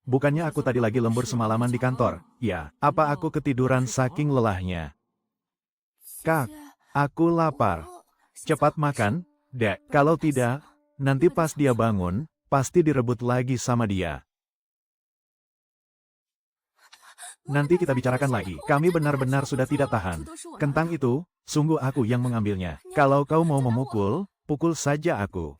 Bukannya aku tadi lagi lembur semalaman di kantor? Ya, apa aku ketiduran saking lelahnya? Kak, aku lapar. Cepat makan, Dek. Kalau tidak, nanti pas dia bangun, pasti direbut lagi sama dia. Nanti kita bicarakan lagi. Kami benar-benar sudah tidak tahan. Kentang itu, sungguh aku yang mengambilnya. Kalau kau mau memukul, pukul saja aku.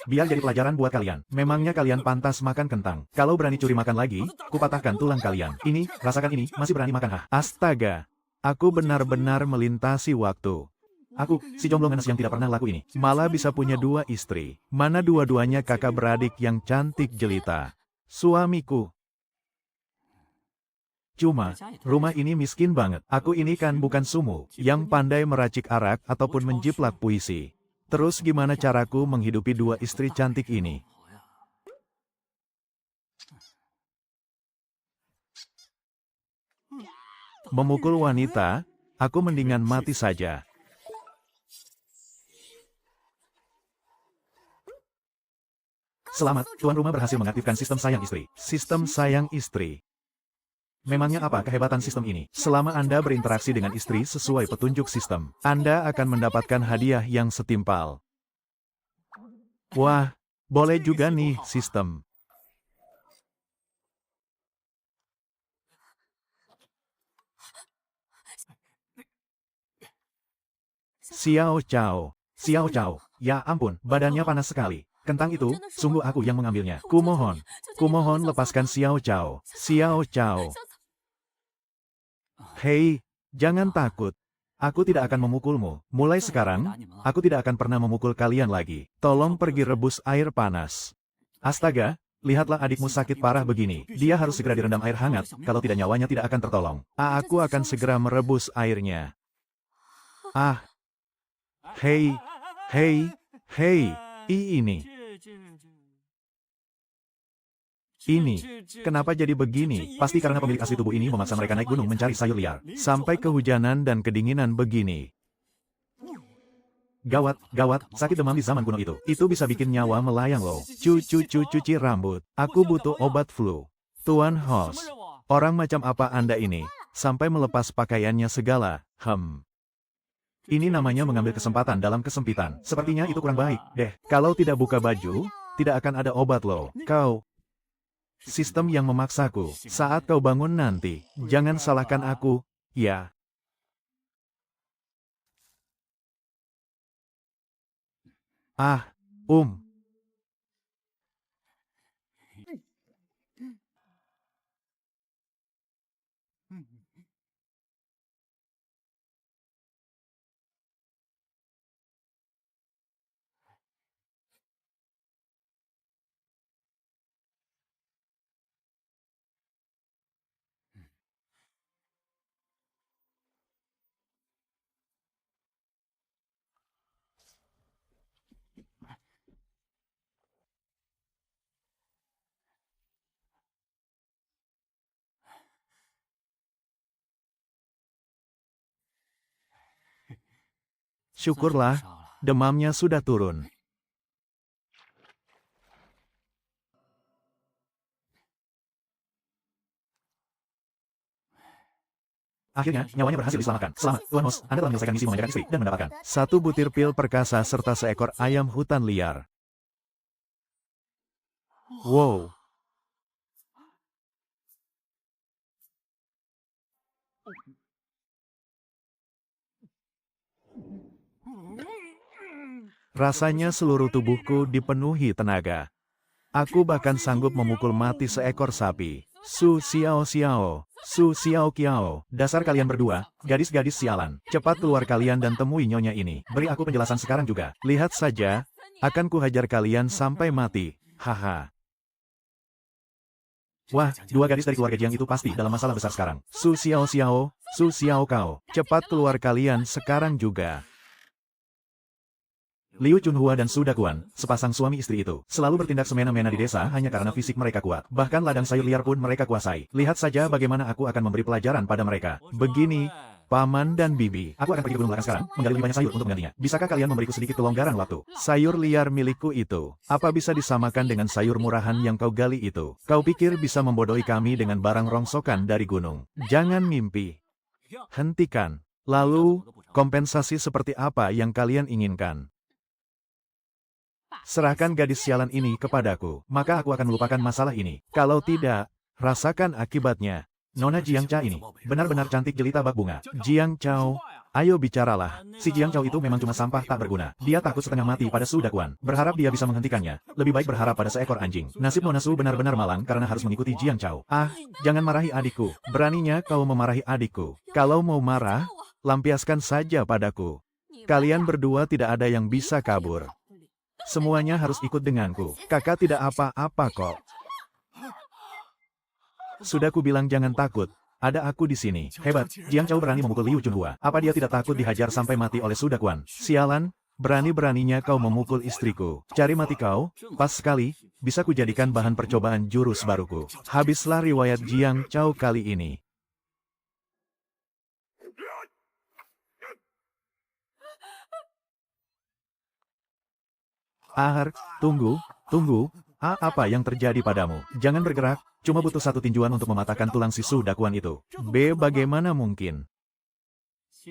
Biar jadi pelajaran buat kalian. Memangnya kalian pantas makan kentang. Kalau berani curi makan lagi, kupatahkan tulang kalian. Ini, rasakan ini, masih berani makan hah? Astaga. Aku benar-benar melintasi waktu. Aku, si jomblo ngenes yang tidak pernah laku ini, malah bisa punya 2 istri. Mana dua-duanya kakak beradik yang cantik jelita. Suamiku. Cuma, rumah ini miskin banget. Aku ini kan bukan sumo, yang pandai meracik arak ataupun menjiplak puisi. Terus gimana caraku menghidupi 2 istri cantik ini? Memukul wanita, aku mendingan mati saja. Selamat, tuan rumah berhasil mengaktifkan sistem sayang istri. Sistem sayang istri. Memangnya apa kehebatan sistem ini? Selama Anda berinteraksi dengan istri sesuai petunjuk sistem, Anda akan mendapatkan hadiah yang setimpal. Wah, boleh juga nih sistem. Xiao Cao. Xiao Cao. Ya ampun, badannya panas sekali. Kentang itu, sungguh aku yang mengambilnya. Kumohon lepaskan Xiao Cao. Xiao Cao. Hei, jangan takut. Aku tidak akan memukulmu. Mulai sekarang, aku tidak akan pernah memukul kalian lagi. Tolong pergi rebus air panas. Astaga, lihatlah adikmu sakit parah begini. Dia harus segera direndam air hangat, kalau tidak nyawanya tidak akan tertolong. Aku akan segera merebus airnya. Hei, ini. Kenapa jadi begini? Pasti karena pemilik asli tubuh ini memaksa mereka naik gunung mencari sayur liar. Sampai kehujanan dan kedinginan begini. Gawat, sakit demam di zaman kuno itu. Itu bisa bikin nyawa melayang loh. Cuci rambut. Aku butuh obat flu. Tuan Host, orang macam apa Anda ini? Sampai melepas pakaiannya segala. Ini namanya mengambil kesempatan dalam kesempitan. Sepertinya itu kurang baik, deh. Kalau tidak buka baju, tidak akan ada obat loh. Kau. Sistem yang memaksaku. Saat kau bangun nanti, jangan salahkan aku, ya. Syukurlah, demamnya sudah turun. Akhirnya, nyawanya berhasil diselamatkan. Selamat, Tuan Host, Anda telah menyelesaikan misi memanjakan istri dan mendapatkan 1 butir pil perkasa serta seekor ayam hutan liar. Wow. Rasanya seluruh tubuhku dipenuhi tenaga. Aku bahkan sanggup memukul mati seekor sapi. Su Xiao Kiao. Dasar kalian berdua, gadis-gadis sialan. Cepat keluar kalian dan temui nyonya ini. Beri aku penjelasan sekarang juga. Lihat saja, akan kuhajar kalian sampai mati. Haha. Wah, 2 gadis dari keluarga Jiang itu pasti dalam masalah besar sekarang. Su Xiao Kao. Cepat keluar kalian sekarang juga. Liu Chunhua dan Su Dakuan, sepasang suami istri itu, selalu bertindak semena-mena di desa hanya karena fisik mereka kuat. Bahkan ladang sayur liar pun mereka kuasai. Lihat saja bagaimana aku akan memberi pelajaran pada mereka. Begini, Paman dan Bibi, aku akan pergi ke gunung belakang sekarang, menggali lebih banyak sayur untuk menggantinya. Bisakah kalian memberiku sedikit kelonggaran waktu? Sayur liar milikku itu, apa bisa disamakan dengan sayur murahan yang kau gali itu? Kau pikir bisa membodohi kami dengan barang rongsokan dari gunung? Jangan mimpi. Hentikan. Lalu, kompensasi seperti apa yang kalian inginkan? Serahkan gadis sialan ini kepadaku, maka aku akan melupakan masalah ini. Kalau tidak, rasakan akibatnya. Nona Jiang Cha ini, benar-benar cantik jelita bak bunga. Jiang Chao, ayo bicaralah. Si Jiang Chao itu memang cuma sampah tak berguna. Dia takut setengah mati pada Su Dakuan. Berharap dia bisa menghentikannya. Lebih baik berharap pada seekor anjing. Nasib Nona Su benar-benar malang karena harus mengikuti Jiang Chao. Ah, jangan marahi adikku. Beraninya kau memarahi adikku. Kalau mau marah, lampiaskan saja padaku. Kalian berdua tidak ada yang bisa kabur. Semuanya harus ikut denganku. Kakak tidak apa-apa kok. Sudah kubilang jangan takut. Ada aku di sini. Hebat, Jiang Chao berani memukul Liu Chunhua. Apa dia tidak takut dihajar sampai mati oleh Su Dakuan? Sialan, berani-beraninya kau memukul istriku. Cari mati kau, pas sekali, bisa kujadikan bahan percobaan jurus baruku. Habislah riwayat Jiang Chao kali ini. Ahar, tunggu. Apa yang terjadi padamu? Jangan bergerak, cuma butuh satu tinjuan untuk mematahkan tulang si Su Dakuan itu. Bagaimana mungkin?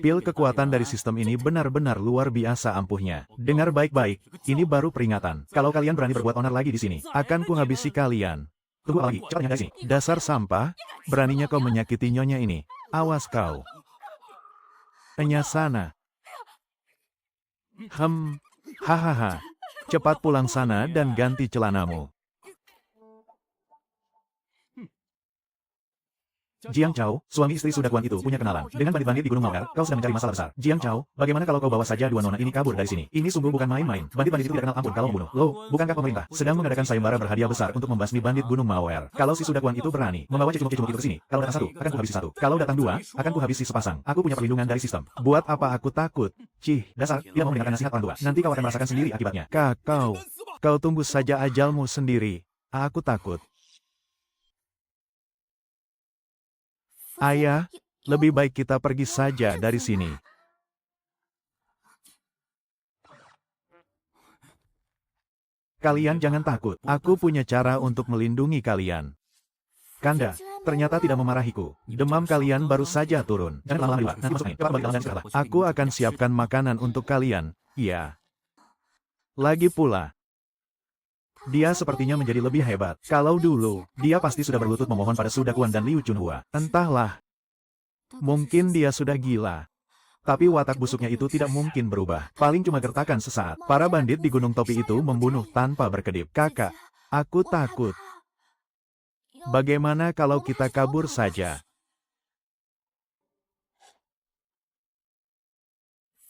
Pil kekuatan dari sistem ini benar-benar luar biasa ampuhnya. Dengar baik-baik, ini baru peringatan. Kalau kalian berani berbuat onar lagi di sini, akan kuhabisi kalian. Tunggu apa lagi? Cepat nyampe sini. Dasar sampah, beraninya kau menyakiti nyonya ini. Awas kau. Sana. Hahaha. Cepat pulang sana dan ganti celanamu. Jiang Chao, suami istri Su Dakuan itu punya kenalan. Dengan bandit-bandit di Gunung Mawar, kau sedang mencari masalah besar. Jiang Chao, bagaimana kalau kau bawa saja dua nona ini kabur dari sini? Ini sungguh bukan main-main. Bandit-bandit itu tidak kenal ampun kalau membunuh. Loh, bukankah pemerintah sedang mengadakan sayembara berhadiah besar untuk membasmi bandit Gunung Mawar? Kalau si Su Dakuan itu berani membawa cecunguk-cecunguk itu ke sini, kalau datang satu, akan kuhabisi satu. Kalau datang dua, akan kuhabisi sepasang. Aku punya perlindungan dari sistem. Buat apa aku takut? Cih, dasar, tidak mau mendengarkan nasihat orang tua. Nanti kau akan merasakan sendiri akibatnya. Kau tunggu saja ajalmu sendiri. Aku takut. Ayah, lebih baik kita pergi saja dari sini. Kalian jangan takut. Aku punya cara untuk melindungi kalian. Kanda, ternyata tidak memarahiku. Demam kalian baru saja turun. Jangan lama-lama, nanti masuk nih. Cepat balik dalam dan segala. Aku akan siapkan makanan untuk kalian. Iya. Lagi pula, dia sepertinya menjadi lebih hebat. Kalau dulu, dia pasti sudah berlutut memohon pada Su Dakuan dan Liu Chunhua. Entahlah. Mungkin dia sudah gila. Tapi watak busuknya itu tidak mungkin berubah. Paling cuma gertakan sesaat. Para bandit di Gunung Topi itu membunuh tanpa berkedip. Kakak, aku takut. Bagaimana kalau kita kabur saja?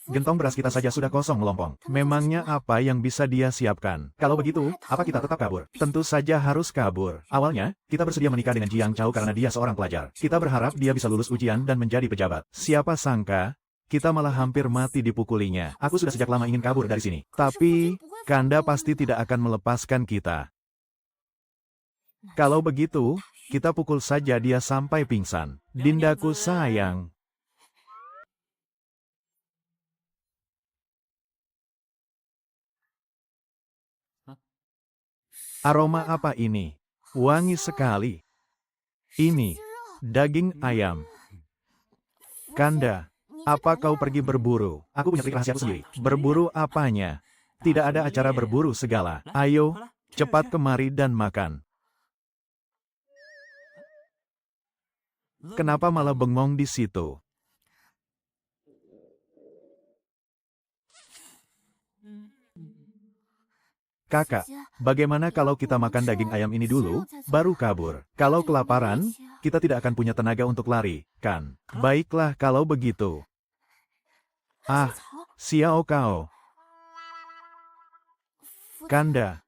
Gentong beras kita saja sudah kosong melompong. Memangnya apa yang bisa dia siapkan? Kalau begitu, apa kita tetap kabur? Tentu saja harus kabur. Awalnya, kita bersedia menikah dengan Jiang Chao karena dia seorang pelajar. Kita berharap dia bisa lulus ujian dan menjadi pejabat. Siapa sangka, kita malah hampir mati dipukulinya. Aku sudah sejak lama ingin kabur dari sini. Tapi, Kanda pasti tidak akan melepaskan kita. Kalau begitu, kita pukul saja dia sampai pingsan. Dindaku sayang. Aroma apa ini? Wangi sekali. Ini, daging ayam. Kanda, apa kau pergi berburu? Aku punya trik rahasiaku sendiri. Berburu apanya? Tidak ada acara berburu segala. Ayo, cepat kemari dan makan. Kenapa malah bengong di situ? Kakak, bagaimana kalau kita makan daging ayam ini dulu, baru kabur? Kalau kelaparan, kita tidak akan punya tenaga untuk lari, kan? Baiklah kalau begitu. Ah, Xiao Kao. Kanda.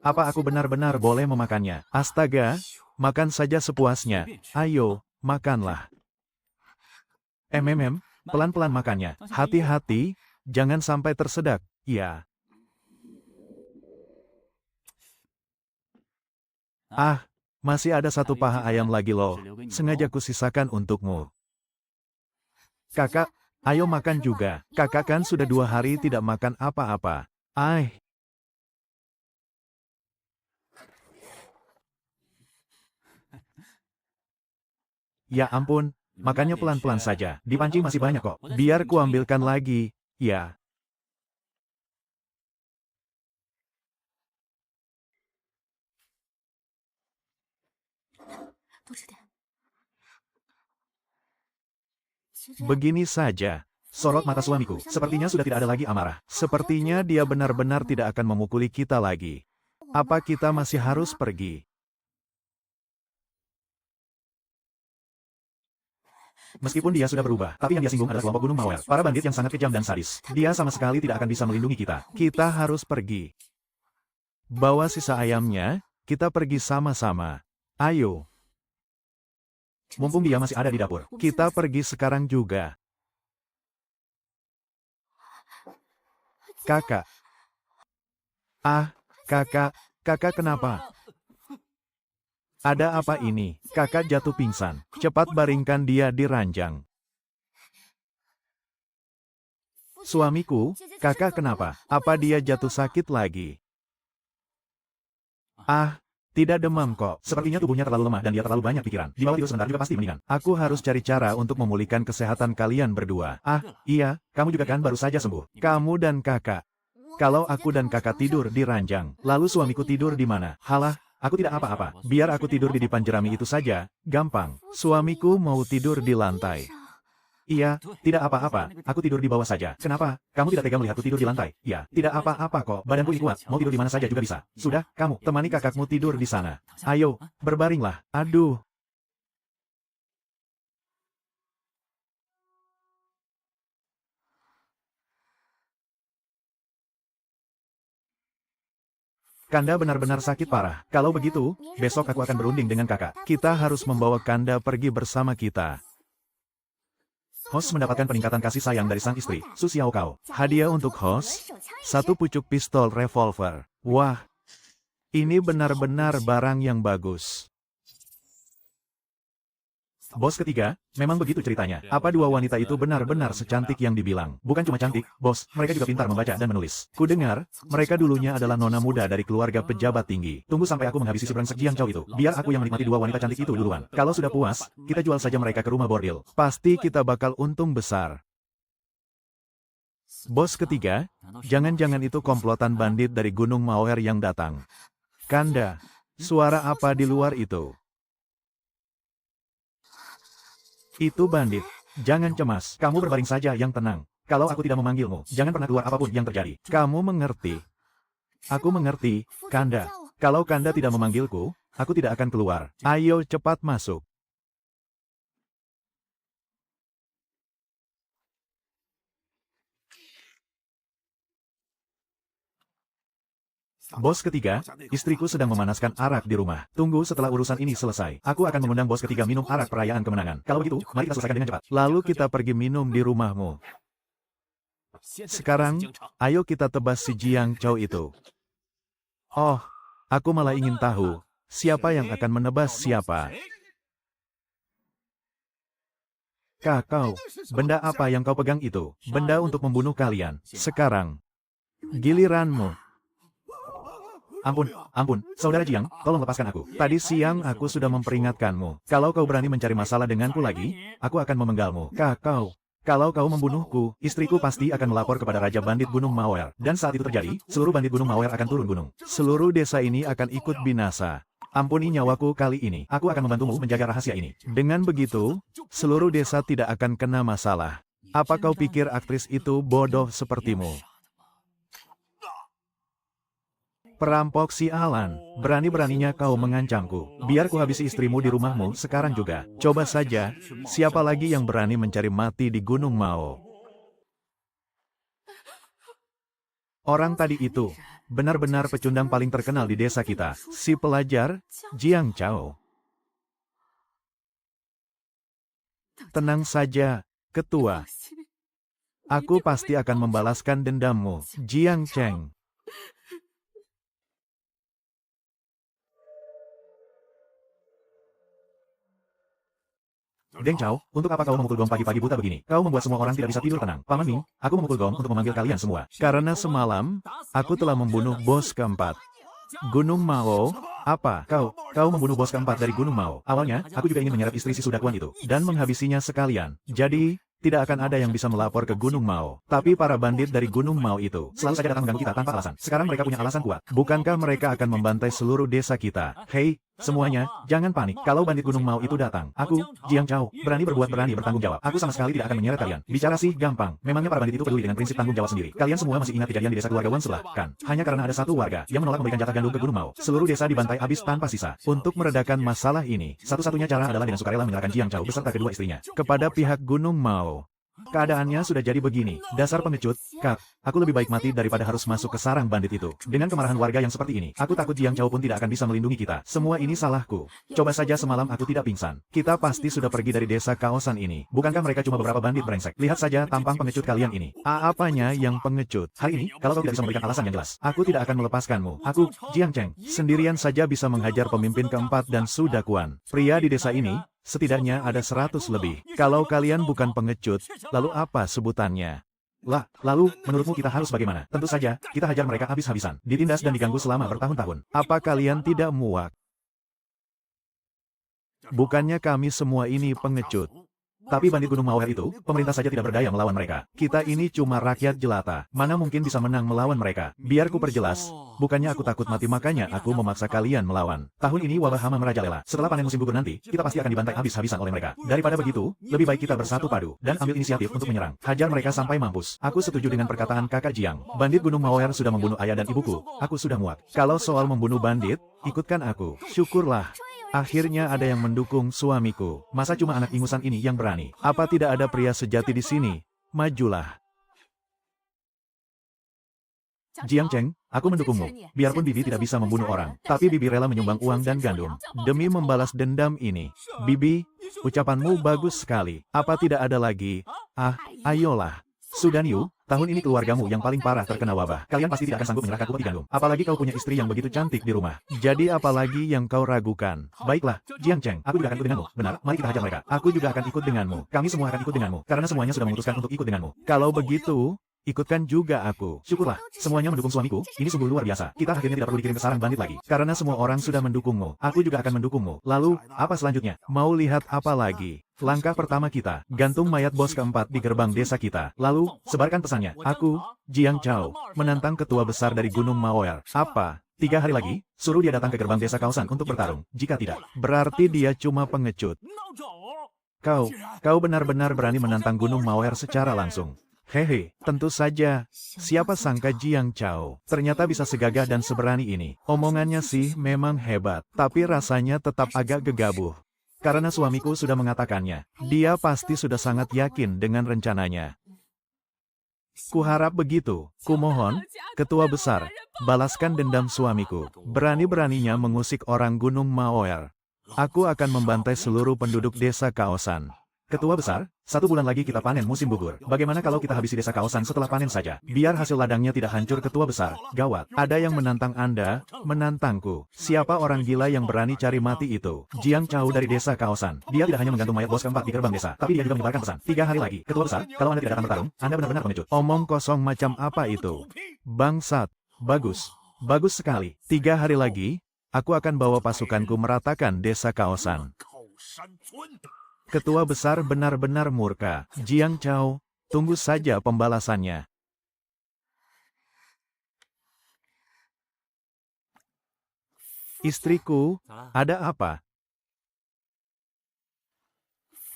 Apa aku benar-benar boleh memakannya? Astaga, makan saja sepuasnya. Ayo, makanlah. Pelan-pelan makannya. Hati-hati, jangan sampai tersedak. Ya. Ah, masih ada satu paha ayam lagi loh. Sengaja kusisakan untukmu. Kakak, ayo makan juga. Kakak kan sudah 2 hari tidak makan apa-apa. Ai, ya ampun, makannya pelan-pelan saja. Di panci masih banyak kok. Biar kuambilkan lagi. Ya, begini saja. Sorot mata suamiku. Sepertinya sudah tidak ada lagi amarah. Sepertinya dia benar-benar tidak akan memukuli kita lagi. Apa kita masih harus pergi? Meskipun dia sudah berubah, tapi yang dia singgung adalah kelompok Gunung Mawar. Para bandit yang sangat kejam dan sadis. Dia sama sekali tidak akan bisa melindungi kita. Kita harus pergi. Bawa sisa ayamnya, kita pergi sama-sama. Ayo. Mumpung dia masih ada di dapur. Kita pergi sekarang juga. Kakak. Ah, kakak kenapa? Ada apa ini? Kakak jatuh pingsan. Cepat baringkan dia di ranjang. Suamiku, kakak kenapa? Apa dia jatuh sakit lagi? Ah, tidak demam kok. Sepertinya tubuhnya terlalu lemah dan dia terlalu banyak pikiran. Di bawah itu sebentar juga pasti mendingan. Aku harus cari cara untuk memulihkan kesehatan kalian berdua. Ah, iya, kamu juga kan baru saja sembuh. Kamu dan kakak. Kalau aku dan kakak tidur di ranjang, lalu suamiku tidur di mana? Halah, aku tidak apa-apa. Biar aku tidur di depan jerami itu saja. Gampang. Suamiku mau tidur di lantai. Iya, tidak apa-apa. Aku tidur di bawah saja. Kenapa? Kamu tidak tega melihatku tidur di lantai? Ya, tidak apa-apa kok. Badanku ini kuat. Mau tidur di mana saja juga bisa. Sudah, kamu temani kakakmu tidur di sana. Ayo, berbaringlah. Aduh. Kanda benar-benar sakit parah. Kalau begitu, besok aku akan berunding dengan kakak. Kita harus membawa Kanda pergi bersama kita. Host mendapatkan peningkatan kasih sayang dari sang istri, Su Xiaokao. Hadiah untuk host, 1 pucuk pistol revolver. Wah, ini benar-benar barang yang bagus. Bos ketiga, memang begitu ceritanya. Apa dua wanita itu benar-benar secantik yang dibilang? Bukan cuma cantik, bos, mereka juga pintar membaca dan menulis. Kudengar, mereka dulunya adalah nona muda dari keluarga pejabat tinggi. Tunggu sampai aku menghabisi si brengsek Jiang Chao itu. Biar aku yang menikmati dua wanita cantik itu duluan. Kalau sudah puas, kita jual saja mereka ke rumah bordil. Pasti kita bakal untung besar. Bos ketiga, jangan-jangan itu komplotan bandit dari Gunung Mawer yang datang. Kanda, suara apa di luar itu? Itu bandit. Jangan cemas, kamu berbaring saja yang tenang. Kalau aku tidak memanggilmu, jangan pernah keluar apapun yang terjadi. Kamu mengerti? Aku mengerti, Kanda. Kalau Kanda tidak memanggilku, aku tidak akan keluar. Ayo cepat masuk. Bos ketiga, istriku sedang memanaskan arak di rumah. Tunggu setelah urusan ini selesai. Aku akan mengundang bos ketiga minum arak perayaan kemenangan. Kalau begitu, mari kita selesaikan dengan cepat. Lalu kita pergi minum di rumahmu. Sekarang, ayo kita tebas si Jiang Chao itu. Oh, aku malah ingin tahu, siapa yang akan menebas siapa. Kakau, benda apa yang kau pegang itu? Benda untuk membunuh kalian. Sekarang, giliranmu. Ampun, saudara Jiang, tolong lepaskan aku. Tadi siang aku sudah memperingatkanmu. Kalau kau berani mencari masalah denganku lagi, aku akan memenggalmu. Kakau, kalau kau membunuhku, istriku pasti akan melapor kepada Raja Bandit Gunung Mawer. Dan saat itu terjadi, seluruh bandit Gunung Mawer akan turun gunung. Seluruh desa ini akan ikut binasa. Ampuni nyawaku kali ini. Aku akan membantumu menjaga rahasia ini. Dengan begitu, seluruh desa tidak akan kena masalah. Apa kau pikir aktris itu bodoh sepertimu? Perampok sialan, berani-beraninya kau mengancamku. Biar ku habisi istrimu di rumahmu sekarang juga. Coba saja, siapa lagi yang berani mencari mati di Gunung Mao? Orang tadi itu, benar-benar pecundang paling terkenal di desa kita. Si pelajar, Jiang Chao. Tenang saja, ketua. Aku pasti akan membalaskan dendammu, Jiang Cheng. Deng Chao, untuk apa kau memukul gong pagi-pagi buta begini? Kau membuat semua orang tidak bisa tidur tenang. Paman Ming, aku memukul gong untuk memanggil kalian semua. Karena semalam, aku telah membunuh bos keempat. Gunung Mao, apa? Kau membunuh bos keempat dari Gunung Mao. Awalnya, aku juga ingin menyeret istri si Sudakuan itu, dan menghabisinya sekalian. Jadi, tidak akan ada yang bisa melapor ke Gunung Mao. Tapi para bandit dari Gunung Mao itu selalu saja datang mengganggu kita tanpa alasan. Sekarang mereka punya alasan kuat. Bukankah mereka akan membantai seluruh desa kita? Hei, semuanya, jangan panik. Kalau bandit Gunung Mao itu datang, aku, Jiang Chao, berani bertanggung jawab. Aku sama sekali tidak akan menyeret kalian. Bicara sih gampang. Memangnya para bandit itu peduli dengan prinsip tanggung jawab sendiri. Kalian semua masih ingat kejadian di desa keluarga Wan sebelah, kan? Hanya karena ada satu warga yang menolak memberikan jatah gandum ke Gunung Mao. Seluruh desa dibantai habis tanpa sisa. Untuk meredakan masalah ini, satu-satunya cara adalah dengan sukarela menyerahkan Jiang Chao beserta kedua istrinya kepada pihak Gunung Mao. Keadaannya sudah jadi begini. Dasar pengecut, Kak. Aku lebih baik mati daripada harus masuk ke sarang bandit itu. Dengan kemarahan warga yang seperti ini, aku takut Jiang Chao pun tidak akan bisa melindungi kita. Semua ini salahku. Coba saja semalam aku tidak pingsan. Kita pasti sudah pergi dari desa kaosan ini. Bukankah mereka cuma beberapa bandit brengsek? Lihat saja tampang pengecut kalian ini. Apanya yang pengecut? Hari ini, kalau kau tidak bisa memberikan alasan yang jelas, aku tidak akan melepaskanmu. Aku, Jiang Cheng, sendirian saja bisa menghajar pemimpin keempat dan Sudakuan. Pria di desa ini, setidaknya ada 100 lebih. Kalau kalian bukan pengecut, lalu apa sebutannya? Lalu, menurutmu kita harus bagaimana? Tentu saja, kita hajar mereka habis-habisan, ditindas dan diganggu selama bertahun-tahun. Apa kalian tidak muak? Bukannya kami semua ini pengecut. Tapi bandit Gunung Mawar itu, pemerintah saja tidak berdaya melawan mereka. Kita ini cuma rakyat jelata. Mana mungkin bisa menang melawan mereka? Biar ku perjelas. Bukannya aku takut mati makanya aku memaksa kalian melawan. Tahun ini wabah hama merajalela. Setelah panen musim gugur nanti, kita pasti akan dibantai habis-habisan oleh mereka. Daripada begitu, lebih baik kita bersatu padu dan ambil inisiatif untuk menyerang. Hajar mereka sampai mampus. Aku setuju dengan perkataan kakak Jiang. Bandit Gunung Mawar sudah membunuh ayah dan ibuku. Aku sudah muak. Kalau soal membunuh bandit, ikutkan aku. Syukurlah. Akhirnya ada yang mendukung suamiku. Masa cuma anak ingusan ini yang berani? Apa tidak ada pria sejati di sini? Majulah. Jiang Cheng, aku mendukungmu. Biarpun Bibi tidak bisa membunuh orang, tapi Bibi rela menyumbang uang dan gandum demi membalas dendam ini. Bibi, ucapanmu bagus sekali. Apa tidak ada lagi? Ayolah. Sudanyu, tahun ini keluargamu yang paling parah terkena wabah. Kalian pasti tidak akan sanggup menyerahkan upeti gandum. Apalagi kau punya istri yang begitu cantik di rumah. Jadi apalagi yang kau ragukan? Baiklah, Jiang Cheng, aku juga akan ikut denganmu. Benar, mari kita hajar mereka. Aku juga akan ikut denganmu. Kami semua akan ikut denganmu. Karena semuanya sudah memutuskan untuk ikut denganmu. Kalau begitu, ikutkan juga aku. Syukurlah, semuanya mendukung suamiku. Ini sungguh luar biasa. Kita akhirnya tidak perlu dikirim ke sarang bandit lagi. Karena semua orang sudah mendukungmu. Aku juga akan mendukungmu. Lalu, apa selanjutnya? Mau lihat apa lagi? Langkah pertama kita, gantung mayat bos keempat di gerbang desa kita. Lalu, sebarkan pesannya. Aku, Jiang Chao, menantang ketua besar dari Gunung Mawar. Apa? 3 hari lagi, suruh dia datang ke gerbang desa kawasan untuk bertarung. Jika tidak, berarti dia cuma pengecut. Kau benar-benar berani menantang Gunung Mawar secara langsung. Hehe, tentu saja. Siapa sangka Jiang Chao ternyata bisa segagah dan seberani ini. Omongannya sih memang hebat, tapi rasanya tetap agak gegabah. Karena suamiku sudah mengatakannya, dia pasti sudah sangat yakin dengan rencananya. Kuharap begitu. Kumohon, ketua besar, balaskan dendam suamiku. Berani-beraninya mengusik orang Gunung Mawar. Aku akan membantai seluruh penduduk desa kaosan. Ketua besar, 1 bulan lagi kita panen musim gugur. Bagaimana kalau kita habisi desa kaosan setelah panen saja? Biar hasil ladangnya tidak hancur. Ketua besar. Gawat. Ada yang menantang Anda, menantangku. Siapa orang gila yang berani cari mati itu? Jiang Chao dari desa kaosan. Dia tidak hanya menggantung mayat bos keempat di gerbang desa, tapi dia juga menyebarkan pesan. 3 hari lagi. Ketua besar, kalau Anda tidak datang bertarung, Anda benar-benar pengecut. Omong kosong macam apa itu? Bangsat. Bagus. Bagus sekali. 3 hari lagi, aku akan bawa pasukanku meratakan desa kaosan. Ketua besar benar-benar murka. Jiang Chao, tunggu saja pembalasannya. Istriku, ada apa?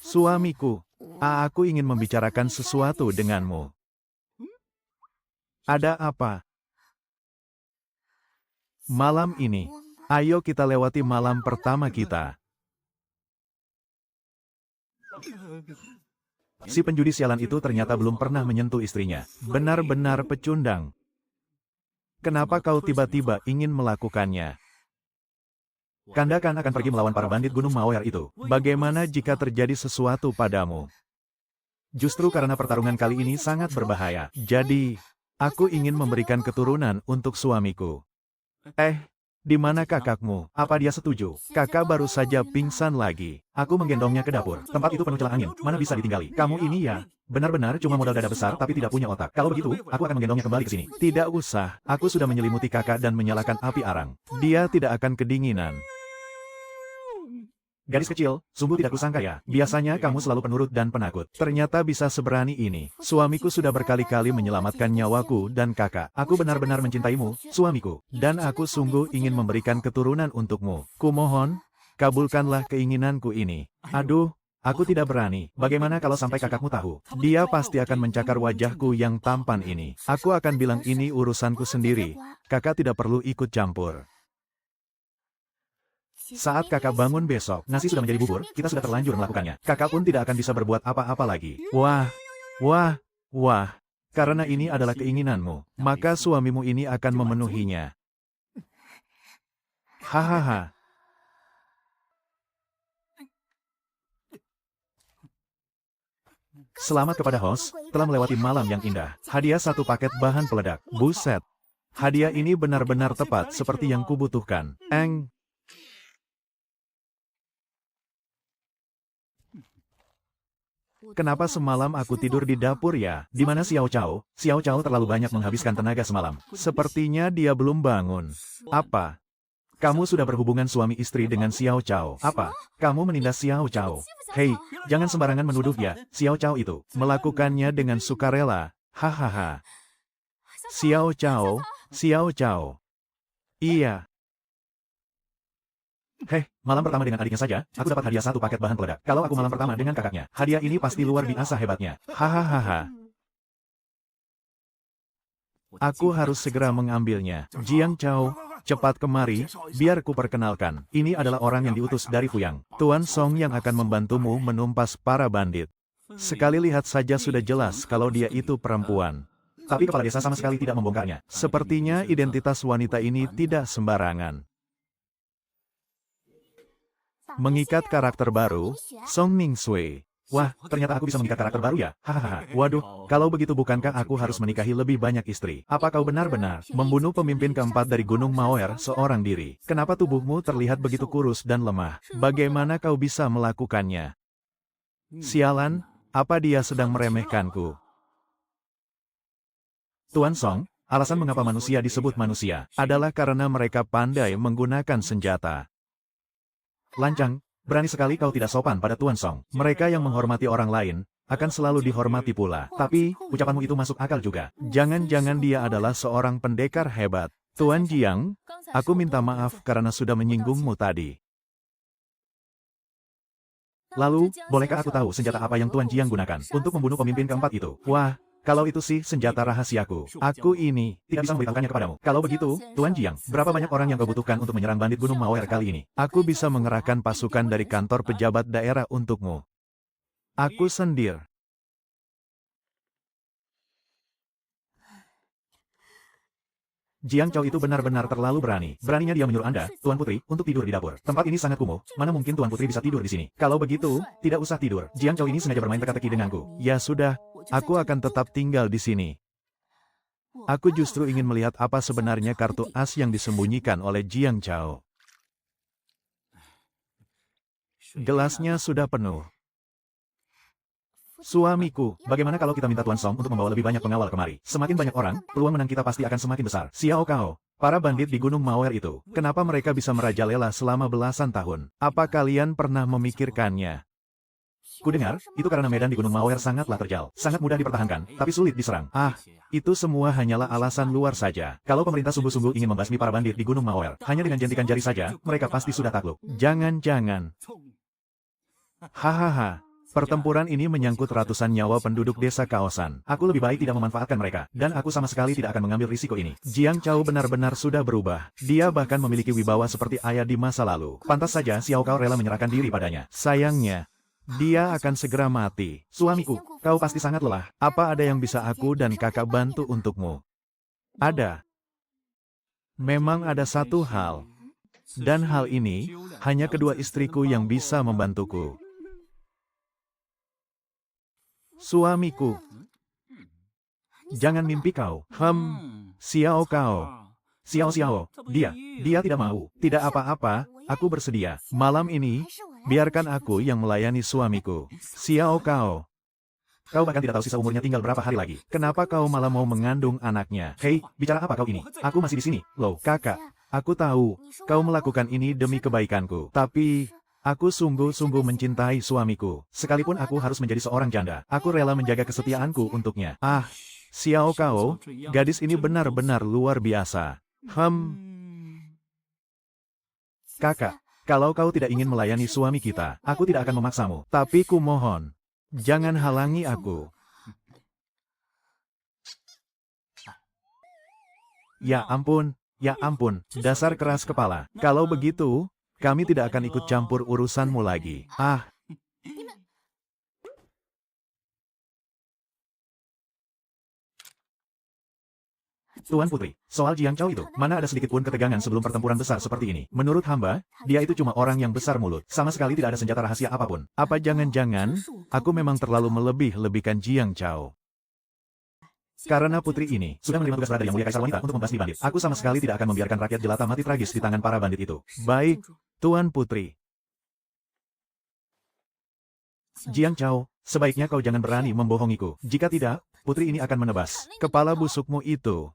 Suamiku, aku ingin membicarakan sesuatu denganmu. Ada apa? Malam ini, ayo kita lewati malam pertama kita. Si penjudi sialan itu ternyata belum pernah menyentuh istrinya. Benar-benar pecundang. Kenapa kau tiba-tiba ingin melakukannya? Kanda kan akan pergi melawan para bandit Gunung Mawar itu. Bagaimana jika terjadi sesuatu padamu? Justru karena pertarungan kali ini sangat berbahaya. Jadi, aku ingin memberikan keturunan untuk suamiku. Di mana kakakmu? Apa dia setuju? Kakak baru saja pingsan lagi. Aku menggendongnya ke dapur. Tempat itu penuh celah angin. Mana bisa ditinggali? Kamu ini ya, benar-benar cuma modal dada besar tapi tidak punya otak. Kalau begitu, aku akan menggendongnya kembali ke sini. Tidak usah. Aku sudah menyelimuti kakak dan menyalakan api arang. Dia tidak akan kedinginan. Gadis kecil, sungguh tidak kusangka ya. Biasanya kamu selalu penurut dan penakut. Ternyata bisa seberani ini. Suamiku sudah berkali-kali menyelamatkan nyawaku dan kakak. Aku benar-benar mencintaimu, suamiku. Dan aku sungguh ingin memberikan keturunan untukmu. Kumohon, kabulkanlah keinginanku ini. Aduh, aku tidak berani. Bagaimana kalau sampai kakakmu tahu? Dia pasti akan mencakar wajahku yang tampan ini. Aku akan bilang ini urusanku sendiri. Kakak tidak perlu ikut campur. Saat kakak bangun besok, nasi sudah menjadi bubur, kita sudah terlanjur melakukannya. Kakak pun tidak akan bisa berbuat apa-apa lagi. Wah, wah, wah. Karena ini adalah keinginanmu, maka suamimu ini akan memenuhinya. Hahaha. Selamat kepada host, telah melewati malam yang indah. Hadiah satu paket bahan peledak. Buset. Hadiah ini benar-benar tepat seperti yang kubutuhkan. Kenapa semalam aku tidur di dapur ya? Di mana Xiao Chao? Xiao Chao terlalu banyak menghabiskan tenaga semalam. Sepertinya dia belum bangun. Apa? Kamu sudah berhubungan suami istri dengan Xiao Chao. Apa? Kamu menindas Xiao Chao. Hei, jangan sembarangan menuduh ya. Xiao Chao itu melakukannya dengan sukarela. Hahaha. Xiao Chao, Xiao Chao. Iya. Heh, malam pertama dengan adiknya saja, aku dapat hadiah satu paket bahan peledak. Kalau aku malam pertama dengan kakaknya, hadiah ini pasti luar biasa hebatnya. Hahaha. Aku harus segera mengambilnya. Jiang Chao, cepat kemari, biar ku perkenalkan. Ini adalah orang yang diutus dari Fuyang. Tuan Song yang akan membantumu menumpas para bandit. Sekali lihat saja sudah jelas kalau dia itu perempuan. Tapi kepala desa sama sekali tidak membongkarnya. Sepertinya identitas wanita ini tidak sembarangan. Mengikat karakter baru, Song Ningsui. Wah, ternyata aku bisa mengikat karakter baru ya? Hahaha. Waduh, kalau begitu bukankah aku harus menikahi lebih banyak istri? Apa kau benar-benar membunuh pemimpin keempat dari Gunung Maoer seorang diri? Kenapa tubuhmu terlihat begitu kurus dan lemah? Bagaimana kau bisa melakukannya? Sialan, apa dia sedang meremehkanku? Tuan Song, alasan mengapa manusia disebut manusia adalah karena mereka pandai menggunakan senjata. Lancang, berani sekali kau tidak sopan pada Tuan Song. Mereka yang menghormati orang lain, akan selalu dihormati pula. Tapi, ucapanmu itu masuk akal juga. Jangan-jangan dia adalah seorang pendekar hebat. Tuan Jiang, aku minta maaf karena sudah menyinggungmu tadi. Lalu, bolehkah aku tahu senjata apa yang Tuan Jiang gunakan untuk membunuh pemimpin keempat itu? Wah, kalau itu sih senjata rahasiaku. Aku ini tidak bisa memberitahukannya kepadamu. Kalau begitu, Tuan Jiang, berapa banyak orang yang kau butuhkan untuk menyerang bandit Gunung Maoer kali ini? Aku bisa mengerahkan pasukan dari kantor pejabat daerah untukmu. Aku sendir. Jiang Chao itu benar-benar terlalu berani. Beraninya dia menyuruh Anda, Tuan Putri, untuk tidur di dapur. Tempat ini sangat kumuh. Mana mungkin Tuan Putri bisa tidur di sini? Kalau begitu, tidak usah tidur. Jiang Chao ini sengaja bermain teka-teki denganku. Ya sudah, aku akan tetap tinggal di sini. Aku justru ingin melihat apa sebenarnya kartu as yang disembunyikan oleh Jiang Chao. Gelasnya sudah penuh. Suamiku, bagaimana kalau kita minta Tuan Song untuk membawa lebih banyak pengawal kemari? Semakin banyak orang, peluang menang kita pasti akan semakin besar. Xiao Kao, para bandit di Gunung Maoer itu, kenapa mereka bisa merajalela selama belasan tahun? Apa kalian pernah memikirkannya? Kudengar, itu karena medan di Gunung Maoer sangatlah terjal, sangat mudah dipertahankan, tapi sulit diserang. Ah, itu semua hanyalah alasan luar saja. Kalau pemerintah sungguh-sungguh ingin membasmi para bandit di Gunung Maoer, hanya dengan jentikan jari saja, mereka pasti sudah takluk. Jangan-jangan. Hahaha. Pertempuran ini menyangkut ratusan nyawa penduduk desa Kaosan. Aku lebih baik tidak memanfaatkan mereka, dan aku sama sekali tidak akan mengambil risiko ini. Jiang Chao benar-benar sudah berubah. Dia bahkan memiliki wibawa seperti ayah di masa lalu. Pantas saja Xiao Kao rela menyerahkan diri padanya. Sayangnya, dia akan segera mati. Suamiku, kau pasti sangat lelah. Apa ada yang bisa aku dan kakak bantu untukmu? Ada. Memang ada satu hal. Dan hal ini, hanya kedua istriku yang bisa membantuku. Suamiku. Jangan mimpi kau. Xiao Kao. Xiao, dia tidak mau. Tidak apa-apa, aku bersedia. Malam ini, biarkan aku yang melayani suamiku. Xiao Kao. Kau bahkan tidak tahu sisa umurnya tinggal berapa hari lagi. Kenapa kau malah mau mengandung anaknya? Hei, bicara apa kau ini? Aku masih di sini. Loh, kakak. Aku tahu, kau melakukan ini demi kebaikanku. Tapi, aku sungguh-sungguh mencintai suamiku. Sekalipun aku harus menjadi seorang janda, aku rela menjaga kesetiaanku untuknya. Ah, Xiao Kao, gadis ini benar-benar luar biasa. Kakak, kalau kau tidak ingin melayani suami kita, aku tidak akan memaksamu. Tapi ku mohon, jangan halangi aku. Ya ampun, dasar keras kepala. Kalau begitu, kami tidak akan ikut campur urusanmu lagi. Ah, Tuan Putri, soal Jiang Chao itu, mana ada sedikit pun ketegangan sebelum pertempuran besar seperti ini. Menurut hamba, dia itu cuma orang yang besar mulut. Sama sekali tidak ada senjata rahasia apapun. Apa jangan-jangan, aku memang terlalu melebih-lebihkan Jiang Chao. Karena putri ini sudah menerima tugas berada yang mulia kaisar wanita untuk membasmi bandit. Aku sama sekali tidak akan membiarkan rakyat jelata mati tragis di tangan para bandit itu. Baik, Tuan Putri. Jiang Chao, sebaiknya kau jangan berani membohongiku. Jika tidak, putri ini akan menebas kepala busukmu itu.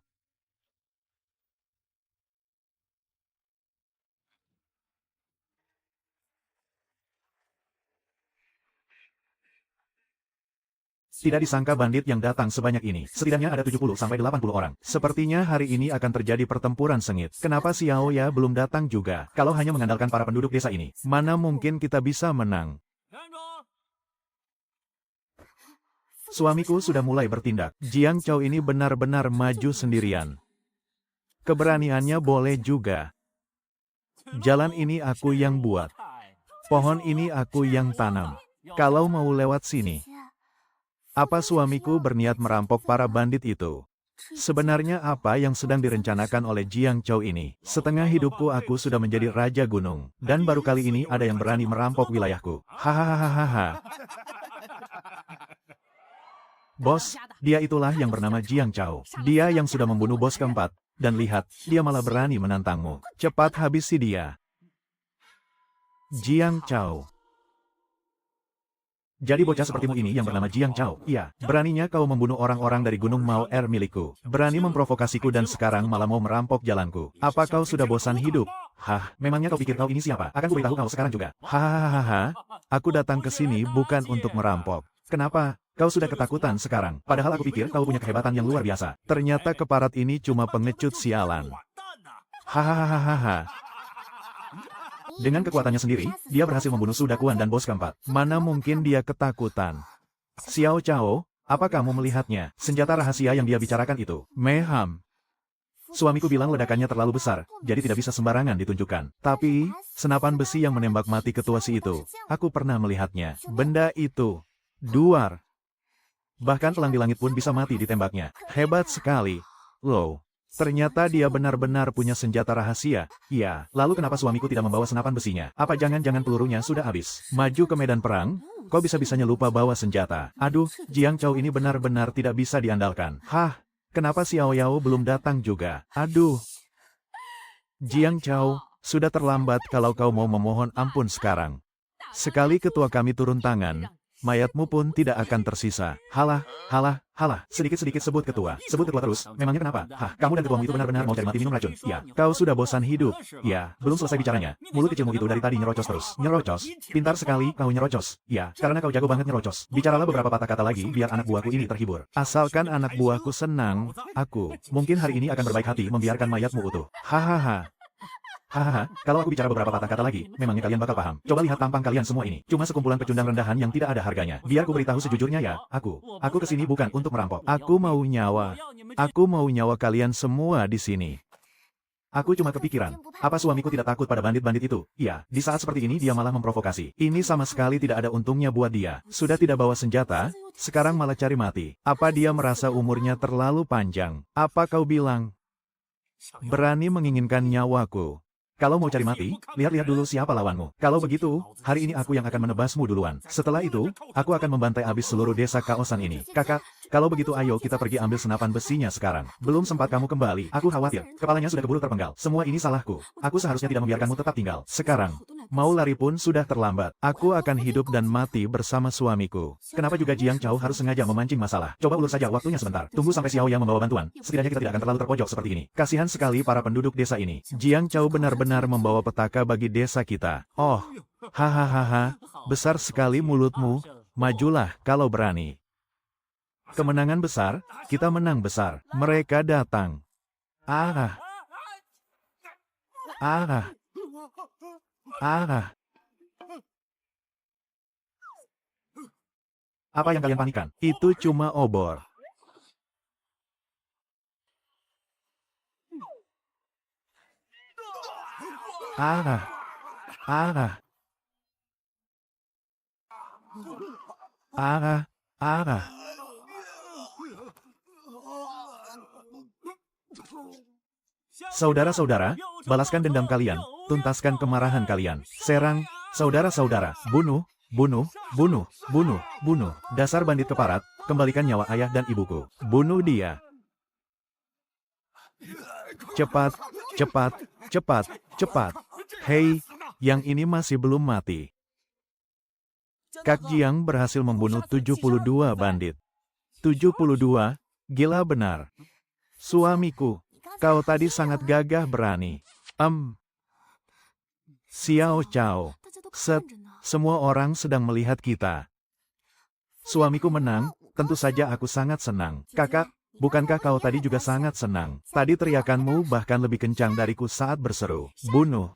Tidak disangka bandit yang datang sebanyak ini. Setidaknya ada 70-80 orang. Sepertinya hari ini akan terjadi pertempuran sengit. Kenapa Xiao Ya belum datang juga? Kalau hanya mengandalkan para penduduk desa ini, mana mungkin kita bisa menang? Suamiku sudah mulai bertindak. Jiang Chao ini benar-benar maju sendirian. Keberaniannya boleh juga. Jalan ini aku yang buat. Pohon ini aku yang tanam. Kalau mau lewat sini, apa suamiku berniat merampok para bandit itu? Sebenarnya apa yang sedang direncanakan oleh Jiang Chao ini? Setengah hidupku aku sudah menjadi raja gunung. Dan baru kali ini ada yang berani merampok wilayahku. Hahaha. Bos, dia itulah yang bernama Jiang Chao. Dia yang sudah membunuh bos keempat. Dan lihat, dia malah berani menantangmu. Cepat habisi dia. Jiang Chao. Jadi bocah sepertimu ini yang bernama Jiang Chao. Iya, beraninya kau membunuh orang-orang dari Gunung Mao Er milikku. Berani memprovokasiku dan sekarang malah mau merampok jalanku. Apa kau sudah bosan hidup? Hah, memangnya kau pikir kau ini siapa? Akan kuberitahu kau sekarang juga. Hahaha, aku datang ke sini bukan untuk merampok. Kenapa? Kau sudah ketakutan sekarang. Padahal aku pikir kau punya kehebatan yang luar biasa. Ternyata keparat ini cuma pengecut sialan. Hahaha. Dengan kekuatannya sendiri, dia berhasil membunuh Su Dakuan dan bos keempat. Mana mungkin dia ketakutan? Xiao Chao, apa kamu melihatnya? Senjata rahasia yang dia bicarakan itu. Meham. Suamiku bilang ledakannya terlalu besar, jadi tidak bisa sembarangan ditunjukkan. Tapi, senapan besi yang menembak mati ketua si itu, aku pernah melihatnya. Benda itu, duar. Bahkan pelang di langit pun bisa mati ditembaknya. Hebat sekali. Loh. Ternyata dia benar-benar punya senjata rahasia. Iya, lalu kenapa suamiku tidak membawa senapan besinya? Apa jangan-jangan pelurunya sudah habis? Maju ke medan perang? Kok bisa-bisanya lupa bawa senjata? Aduh, Jiang Chao ini benar-benar tidak bisa diandalkan. Hah, kenapa Xiao Yao belum datang juga? Aduh. Jiang Chao, sudah terlambat kalau kau mau memohon ampun sekarang. Sekali ketua kami turun tangan, mayatmu pun tidak akan tersisa. Halah. Sedikit-sedikit sebut ketua terus. Memangnya kenapa? Hah, kamu dan ketuamu itu benar-benar mau cari mati minum racun? Ya, kau sudah bosan hidup. Ya, belum selesai bicaranya. Mulut kecilmu itu dari tadi nyerocos terus. Nyerocos? Pintar sekali kau nyerocos. Ya, karena kau jago banget nyerocos. Bicaralah beberapa patah kata lagi biar anak buahku ini terhibur. Asalkan anak buahku senang, aku mungkin hari ini akan berbaik hati membiarkan mayatmu utuh. Hahaha. Hahaha, kalau aku bicara beberapa patah kata lagi, memangnya kalian bakal paham. Coba lihat tampang kalian semua ini. Cuma sekumpulan pecundang rendahan yang tidak ada harganya. Biar ku beritahu sejujurnya ya, aku kesini bukan untuk merampok. Aku mau nyawa kalian semua di sini. Aku cuma kepikiran, apa suamiku tidak takut pada bandit-bandit itu? Iya, di saat seperti ini dia malah memprovokasi. Ini sama sekali tidak ada untungnya buat dia. Sudah tidak bawa senjata, sekarang malah cari mati. Apa dia merasa umurnya terlalu panjang? Apa kau bilang? Berani menginginkan nyawaku? Kalau mau cari mati, lihat-lihat dulu siapa lawanmu. Kalau begitu, hari ini aku yang akan menebasmu duluan. Setelah itu, aku akan membantai habis seluruh desa kaosan ini. Kakak, kalau begitu ayo kita pergi ambil senapan besinya sekarang. Belum sempat kamu kembali, aku khawatir. Kepalanya sudah keburu terpenggal. Semua ini salahku. Aku seharusnya tidak membiarkanmu tetap tinggal. Sekarang, mau lari pun sudah terlambat. Aku akan hidup dan mati bersama suamiku. Kenapa juga Jiang Chao harus sengaja memancing masalah? Coba ulur saja waktunya sebentar. Tunggu sampai Xiao Yang membawa bantuan. Setidaknya kita tidak akan terlalu terpojok seperti ini. Kasihan sekali para penduduk desa ini. Jiang Chao benar-benar membawa petaka bagi desa kita. Oh, hahaha, besar sekali mulutmu. Majulah kalau berani. Kemenangan besar, kita menang besar. Mereka datang. Ah, ah, ah. Apa yang kalian panikan? Itu cuma obor. Ah, ah, ah, ah. Saudara-saudara, balaskan dendam kalian, tuntaskan kemarahan kalian. Serang, saudara-saudara, bunuh, bunuh, bunuh, bunuh, bunuh. Dasar bandit keparat, kembalikan nyawa ayah dan ibuku. Bunuh dia. Cepat, cepat, cepat, cepat. Hei, yang ini masih belum mati. Kak Jiang berhasil membunuh 72 bandit. 72, gila benar. Suamiku, kau tadi sangat gagah berani. Xiao Chao. Semua orang sedang melihat kita. Suamiku menang, tentu saja aku sangat senang. Kakak, bukankah kau tadi juga sangat senang? Tadi teriakanmu bahkan lebih kencang dariku saat berseru. Bunuh.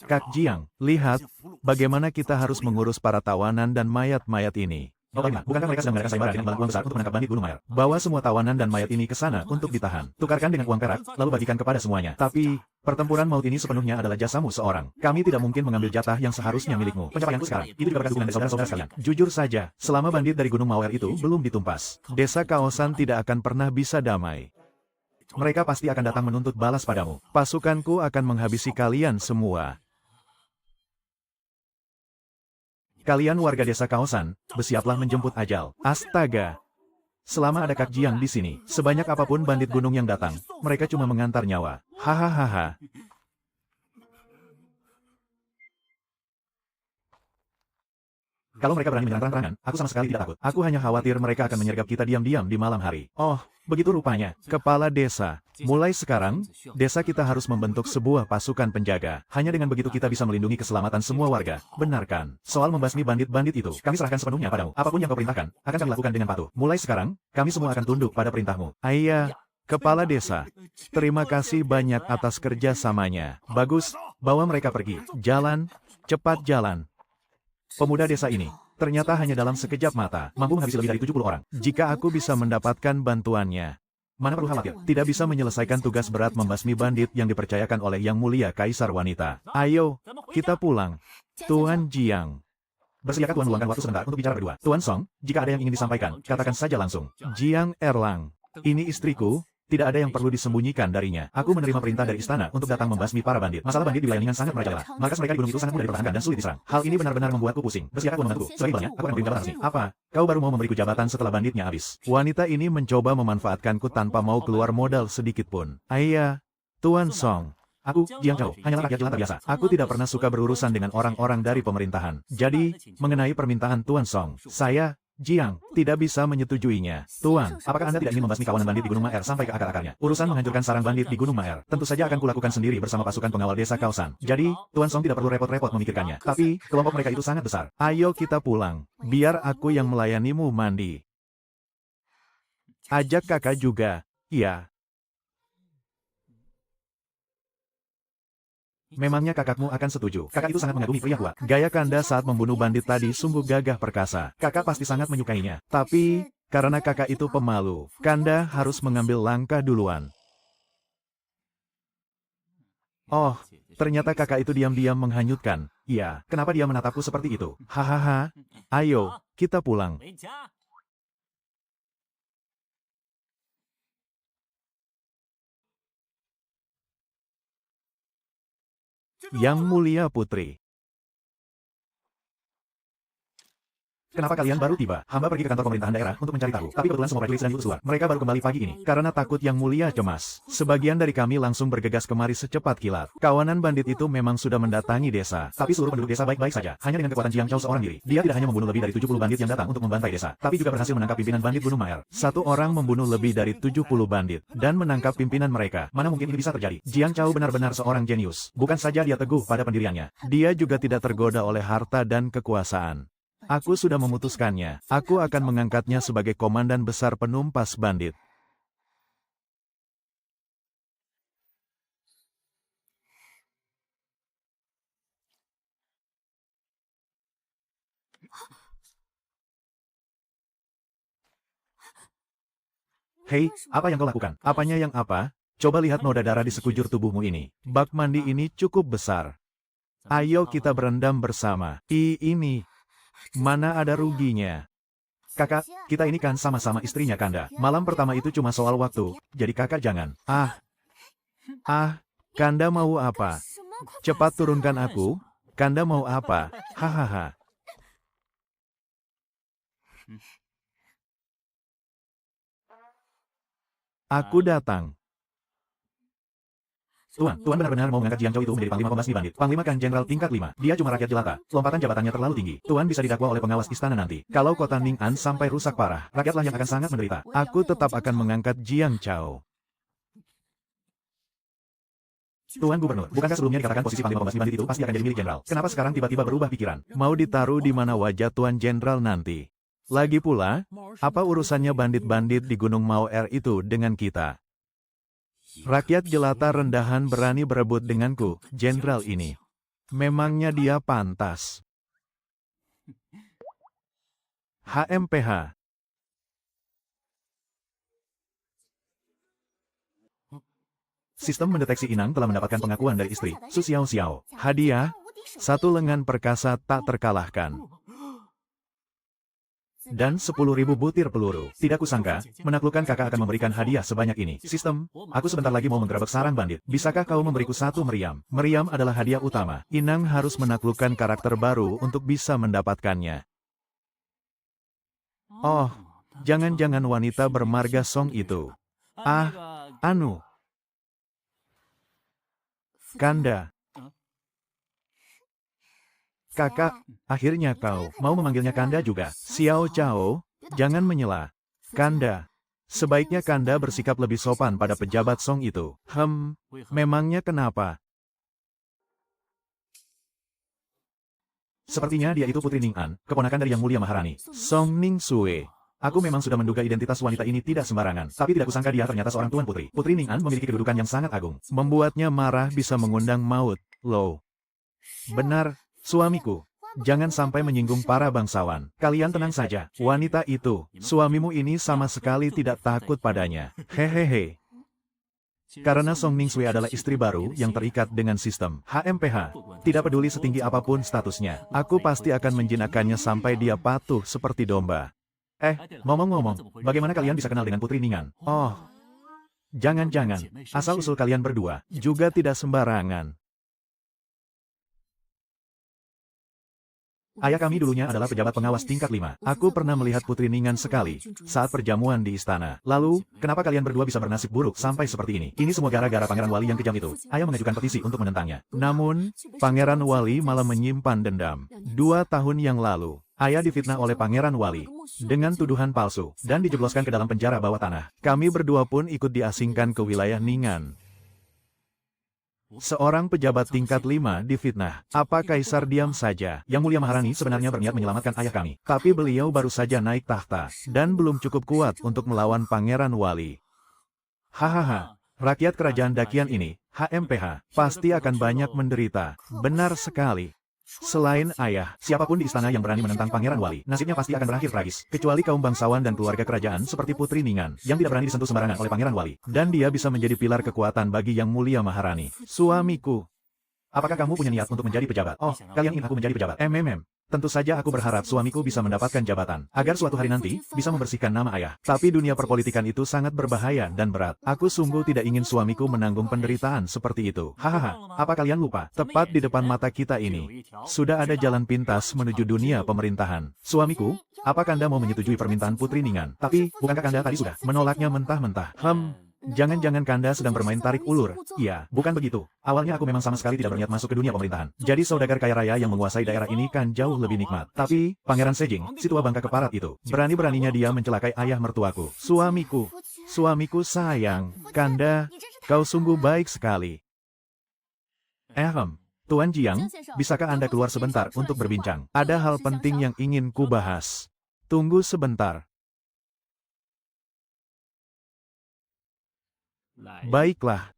Kak Jiang, lihat, bagaimana kita harus mengurus para tawanan dan mayat-mayat ini. Oh bagaimana? Bukankah mereka sedang mengadakan sayembara dengan uang besar untuk menangkap bandit Gunung Maer? Bawa semua tawanan dan mayat ini ke sana untuk ditahan. Tukarkan dengan uang perak, lalu bagikan kepada semuanya. Tapi, pertempuran maut ini sepenuhnya adalah jasamu seorang. Kami tidak mungkin mengambil jatah yang seharusnya milikmu. Pencapaianku sekarang, itu juga berkat dukungan dari saudara-saudara sekalian. Jujur saja, selama bandit dari Gunung Maer itu belum ditumpas, desa kaosan tidak akan pernah bisa damai. Mereka pasti akan datang menuntut balas padamu. Pasukanku akan menghabisi kalian semua. Kalian warga desa kaosan, bersiaplah menjemput ajal. Astaga! Selama ada Kak Jiang di sini, sebanyak apapun bandit gunung yang datang, mereka cuma mengantar nyawa. Hahaha. Kalau mereka berani menyerang terang-terangan, aku sama sekali tidak takut. Aku hanya khawatir mereka akan menyergap kita diam-diam di malam hari. Oh, begitu rupanya. Kepala desa. Mulai sekarang, desa kita harus membentuk sebuah pasukan penjaga. Hanya dengan begitu kita bisa melindungi keselamatan semua warga. Benarkan. Soal membasmi bandit-bandit itu, kami serahkan sepenuhnya padamu. Apapun yang kau perintahkan, akan kami lakukan dengan patuh. Mulai sekarang, kami semua akan tunduk pada perintahmu. Ayah, Kepala Desa, terima kasih banyak atas kerjasamanya. Bagus, bawa mereka pergi. Jalan, cepat jalan. Pemuda desa ini, ternyata hanya dalam sekejap mata, mampu menghabisi lebih dari 70 orang. Jika aku bisa mendapatkan bantuannya, mana perlu khawatir, tidak bisa menyelesaikan tugas berat membasmi bandit yang dipercayakan oleh Yang Mulia Kaisar Wanita. Ayo, kita pulang. Tuan Jiang. Bersediakah Tuan meluangkan waktu sebentar untuk bicara berdua? Tuan Song, jika ada yang ingin disampaikan, katakan saja langsung. Jiang Erlang. Ini istriku. Tidak ada yang perlu disembunyikan darinya. Aku menerima perintah dari istana untuk datang membasmi para bandit. Masalah bandit di wilayah Ningan sangat merajalela. Markas mereka di gunung itu sangat mudah dipertahankan dan sulit diserang. Hal ini benar-benar membuatku pusing. Bersiapkah Tuan membantuku? Sebagai imbalannya, aku akan memberi jabatan resmi. Apa? Kau baru mau memberiku jabatan setelah banditnya habis. Wanita ini mencoba memanfaatkanku tanpa mau keluar modal sedikit pun. Ayah, Tuan Song. Aku, Jiang Chao, hanyalah rakyat jelata biasa. Aku tidak pernah suka berurusan dengan orang-orang dari pemerintahan. Jadi, mengenai permintaan Tuan Song, saya, Jiang, tidak bisa menyetujuinya. Tuan, apakah Anda tidak ingin membasmi kawanan bandit di Gunung Maer sampai ke akar-akarnya? Urusan menghancurkan sarang bandit di Gunung Maer, tentu saja akan kulakukan sendiri bersama pasukan pengawal desa Kaosan. Jadi, Tuan Song tidak perlu repot-repot memikirkannya. Tapi, kelompok mereka itu sangat besar. Ayo kita pulang. Biar aku yang melayanimu mandi. Ajak kakak juga. Iya. Memangnya kakakmu akan setuju? Kakak itu sangat mengagumi pria tua. Gaya Kanda saat membunuh bandit tadi sungguh gagah perkasa. Kakak pasti sangat menyukainya. Tapi, karena kakak itu pemalu, Kanda harus mengambil langkah duluan. Oh, ternyata kakak itu diam-diam menghanyutkan. Iya, kenapa dia menatapku seperti itu? Hahaha. Ayo, kita pulang. Yang Mulia Putri. Kenapa kalian baru tiba? Hamba pergi ke kantor pemerintahan daerah untuk mencari tahu, tapi kebetulan semua prajurit sedang keluar. Mereka baru kembali pagi ini, karena takut Yang Mulia cemas. Sebagian dari kami langsung bergegas kemari secepat kilat. Kawanan bandit itu memang sudah mendatangi desa, tapi seluruh penduduk desa baik-baik saja. Hanya dengan kekuatan Jiang Chao seorang diri, dia tidak hanya membunuh lebih dari 70 bandit yang datang untuk membantai desa, tapi juga berhasil menangkap pimpinan bandit Gunung Maer. Satu orang membunuh lebih dari 70 bandit, dan menangkap pimpinan mereka. Mana mungkin ini bisa terjadi? Jiang Chao benar-benar seorang jenius. Bukan saja dia teguh pada pendiriannya, dia juga tidak tergoda oleh harta dan kekuasaan. Aku sudah memutuskannya. Aku akan mengangkatnya sebagai komandan besar penumpas bandit. Hei, apa yang kau lakukan? Apanya yang apa? Coba lihat noda darah di sekujur tubuhmu ini. Bak mandi ini cukup besar. Ayo kita berendam bersama. Ini. Mana ada ruginya? Kakak, kita ini kan sama-sama istrinya Kanda. Malam pertama itu cuma soal waktu, jadi kakak jangan. Kanda mau apa? Cepat turunkan aku. Kanda mau apa? Hahaha. Aku datang. Tuan benar-benar mau mengangkat Jiang Chao itu menjadi Panglima Pembasmi Bandit. Panglima kan Jenderal tingkat 5. Dia cuma rakyat jelata. Lompatan jabatannya terlalu tinggi. Tuan bisa didakwa oleh pengawas istana nanti. Kalau kota Ning'an sampai rusak parah, rakyatlah yang akan sangat menderita. Aku tetap akan mengangkat Jiang Chao. Tuan Gubernur, bukankah sebelumnya dikatakan posisi Panglima Pembasmi Bandit itu pasti akan jadi milik Jenderal? Kenapa sekarang tiba-tiba berubah pikiran? Mau ditaruh di mana wajah Tuan Jenderal nanti? Lagi pula, apa urusannya bandit-bandit di Gunung Maoer itu dengan kita? Rakyat jelata rendahan berani berebut denganku, jenderal ini. Memangnya dia pantas? HMPH. Sistem mendeteksi inang telah mendapatkan pengakuan dari istri, Su Xiao Xiao. Hadiah, satu lengan perkasa tak terkalahkan. Dan 10.000 butir peluru. Tidak kusangka, menaklukkan kakak akan memberikan hadiah sebanyak ini. Sistem, aku sebentar lagi mau menggerebek sarang bandit. Bisakah kau memberiku satu meriam? Meriam adalah hadiah utama. Inang harus menaklukkan karakter baru untuk bisa mendapatkannya. Oh, jangan-jangan wanita bermarga Song itu. Kanda. Kakak, akhirnya kau mau memanggilnya Kanda juga. Xiao Chao, jangan menyela. Kanda. Sebaiknya Kanda bersikap lebih sopan pada pejabat Song itu. Memangnya kenapa? Sepertinya dia itu Putri Ning'an, keponakan dari Yang Mulia Maharani, Song Ningsue. Aku memang sudah menduga identitas wanita ini tidak sembarangan, tapi tidak kusangka dia ternyata seorang tuan putri. Putri Ning'an memiliki kedudukan yang sangat agung. Membuatnya marah bisa mengundang maut. Loh. Benar. Suamiku, jangan sampai menyinggung para bangsawan. Kalian tenang saja, wanita itu, suamimu ini sama sekali tidak takut padanya. Hehehe. Karena Song Ningsue adalah istri baru yang terikat dengan sistem HMPH. Tidak peduli setinggi apapun statusnya, aku pasti akan menjinakkannya sampai dia patuh seperti domba. Ngomong-ngomong, bagaimana kalian bisa kenal dengan Putri Ning'an? Oh, jangan-jangan, asal-usul kalian berdua juga tidak sembarangan. Ayah kami dulunya adalah pejabat pengawas tingkat 5. Aku pernah melihat Putri Ning'an sekali saat perjamuan di istana. Lalu, kenapa kalian berdua bisa bernasib buruk sampai seperti ini? Ini semua gara-gara Pangeran Wali yang kejam itu. Ayah mengajukan petisi untuk menentangnya. Namun, Pangeran Wali malah menyimpan dendam. 2 tahun yang lalu, ayah difitnah oleh Pangeran Wali dengan tuduhan palsu dan dijebloskan ke dalam penjara bawah tanah. Kami berdua pun ikut diasingkan ke wilayah Ning'an. Seorang pejabat tingkat 5 difitnah. Apa Kaisar diam saja? Yang Mulia Maharani sebenarnya berniat menyelamatkan ayah kami. Tapi beliau baru saja naik tahta, dan belum cukup kuat untuk melawan Pangeran Wali. Hahaha, rakyat kerajaan Dakian ini, HMPH, pasti akan banyak menderita. Benar sekali. Selain ayah, siapapun di istana yang berani menentang Pangeran Wali, nasibnya pasti akan berakhir tragis. Kecuali kaum bangsawan dan keluarga kerajaan seperti Putri Ning'an, yang tidak berani disentuh sembarangan oleh Pangeran Wali. Dan dia bisa menjadi pilar kekuatan bagi Yang Mulia Maharani. Suamiku. Apakah kamu punya niat untuk menjadi pejabat? Oh, kalian ingin aku menjadi pejabat? Tentu saja aku berharap suamiku bisa mendapatkan jabatan, agar suatu hari nanti, bisa membersihkan nama ayah. Tapi dunia perpolitikan itu sangat berbahaya dan berat. Aku sungguh tidak ingin suamiku menanggung penderitaan seperti itu. Hahaha, apa kalian lupa? Tepat di depan mata kita ini, sudah ada jalan pintas menuju dunia pemerintahan. Suamiku, apakah Anda mau menyetujui permintaan Putri Ningan? Tapi, bukankah Anda tadi sudah menolaknya mentah-mentah? Jangan-jangan Kanda sedang bermain tarik ulur. Iya, bukan begitu. Awalnya aku memang sama sekali tidak berniat masuk ke dunia pemerintahan. Jadi saudagar kaya raya yang menguasai daerah ini kan jauh lebih nikmat. Tapi, Pangeran Sejing, si tua bangka keparat itu, berani-beraninya dia mencelakai ayah mertuaku. Suamiku sayang. Kanda, kau sungguh baik sekali. Tuan Jiang, bisakah Anda keluar sebentar untuk berbincang? Ada hal penting yang ingin ku bahas. Tunggu sebentar. Baiklah.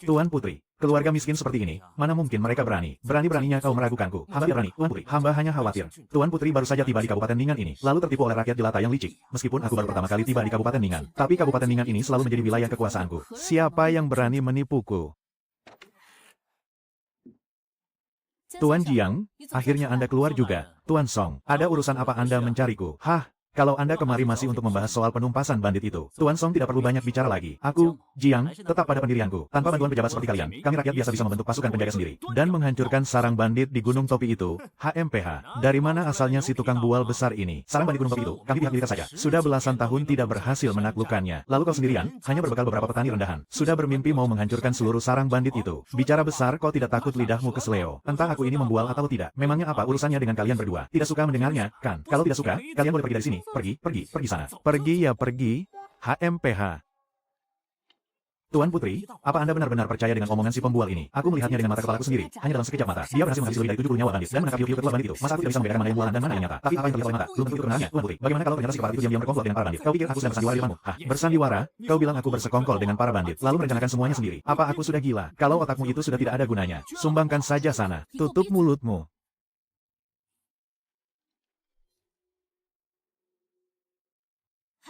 Tuan Putri, keluarga miskin seperti ini, mana mungkin mereka berani? Berani-beraninya kau meragukanku. Hamba tidak berani, Tuan Putri. Hamba hanya khawatir. Tuan Putri baru saja tiba di Kabupaten Ningan ini, lalu tertipu oleh rakyat jelata yang licik. Meskipun aku baru pertama kali tiba di Kabupaten Ningan, tapi Kabupaten Ningan ini selalu menjadi wilayah kekuasaanku. Siapa yang berani menipuku? Tuan Jiang, akhirnya Anda keluar juga. Tuan Song, ada urusan apa Anda mencariku? Kalau Anda kemari masih untuk membahas soal penumpasan bandit itu, Tuan Song tidak perlu banyak bicara lagi. Aku, Jiang, tetap pada pendirianku. Tanpa bantuan pejabat seperti kalian, kami rakyat biasa bisa membentuk pasukan penjaga sendiri. Dan menghancurkan sarang bandit di Gunung Topi itu. HMPH, dari mana asalnya si tukang bual besar ini? Sarang bandit Gunung Topi itu, kami pihak militer saja. Sudah belasan tahun tidak berhasil menaklukkannya. Lalu kau sendirian, hanya berbekal beberapa petani rendahan. Sudah bermimpi mau menghancurkan seluruh sarang bandit itu. Bicara besar kau tidak takut lidahmu keseleo. Entah aku ini membual atau tidak. Memangnya apa urusannya dengan kalian berdua? Tidak suka mendengarnya, kan? Kalau tidak suka, kalian boleh pergi dari sini. Pergi sana. Pergi ya pergi. HMPH. Tuan Putri, apa Anda benar-benar percaya dengan omongan si pembual ini? Aku melihatnya dengan mata kepalaku sendiri. Hanya dalam sekejap mata, dia berhasil menghabisi lebih dari 70 nyawa bandit dan menangkap hiu-hiu ketua bandit itu. Masa aku tidak bisa membedakan mana yang bualan dan mana yang nyata? Tapi apa yang terlihat oleh mata, belum tentu itu kebenarannya, Tuan Putri. Bagaimana kalau ternyata si kepala itu diam-diam berkomplot dengan para bandit? Kau pikir aku sedang bersandiwara di depanmu? Bersandiwara? Kau bilang aku bersekongkol dengan para bandit, lalu merencanakan semuanya sendiri. Apa aku sudah gila? Kalau otakmu itu sudah tidak ada gunanya, sumbangkan saja sana. Tutup mulutmu.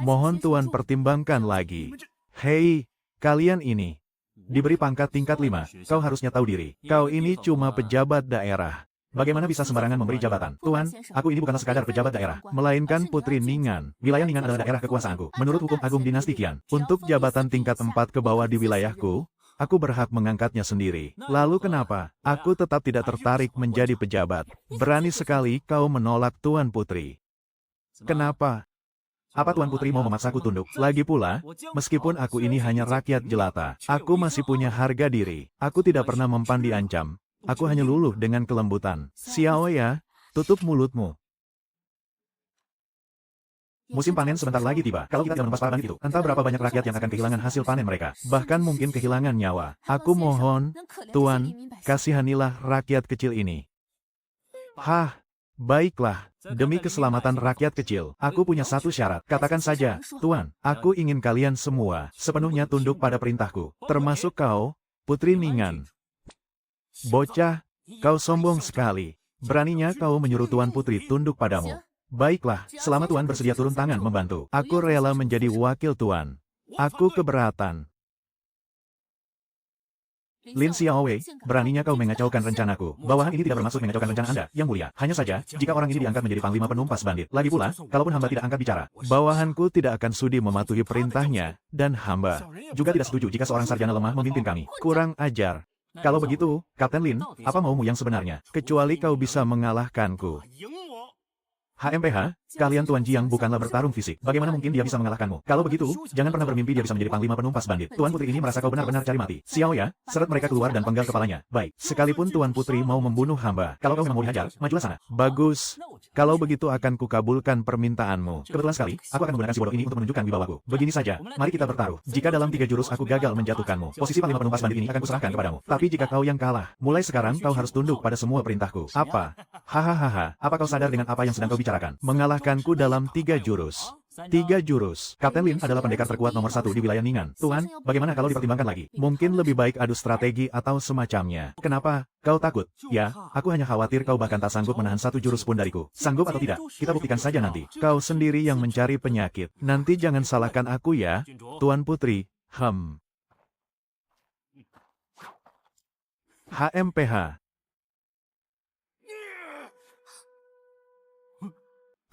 Mohon Tuan pertimbangkan lagi. Hei, kalian ini. Diberi pangkat tingkat 5, kau harusnya tahu diri. Kau ini cuma pejabat daerah. Bagaimana bisa sembarangan memberi jabatan? Tuan, aku ini bukanlah sekadar pejabat daerah, melainkan Putri Ningan. Wilayah Ningan adalah daerah kekuasaanku. Menurut hukum agung dinasti Qian, untuk jabatan tingkat 4 ke bawah di wilayahku, aku berhak mengangkatnya sendiri. Lalu kenapa? Aku tetap tidak tertarik menjadi pejabat. Berani sekali kau menolak Tuan Putri. Kenapa? Apa Tuan Putri mau memaksaku tunduk? Lagi pula, meskipun aku ini hanya rakyat jelata, aku masih punya harga diri. Aku tidak pernah mempan diancam. Aku hanya luluh dengan kelembutan. Xiao ya, tutup mulutmu. Musim panen sebentar lagi tiba. Kalau kita tidak menumpas para bandit itu, entah berapa banyak rakyat yang akan kehilangan hasil panen mereka. Bahkan mungkin kehilangan nyawa. Aku mohon, Tuan, kasihanilah rakyat kecil ini. Baiklah. Demi keselamatan rakyat kecil, aku punya satu syarat. Katakan saja, Tuan, aku ingin kalian semua sepenuhnya tunduk pada perintahku. Termasuk kau, Putri Ningan. Bocah, kau sombong sekali. Beraninya kau menyuruh Tuan Putri tunduk padamu. Baiklah, selama Tuan bersedia turun tangan membantu, aku rela menjadi wakil Tuan. Aku keberatan. Lin Xiaowei, beraninya kau mengacaukan rencanaku. Bawahan ini tidak bermaksud mengacaukan rencana Anda, Yang Mulia. Hanya saja, jika orang ini diangkat menjadi panglima penumpas bandit. Lagi pula, kalaupun hamba tidak angkat bicara, bawahanku tidak akan sudi mematuhi perintahnya, dan hamba juga tidak setuju jika seorang sarjana lemah memimpin kami. Kurang ajar. Kalau begitu, Kapten Lin, apa maumu yang sebenarnya? Kecuali kau bisa mengalahkanku. HMPH, kalian Tuan Jiang bukanlah bertarung fisik. Bagaimana mungkin dia bisa mengalahkanmu? Kalau begitu, jangan pernah bermimpi dia bisa menjadi panglima penumpas bandit. Tuan Putri ini merasa kau benar-benar cari mati. Xiao ya, seret mereka keluar dan penggal kepalanya. Baik, sekalipun Tuan Putri mau membunuh hamba, kalau kau memang mau dihajar, majulah sana. Bagus. Kalau begitu akan kukabulkan permintaanmu. Kebetulan sekali, aku akan menggunakan si bodoh ini untuk menunjukkan wibawaku. Begini saja, mari kita bertaruh. Jika dalam 3 jurus aku gagal menjatuhkanmu, posisi panglima penumpas bandit ini akan kuserahkan kepadamu. Tapi jika kau yang kalah, mulai sekarang kau harus tunduk pada semua perintahku. Apa? Hahaha, apa kau sadar dengan apa yang sedang kau bicarakan? Mengalahkanku dalam 3 jurus. 3 jurus. Kapten Lin adalah pendekar terkuat nomor 1 di wilayah Ningan. Tuan, bagaimana kalau dipertimbangkan lagi? Mungkin lebih baik adu strategi atau semacamnya. Kenapa? Kau takut? Ya, aku hanya khawatir kau bahkan tak sanggup menahan 1 jurus pun dariku. Sanggup atau tidak? Kita buktikan saja nanti. Kau sendiri yang mencari penyakit. Nanti jangan salahkan aku ya, Tuan Putri. HMPH.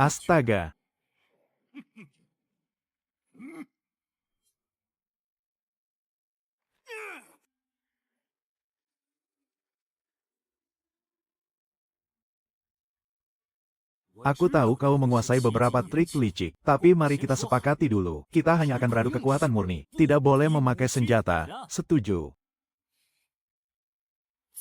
Astaga. Aku tahu kau menguasai beberapa trik licik, tapi mari kita sepakati dulu. Kita hanya akan beradu kekuatan murni. Tidak boleh memakai senjata. Setuju.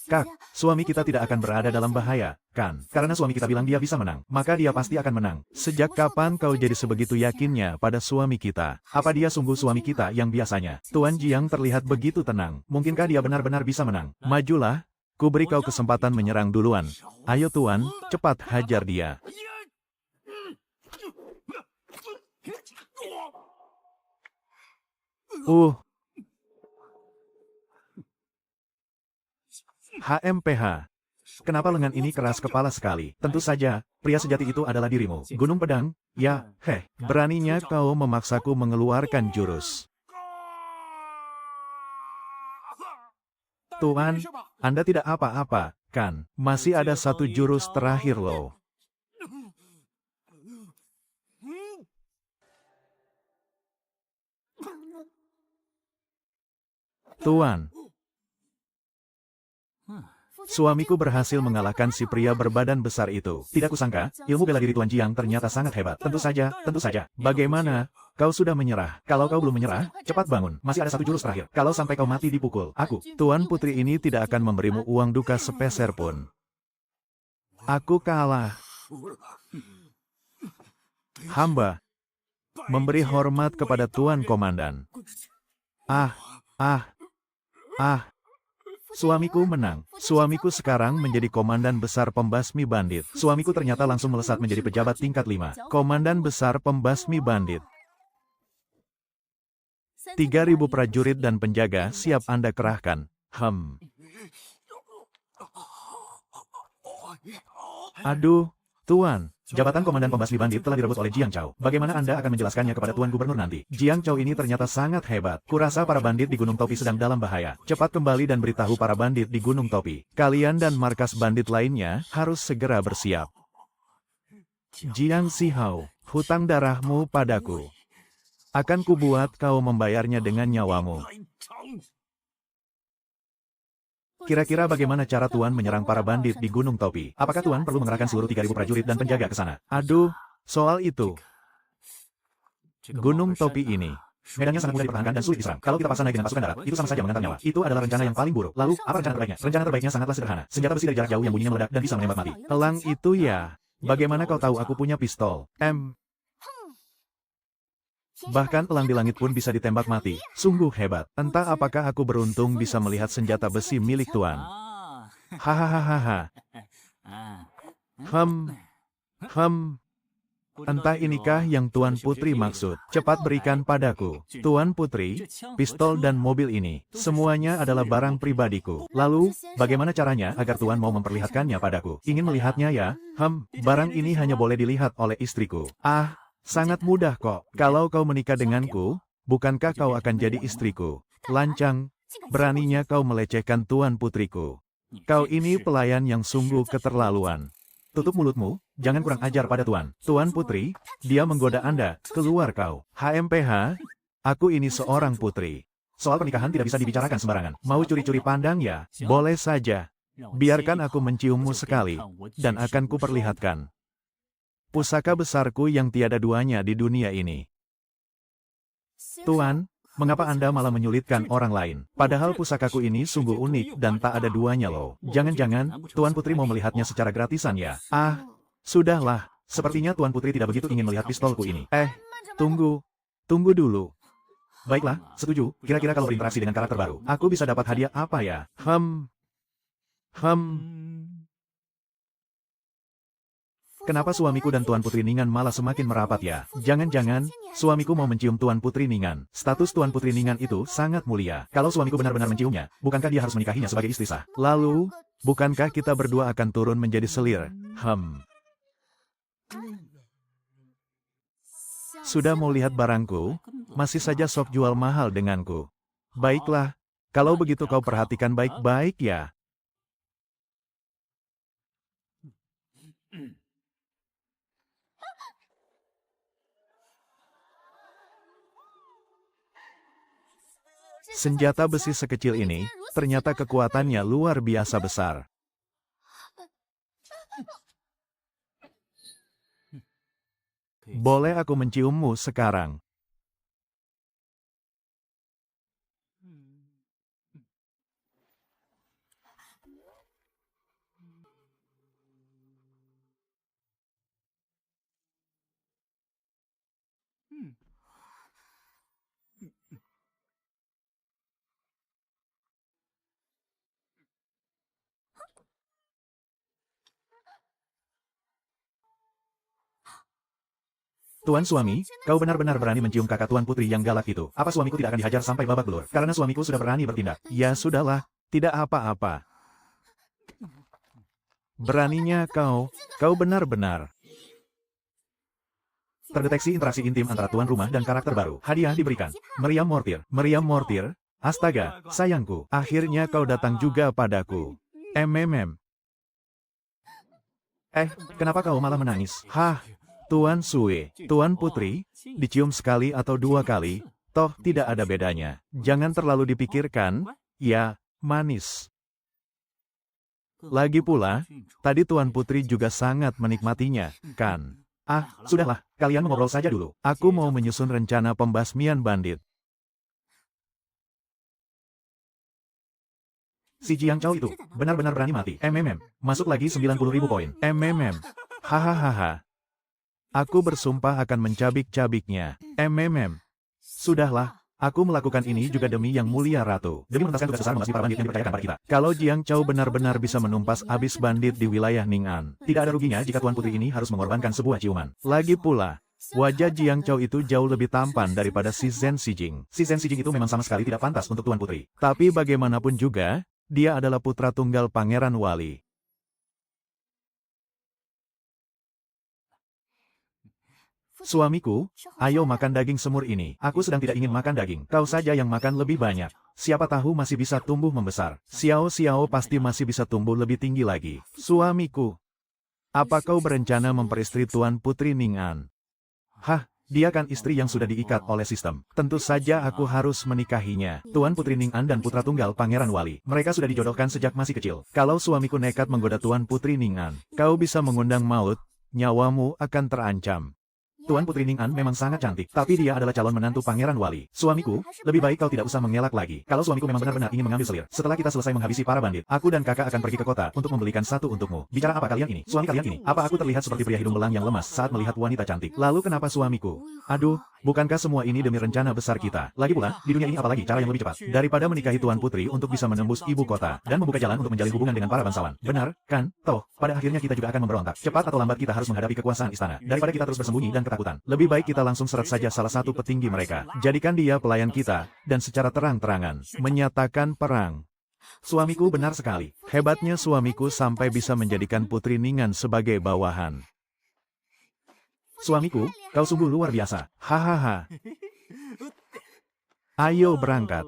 Kak, suami kita tidak akan berada dalam bahaya, kan? Karena suami kita bilang dia bisa menang, maka dia pasti akan menang. Sejak kapan kau jadi sebegitu yakinnya pada suami kita? Apa dia sungguh suami kita yang biasanya? Tuan Jiang terlihat begitu tenang. Mungkinkah dia benar-benar bisa menang? Majulah, ku beri kau kesempatan menyerang duluan. Ayo Tuan, cepat hajar dia. HMPH. Kenapa lengan ini keras kepala sekali? Tentu saja, pria sejati itu adalah dirimu. Gunung Pedang? Ya, beraninya kau memaksaku mengeluarkan jurus. Tuan, Anda tidak apa-apa, kan? Masih ada satu jurus terakhir loh. Tuan. Suamiku berhasil mengalahkan si pria berbadan besar itu. Tidak kusangka, ilmu bela diri Tuan Jiang ternyata sangat hebat. Tentu saja. Bagaimana? Kau sudah menyerah. Kalau kau belum menyerah, cepat bangun. Masih ada satu jurus terakhir. Kalau sampai kau mati dipukul, aku. Tuan putri ini tidak akan memberimu uang duka sepeser pun. Aku kalah. Hamba memberi hormat kepada Tuan Komandan. Suamiku menang. Suamiku sekarang menjadi komandan besar pembasmi bandit. Suamiku ternyata langsung melesat menjadi pejabat tingkat 5. Komandan besar pembasmi bandit. 3.000 prajurit dan penjaga siap Anda kerahkan. Aduh, Tuan. Jabatan Komandan Pembasmi Bandit telah direbut oleh Jiang Chao. Bagaimana Anda akan menjelaskannya kepada Tuan Gubernur nanti? Jiang Chao ini ternyata sangat hebat. Kurasa para bandit di Gunung Topi sedang dalam bahaya. Cepat kembali dan beritahu para bandit di Gunung Topi. Kalian dan markas bandit lainnya harus segera bersiap. Jiang Xihao, hutang darahmu padaku. Akan kubuat kau membayarnya dengan nyawamu. Kira-kira bagaimana cara Tuan menyerang para bandit di Gunung Topi? Apakah Tuan perlu mengerahkan seluruh 3.000 prajurit dan penjaga ke sana? Aduh, soal itu. Gunung Topi ini, medannya sangat mudah dipertahankan dan sulit diserang. Kalau kita paksa naik dengan pasukan darat, itu sama saja mengantar nyawa. Itu adalah rencana yang paling buruk. Lalu, apa rencana terbaiknya? Rencana terbaiknya sangatlah sederhana. Senjata besi dari jarak jauh yang bunyinya meledak dan bisa menembak mati. Elang itu ya. Bagaimana kau tahu aku punya pistol? Bahkan elang di langit pun bisa ditembak mati. Sungguh hebat. Entah apakah aku beruntung bisa melihat senjata besi milik Tuan. Hahaha. Entah inikah yang Tuan Putri maksud. Cepat berikan padaku. Tuan Putri, pistol dan mobil ini, semuanya adalah barang pribadiku. Lalu, bagaimana caranya agar Tuan mau memperlihatkannya padaku? Ingin melihatnya ya? Barang ini hanya boleh dilihat oleh istriku. Sangat mudah kok. Kalau kau menikah denganku, bukankah kau akan jadi istriku? Lancang, beraninya kau melecehkan Tuan Putriku. Kau ini pelayan yang sungguh keterlaluan. Tutup mulutmu, jangan kurang ajar pada Tuan. Tuan Putri, dia menggoda Anda. Keluar kau. HMPH, aku ini seorang putri. Soal pernikahan tidak bisa dibicarakan sembarangan. Mau curi-curi pandang ya? Boleh saja. Biarkan aku menciummu sekali, dan akan kuperlihatkan pusaka besarku yang tiada duanya di dunia ini. Tuan, mengapa Anda malah menyulitkan orang lain? Padahal pusakaku ini sungguh unik dan tak ada duanya loh. Jangan-jangan, Tuan Putri mau melihatnya secara gratisan ya? Sudahlah. Sepertinya Tuan Putri tidak begitu ingin melihat pistolku ini. Tunggu dulu. Baiklah, setuju. Kira-kira kalau berinteraksi dengan karakter baru, aku bisa dapat hadiah apa ya? Kenapa suamiku dan Tuan Putri Ningan malah semakin merapat ya? Jangan-jangan, suamiku mau mencium Tuan Putri Ningan. Status Tuan Putri Ningan itu sangat mulia. Kalau suamiku benar-benar menciumnya, bukankah dia harus menikahinya sebagai istri sah? Lalu, bukankah kita berdua akan turun menjadi selir? Sudah mau lihat barangku? Masih saja sok jual mahal denganku. Baiklah, kalau begitu kau perhatikan baik-baik ya. Senjata besi sekecil ini, ternyata kekuatannya luar biasa besar. Boleh aku menciummu sekarang? Tuan suami, kau benar-benar berani mencium kakak tuan putri yang galak itu. Apa suamiku tidak akan dihajar sampai babak belur? Karena suamiku sudah berani bertindak. Ya sudahlah, tidak apa-apa. Beraninya kau benar-benar. Terdeteksi interaksi intim antara tuan rumah dan karakter baru. Hadiah diberikan. Meriam Mortir. Astaga, sayangku. Akhirnya kau datang juga padaku. Kenapa kau malah menangis? Hah? Tuan Sue, Tuan Putri, dicium sekali atau dua kali, toh tidak ada bedanya. Jangan terlalu dipikirkan, ya, manis. Lagi pula, tadi Tuan Putri juga sangat menikmatinya, kan? Ah, sudahlah, kalian mengobrol saja dulu. Aku mau menyusun rencana pembasmian bandit. Si Jiang Chao itu, benar-benar berani mati. Masuk lagi 90.000 poin. Hahaha. Aku bersumpah akan mencabik-cabiknya. Sudahlah, aku melakukan ini juga demi Yang Mulia Ratu. Demi menuntaskan tugas besar membasmi para bandit yang dipercayakan pada kita. Kalau Jiang Chao benar-benar bisa menumpas habis bandit di wilayah Ning'an, tidak ada ruginya jika Tuan Putri ini harus mengorbankan sebuah ciuman. Lagi pula, wajah Jiang Chao itu jauh lebih tampan daripada si Zhen Sijing. Si Zhen Sijing itu memang sama sekali tidak pantas untuk Tuan Putri. Tapi bagaimanapun juga, dia adalah putra tunggal Pangeran Wali. Suamiku, ayo makan daging semur ini. Aku sedang tidak ingin makan daging. Kau saja yang makan lebih banyak. Siapa tahu masih bisa tumbuh membesar. Xiao pasti masih bisa tumbuh lebih tinggi lagi. Suamiku, apa kau berencana memperistri Tuan Putri Ning'an? Hah, dia kan istri yang sudah diikat oleh sistem. Tentu saja aku harus menikahinya. Tuan Putri Ning'an dan putra tunggal Pangeran Wali. Mereka sudah dijodohkan sejak masih kecil. Kalau suamiku nekat menggoda Tuan Putri Ning'an, kau bisa mengundang maut, nyawamu akan terancam. Tuan Putri Ning'an memang sangat cantik, tapi dia adalah calon menantu Pangeran Wali. Suamiku, lebih baik kau tidak usah mengelak lagi. Kalau suamiku memang benar-benar ingin mengambil selir, setelah kita selesai menghabisi para bandit, aku dan kakak akan pergi ke kota untuk membelikan satu untukmu. Bicara apa kalian ini? Suami kalian ini? Apa aku terlihat seperti pria hidung belang yang lemas saat melihat wanita cantik? Lalu kenapa suamiku? Aduh, bukankah semua ini demi rencana besar kita? Lagi pula, di dunia ini apalagi cara yang lebih cepat daripada menikahi Tuan Putri untuk bisa menembus ibu kota dan membuka jalan untuk menjalin hubungan dengan para bangsawan. Benar, kan? Toh, pada akhirnya kita juga akan memberontak. Cepat atau lambat kita harus menghadapi kekuasaan istana. Daripada kita terus bersembunyi dan ketakutan. Lebih baik kita langsung seret saja salah satu petinggi mereka. Jadikan dia pelayan kita, dan secara terang-terangan menyatakan perang. Suamiku benar sekali. Hebatnya suamiku sampai bisa menjadikan Putri Ning'an sebagai bawahan. Suamiku, kau sungguh luar biasa. Hahaha. Ayo berangkat.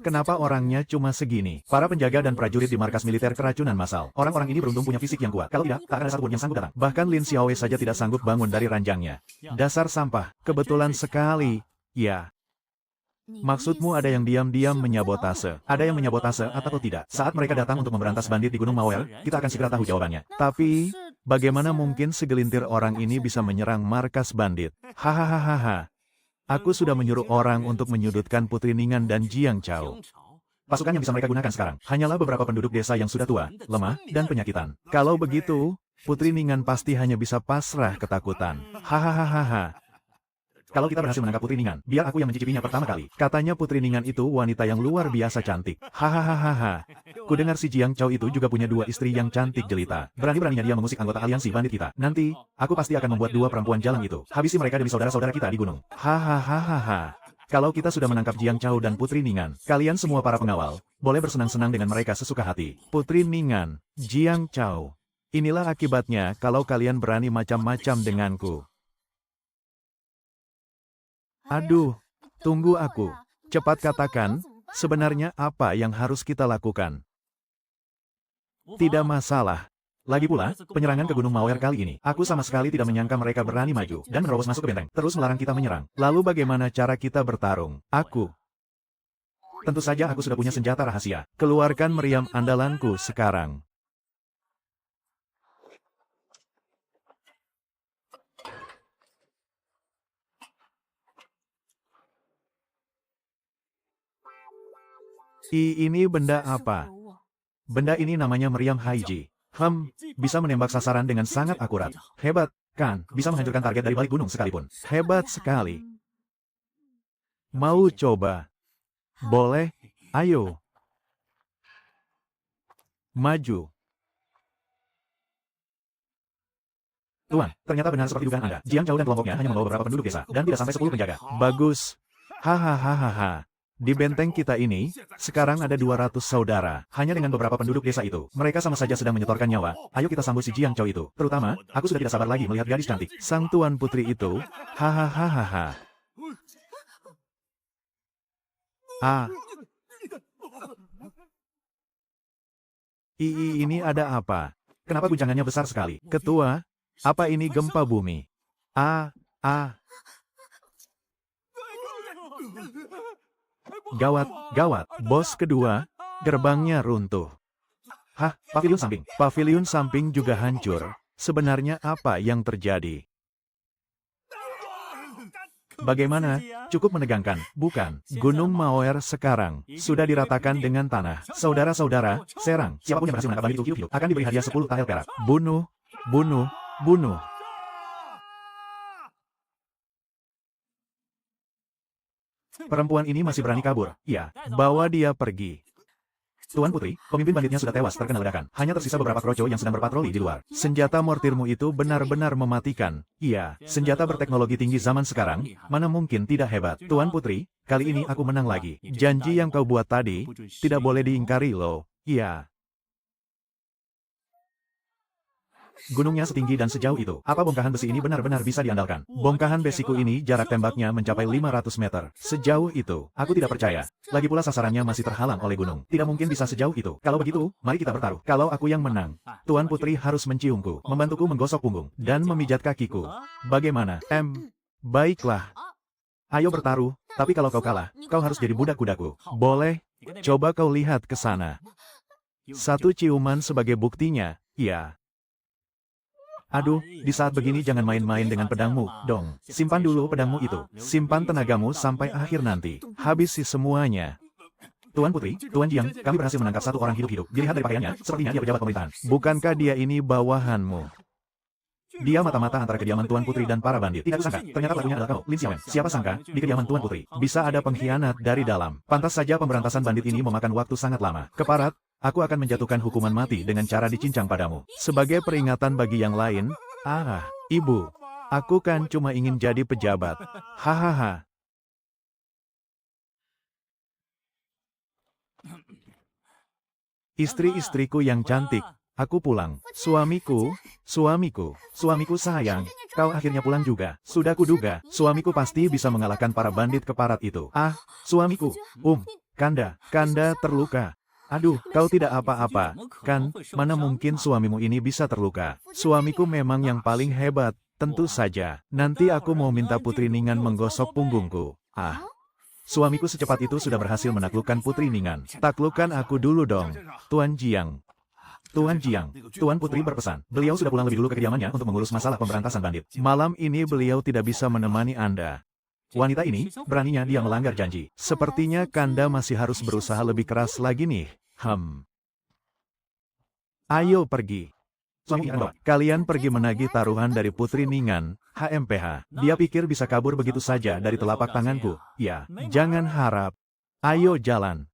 Kenapa orangnya cuma segini? Para penjaga dan prajurit di markas militer keracunan massal. Orang-orang ini beruntung punya fisik yang kuat. Kalau tidak, tak ada satupun yang sanggup datang. Bahkan Lin Xiaowei saja tidak sanggup bangun dari ranjangnya. Dasar sampah. Kebetulan sekali. Ya. Maksudmu ada yang diam-diam menyabotase? Ada yang menyabotase atau tidak? Saat mereka datang untuk memberantas bandit di Gunung Mawel, kita akan segera tahu jawabannya. Tapi, bagaimana mungkin segelintir orang ini bisa menyerang markas bandit? Hahaha. Aku sudah menyuruh orang untuk menyudutkan Putri Ning'an dan Jiang Chao. Pasukan yang bisa mereka gunakan sekarang hanyalah beberapa penduduk desa yang sudah tua, lemah, dan penyakitan. Kalau begitu, Putri Ning'an pasti hanya bisa pasrah ketakutan. Hahaha. Kalau kita berhasil menangkap Putri Ning'an, biar aku yang mencicipinya pertama kali. Katanya Putri Ning'an itu wanita yang luar biasa cantik. Hahaha. Kudengar si Jiang Chao itu juga punya dua istri yang cantik jelita. Berani-beraninya dia mengusik anggota aliansi bandit kita. Nanti, aku pasti akan membuat dua perempuan jalan itu. Habisi mereka demi saudara-saudara kita di gunung. Hahaha. Kalau kita sudah menangkap Jiang Chao dan Putri Ning'an, kalian semua para pengawal, boleh bersenang-senang dengan mereka sesuka hati. Putri Ning'an, Jiang Chao. Inilah akibatnya kalau kalian berani macam-macam denganku. Aduh, tunggu aku. Cepat katakan, sebenarnya apa yang harus kita lakukan? Tidak masalah. Lagi pula, penyerangan ke Gunung Mawar kali ini, aku sama sekali tidak menyangka mereka berani maju dan menerobos masuk ke benteng, terus melarang kita menyerang. Lalu bagaimana cara kita bertarung? Tentu saja aku sudah punya senjata rahasia. Keluarkan meriam andalanku sekarang. Ini benda apa? Benda ini namanya meriam Haiji. Bisa menembak sasaran dengan sangat akurat. Hebat, kan? Bisa menghancurkan target dari balik gunung sekalipun. Hebat sekali. Mau coba? Boleh? Ayo. Maju. Tuan, ternyata benar seperti dugaan Anda. Jiang Chao dan kelompoknya hanya membawa beberapa penduduk desa, dan tidak sampai 10 penjaga. Bagus. Hahaha. Di benteng kita ini, sekarang ada 200 saudara. Hanya dengan beberapa penduduk desa itu, mereka sama saja sedang menyetorkan nyawa. Ayo kita sambut si Jiang Chao itu. Terutama, aku sudah tidak sabar lagi melihat gadis cantik. Sang tuan putri itu. Hahaha. Ini ada apa? Kenapa guncangannya besar sekali? Ketua, apa ini gempa bumi? Gawat, bos kedua, gerbangnya runtuh. Paviliun samping. Paviliun samping juga hancur. Sebenarnya apa yang terjadi? Bagaimana? Cukup menegangkan, bukan? Gunung Mawar sekarang sudah diratakan dengan tanah. Saudara-saudara, serang. Siapapun yang berhasil menangkap bandit itu hidup akan diberi hadiah 10 tahel perak. Bunuh. Perempuan ini masih berani kabur. Ya, bawa dia pergi. Tuan Putri, pemimpin banditnya sudah tewas terkena ledakan. Hanya tersisa beberapa kroco yang sedang berpatroli di luar. Senjata mortirmu itu benar-benar mematikan. Iya, senjata berteknologi tinggi zaman sekarang, mana mungkin tidak hebat. Tuan Putri, kali ini aku menang lagi. Janji yang kau buat tadi, tidak boleh diingkari loh. Iya. Gunungnya setinggi dan sejauh itu. Apa bongkahan besi ini benar-benar bisa diandalkan? Bongkahan besiku ini jarak tembaknya mencapai 500 meter. Sejauh itu, aku tidak percaya. Lagi pula sasarannya masih terhalang oleh gunung. Tidak mungkin bisa sejauh itu. Kalau begitu, mari kita bertaruh. Kalau aku yang menang, Tuan Putri harus menciumku, membantuku menggosok punggung, dan memijat kakiku. Bagaimana? Baiklah. Ayo bertaruh, tapi kalau kau kalah, kau harus jadi budak kudaku. Boleh? Coba kau lihat ke sana. Satu ciuman sebagai buktinya, ya. Aduh, di saat begini jangan main-main dengan pedangmu, dong. Simpan dulu pedangmu itu. Simpan tenagamu sampai akhir nanti. Habisi semuanya. Tuan Putri, Tuan Jiang, kami berhasil menangkap satu orang hidup-hidup. Dilihat dari pakaiannya, sepertinya dia pejabat pemerintahan. Bukankah dia ini bawahanmu? Dia mata-mata antara kediaman Tuan Putri dan para bandit. Tidak sangka, ternyata pelakunya adalah kau, Lin Xiaowen. Siapa sangka, di kediaman Tuan Putri, bisa ada pengkhianat dari dalam. Pantas saja pemberantasan bandit ini memakan waktu sangat lama. Keparat, aku akan menjatuhkan hukuman mati dengan cara dicincang padamu. Sebagai peringatan bagi yang lain, Ibu, aku kan cuma ingin jadi pejabat. Hahaha. Istri-istriku yang cantik, aku pulang. Suamiku sayang, kau akhirnya pulang juga. Sudah kuduga, suamiku pasti bisa mengalahkan para bandit keparat itu. Suamiku, Kanda terluka. Aduh, kau tidak apa-apa, kan? Mana mungkin suamimu ini bisa terluka? Suamiku memang yang paling hebat, tentu saja. Nanti aku mau minta Putri Ningan menggosok punggungku. Suamiku secepat itu sudah berhasil menaklukkan Putri Ningan. Taklukkan aku dulu dong, Tuan Jiang. Tuan Putri berpesan. Beliau sudah pulang lebih dulu ke kediamannya untuk mengurus masalah pemberantasan bandit. Malam ini beliau tidak bisa menemani Anda. Wanita ini, beraninya dia melanggar janji. Sepertinya Kanda masih harus berusaha lebih keras lagi nih. Ayo pergi. Kalian pergi menagih taruhan dari Putri Ningan, HMPH. Dia pikir bisa kabur begitu saja dari telapak tanganku. Ya, jangan harap. Ayo jalan.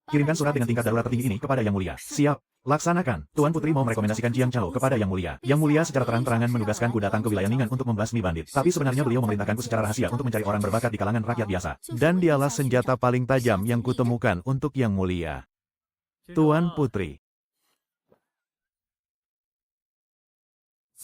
Kirimkan surat dengan tingkat darurat tertinggi ini kepada Yang Mulia. Siap. Laksanakan. Tuan Putri mau merekomendasikan Jiang Chao kepada Yang Mulia. Yang Mulia secara terang-terangan menugaskanku datang ke wilayah Ningan untuk membasmi bandit. Tapi sebenarnya beliau memerintahkanku secara rahasia untuk mencari orang berbakat di kalangan rakyat biasa. Dan dialah senjata paling tajam yang kutemukan untuk Yang Mulia. Tuan Putri.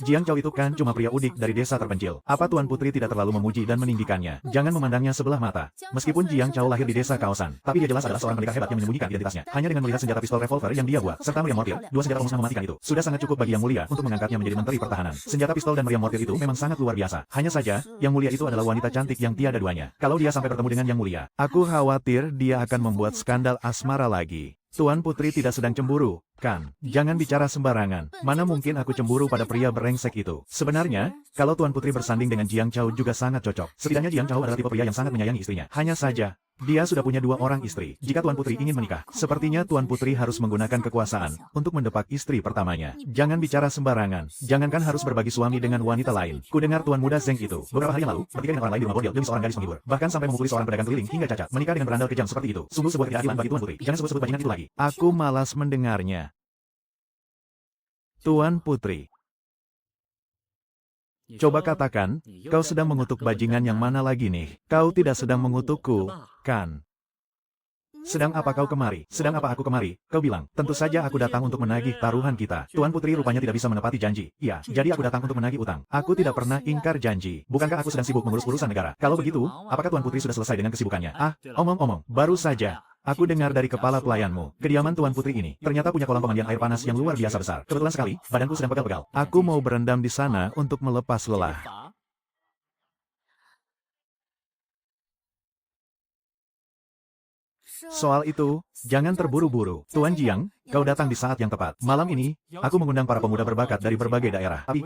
Jiang Chao itu kan cuma pria udik dari desa terpencil. Apa Tuan Putri tidak terlalu memuji dan meninggikannya? Jangan memandangnya sebelah mata. Meskipun Jiang Chao lahir di desa kaosan, tapi dia jelas adalah seorang pendekar hebat yang menyembunyikan identitasnya. Hanya dengan melihat senjata pistol revolver yang dia buat, serta meriam mortir, dua senjata pemusnah mematikan itu, sudah sangat cukup bagi Yang Mulia untuk mengangkatnya menjadi Menteri Pertahanan. Senjata pistol dan meriam mortir itu memang sangat luar biasa. Hanya saja, Yang Mulia itu adalah wanita cantik yang tiada duanya. Kalau dia sampai bertemu dengan Yang Mulia, aku khawatir dia akan membuat skandal asmara lagi. Tuan Putri tidak sedang cemburu, kan? Jangan bicara sembarangan. Mana mungkin aku cemburu pada pria berengsek itu? Sebenarnya, kalau Tuan Putri bersanding dengan Jiang Chao juga sangat cocok. Setidaknya Jiang Chao adalah tipe pria yang sangat menyayangi istrinya. Hanya saja, dia sudah punya 2 orang istri. Jika Tuan Putri ingin menikah, sepertinya Tuan Putri harus menggunakan kekuasaan untuk mendepak istri pertamanya. Jangan bicara sembarangan. Jangankan harus berbagi suami dengan wanita lain. Kudengar Tuan Muda Zeng itu, beberapa hari yang lalu, bertikai dengan orang lain di rumah bordil demi seorang gadis menghibur. Bahkan sampai memukuli seorang pedagang keliling hingga cacat. Menikah dengan berandal kejam seperti itu. Sungguh sebuah ketidakadilan bagi Tuan Putri. Jangan sebut-sebut bajingan itu lagi. Aku malas mendengarnya. Tuan Putri. Coba katakan, kau sedang mengutuk bajingan yang mana lagi nih? Kau tidak sedang mengutukku, kan? Sedang apa kau kemari? Sedang apa aku kemari? Kau bilang, tentu saja aku datang untuk menagih taruhan kita. Tuan Putri rupanya tidak bisa menepati janji. Iya, jadi aku datang untuk menagih utang. Aku tidak pernah ingkar janji. Bukankah aku sedang sibuk mengurus urusan negara? Kalau begitu, apakah Tuan Putri sudah selesai dengan kesibukannya? Ah, omong-omong, baru saja. Aku dengar dari kepala pelayanmu, kediaman Tuan Putri ini ternyata punya kolam pemandian air panas yang luar biasa besar. Kebetulan sekali, badanku sedang pegal-pegal. Aku mau berendam di sana untuk melepas lelah. Soal itu, jangan terburu-buru. Tuan Jiang, kau datang di saat yang tepat. Malam ini, aku mengundang para pemuda berbakat dari berbagai daerah. Tapi,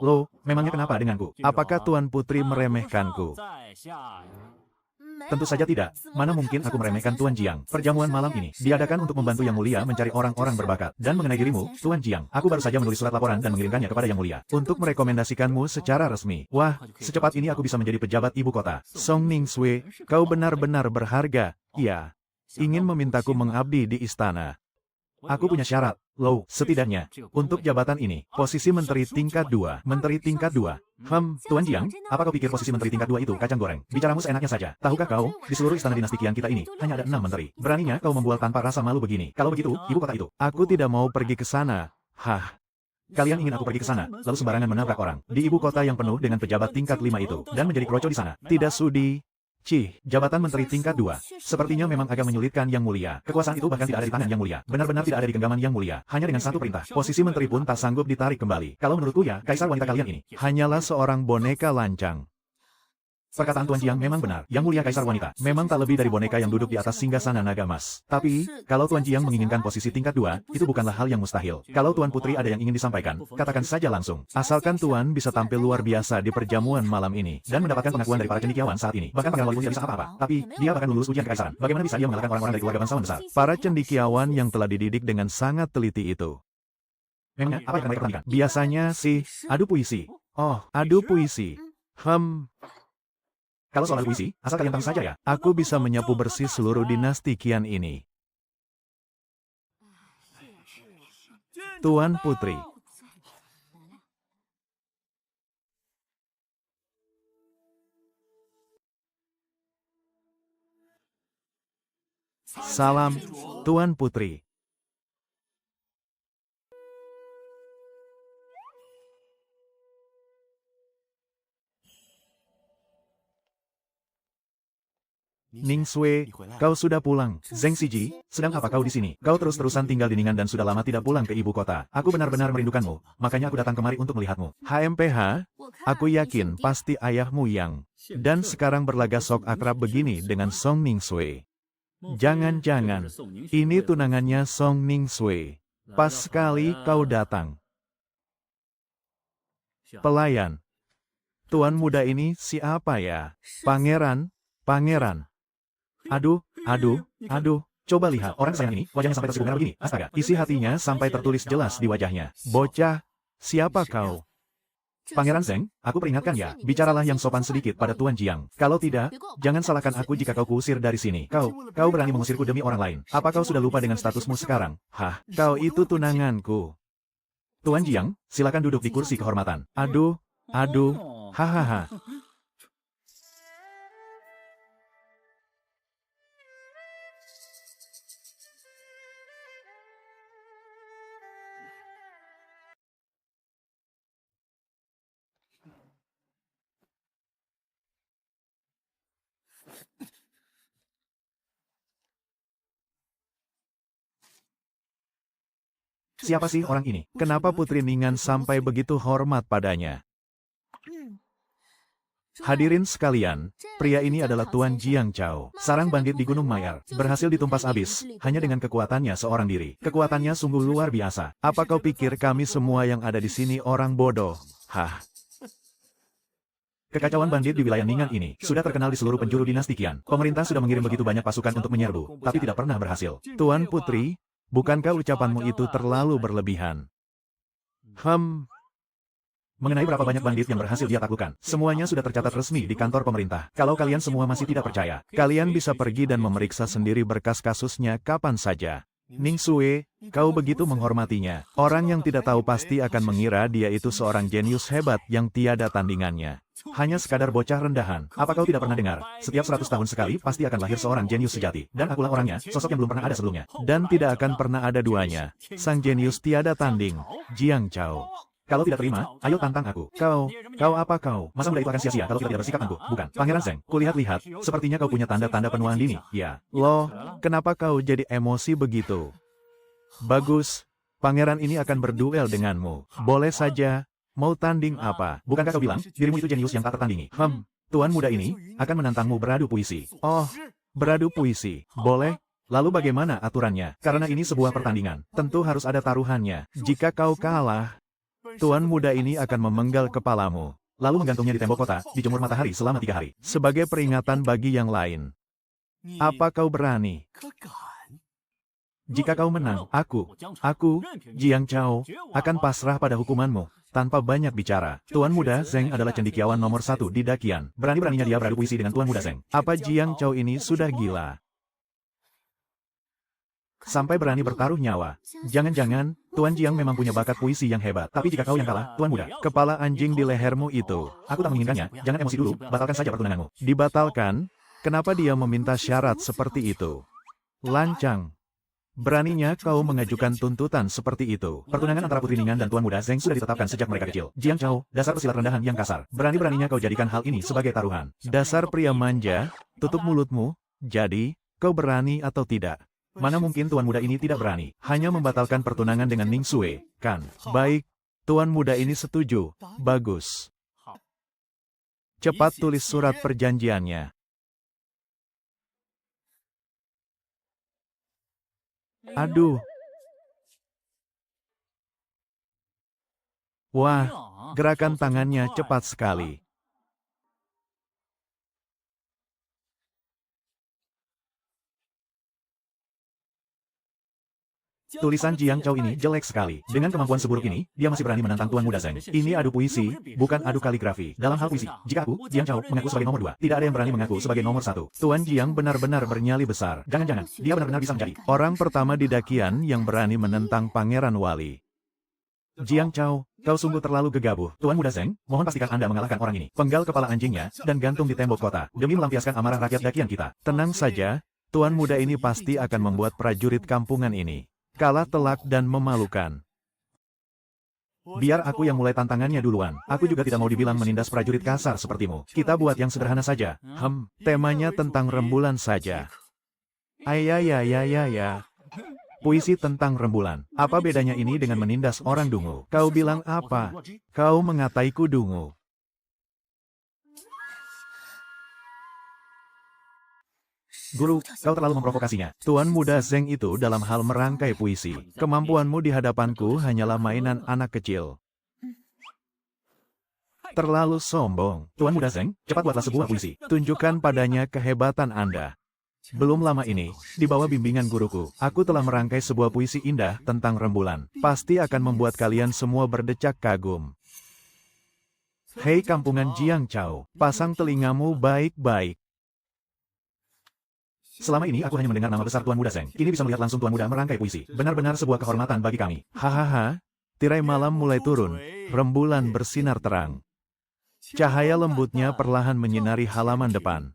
loh, memangnya kenapa denganku? Apakah Tuan Putri meremehkanku? Tentu saja tidak. Mana mungkin aku meremehkan Tuan Jiang. Perjamuan malam ini diadakan untuk membantu Yang Mulia mencari orang-orang berbakat. Dan mengenai dirimu, Tuan Jiang, aku baru saja menulis surat laporan dan mengirimkannya kepada Yang Mulia untuk merekomendasikanmu secara resmi. Wah, secepat ini aku bisa menjadi pejabat ibu kota. Song Ningsue, kau benar-benar berharga. Iya, ingin memintaku mengabdi di istana. Aku punya syarat, loh, setidaknya, untuk jabatan ini, posisi Menteri tingkat 2. Menteri tingkat 2. Tuan Jiang, apa kau pikir posisi Menteri tingkat 2 itu kacang goreng? Bicaramu seenaknya saja. Tahukah kau, di seluruh istana dinasti Qian kita ini, hanya ada 6 menteri. Beraninya kau membual tanpa rasa malu begini. Kalau begitu, ibu kota itu. Aku tidak mau pergi ke sana. Hah. Kalian ingin aku pergi ke sana, lalu sembarangan menabrak orang. Di ibu kota yang penuh dengan pejabat tingkat 5 itu, dan menjadi kroco di sana. Tidak sudi. Jabatan Menteri tingkat 2. Sepertinya memang agak menyulitkan Yang Mulia. Kekuasaan itu bahkan tidak ada di tangan Yang Mulia. Benar-benar tidak ada di genggaman Yang Mulia. Hanya dengan satu perintah, posisi menteri pun tak sanggup ditarik kembali. Kalau menurutku ya, kaisar wanita kalian ini hanyalah seorang boneka lancang. Perkataan Tuan Jiang memang benar. Yang Mulia Kaisar Wanita memang tak lebih dari boneka yang duduk di atas singgasana naga emas. Tapi, kalau Tuan Jiang menginginkan posisi tingkat 2, itu bukanlah hal yang mustahil. Kalau Tuan Putri ada yang ingin disampaikan, katakan saja langsung. Asalkan Tuan bisa tampil luar biasa di perjamuan malam ini, dan mendapatkan pengakuan dari para cendekiawan saat ini. Bahkan Pangeran Walipun tidak bisa apa-apa. Tapi, dia bahkan lulus ujian kekaisaran. Bagaimana bisa dia mengalahkan orang-orang dari keluarga bangsawan besar? Para cendekiawan yang telah dididik dengan sangat teliti itu. Memangnya, apa yang mereka perhatikan? Biasanya sih, adu puisi. Oh, adu puisi. Kalau soal puisi, asal kalian tahu saja ya, aku bisa menyapu bersih seluruh dinasti Qian ini. Tuan Putri. Salam, Tuan Putri. Ningsue, kau sudah pulang. Zheng Siji, sedang apa kau di sini? Kau terus-terusan tinggal di Ningan dan sudah lama tidak pulang ke ibu kota. Aku benar-benar merindukanmu, makanya aku datang kemari untuk melihatmu. HMPH, aku yakin pasti ayahmu yang. Dan sekarang berlagak sok akrab begini dengan Song Ningsue. Jangan-jangan, ini tunangannya Song Ningsue. Pas sekali kau datang. Pelayan. Tuan muda ini siapa ya? Pangeran. Aduh, coba lihat orang sayang ini, wajahnya sampai tersibuk merah begini, astaga, isi hatinya sampai tertulis jelas di wajahnya. Bocah, siapa kau? Pangeran Zeng, aku peringatkan ya, bicaralah yang sopan sedikit pada Tuan Jiang. Kalau tidak, jangan salahkan aku jika kau kuusir dari sini. Kau berani mengusirku demi orang lain. Apa kau sudah lupa dengan statusmu sekarang? Hah, kau itu tunanganku. Tuan Jiang, silakan duduk di kursi kehormatan. Aduh, hahaha. Siapa sih orang ini? Kenapa Putri Ningan sampai begitu hormat padanya? Hadirin sekalian, pria ini adalah Tuan Jiang Chao, sarang bandit di Gunung Mayar, berhasil ditumpas habis, hanya dengan kekuatannya seorang diri. Kekuatannya sungguh luar biasa. Apa kau pikir kami semua yang ada di sini orang bodoh? Hah? Kekacauan bandit di wilayah Ningan ini sudah terkenal di seluruh penjuru dinasti Qian. Pemerintah sudah mengirim begitu banyak pasukan untuk menyerbu, tapi tidak pernah berhasil. Tuan Putri, bukankah ucapanmu itu terlalu berlebihan? Mengenai berapa banyak bandit yang berhasil dia taklukkan, semuanya sudah tercatat resmi di kantor pemerintah. Kalau kalian semua masih tidak percaya, kalian bisa pergi dan memeriksa sendiri berkas kasusnya kapan saja. Ning Sue, kau begitu menghormatinya. Orang yang tidak tahu pasti akan mengira dia itu seorang jenius hebat yang tiada tandingannya. Hanya sekadar bocah rendahan. Apa kau tidak pernah dengar? Setiap 100 tahun sekali pasti akan lahir seorang jenius sejati. Dan akulah orangnya, sosok yang belum pernah ada sebelumnya. Dan tidak akan pernah ada duanya. Sang jenius tiada tanding, Jiang Chao. Kalau tidak terima, ayo tantang aku. Kau apa kau? Masa muda itu akan sia-sia kalau kita tidak bersikap angkuh? Bukan. Pangeran Zeng, kulihat-lihat, sepertinya kau punya tanda-tanda penuaan dini. Ya. Loh, kenapa kau jadi emosi begitu? Bagus. Pangeran ini akan berduel denganmu. Boleh saja. Mau tanding apa? Bukankah kau bilang, dirimu itu jenius yang tak tertandingi? Tuan muda ini akan menantangmu beradu puisi. Oh, beradu puisi. Boleh? Lalu bagaimana aturannya? Karena ini sebuah pertandingan. Tentu harus ada taruhannya. Jika kau kalah, Tuan muda ini akan memenggal kepalamu, lalu menggantungnya di tembok kota, dijemur matahari selama 3 hari. Sebagai peringatan bagi yang lain. Apa kau berani? Jika kau menang, aku, Jiang Chao, akan pasrah pada hukumanmu, tanpa banyak bicara. Tuan muda Zeng adalah cendekiawan nomor 1 di Dakian. Berani-beraninya dia beradu puisi dengan Tuan muda Zeng. Apa Jiang Chao ini sudah gila? Sampai berani bertaruh nyawa. Jangan-jangan, Tuan Jiang memang punya bakat puisi yang hebat. Tapi jika kau yang kalah, Tuan muda, kepala anjing di lehermu itu. Aku tak menginginkannya, jangan emosi dulu, batalkan saja pertunanganmu. Dibatalkan? Kenapa dia meminta syarat seperti itu? Lancang. Beraninya kau mengajukan tuntutan seperti itu. Pertunangan antara Putri Ningan dan Tuan muda Zeng sudah ditetapkan sejak mereka kecil. Jiang Chao, dasar pesilat rendahan yang kasar. Berani-beraninya kau jadikan hal ini sebagai taruhan. Dasar pria manja, tutup mulutmu. Jadi, kau berani atau tidak? Mana mungkin Tuan muda ini tidak berani, hanya membatalkan pertunangan dengan Ning Sue, kan? Baik, Tuan muda ini setuju. Bagus. Cepat tulis surat perjanjiannya. Aduh. Wah, gerakan tangannya cepat sekali. Tulisan Jiang Chao ini jelek sekali. Dengan kemampuan seburuk ini, dia masih berani menantang Tuan muda Zeng. Ini adu puisi, bukan adu kaligrafi. Dalam hal puisi, jika aku, Jiang Chao, mengaku sebagai nomor 2, tidak ada yang berani mengaku sebagai nomor 1. Tuan Jiang benar-benar bernyali besar. Jangan-jangan, dia benar-benar bisa menjadi orang pertama di Dakian yang berani menentang Pangeran Wali. Jiang Chao, kau sungguh terlalu gegabah. Tuan muda Zeng, mohon pastikan Anda mengalahkan orang ini. Penggal kepala anjingnya, dan gantung di tembok kota, demi melampiaskan amarah rakyat Dakian kita. Tenang saja, Tuan muda ini pasti akan membuat prajurit kampungan ini kalah telak dan memalukan. Biar aku yang mulai tantangannya duluan. Aku juga tidak mau dibilang menindas prajurit kasar sepertimu. Kita buat yang sederhana saja. Temanya tentang rembulan saja. Ayayayayaya. Puisi tentang rembulan. Apa bedanya ini dengan menindas orang dungu? Kau bilang apa? Kau mengataiku dungu. Guru, kau terlalu memprovokasinya. Tuan muda Zeng itu dalam hal merangkai puisi. Kemampuanmu di hadapanku hanyalah mainan anak kecil. Terlalu sombong. Tuan muda Zeng, cepat buatlah sebuah puisi. Tunjukkan padanya kehebatan Anda. Belum lama ini, di bawah bimbingan guruku, aku telah merangkai sebuah puisi indah tentang rembulan. Pasti akan membuat kalian semua berdecak kagum. Hei kampungan Jiang Chao, pasang telingamu baik-baik. Selama ini aku hanya mendengar nama besar Tuan Muda Zeng. Kini bisa melihat langsung Tuan Muda merangkai puisi. Benar-benar sebuah kehormatan bagi kami. Hahaha. Tirai malam mulai turun. Rembulan bersinar terang. Cahaya lembutnya perlahan menyinari halaman depan.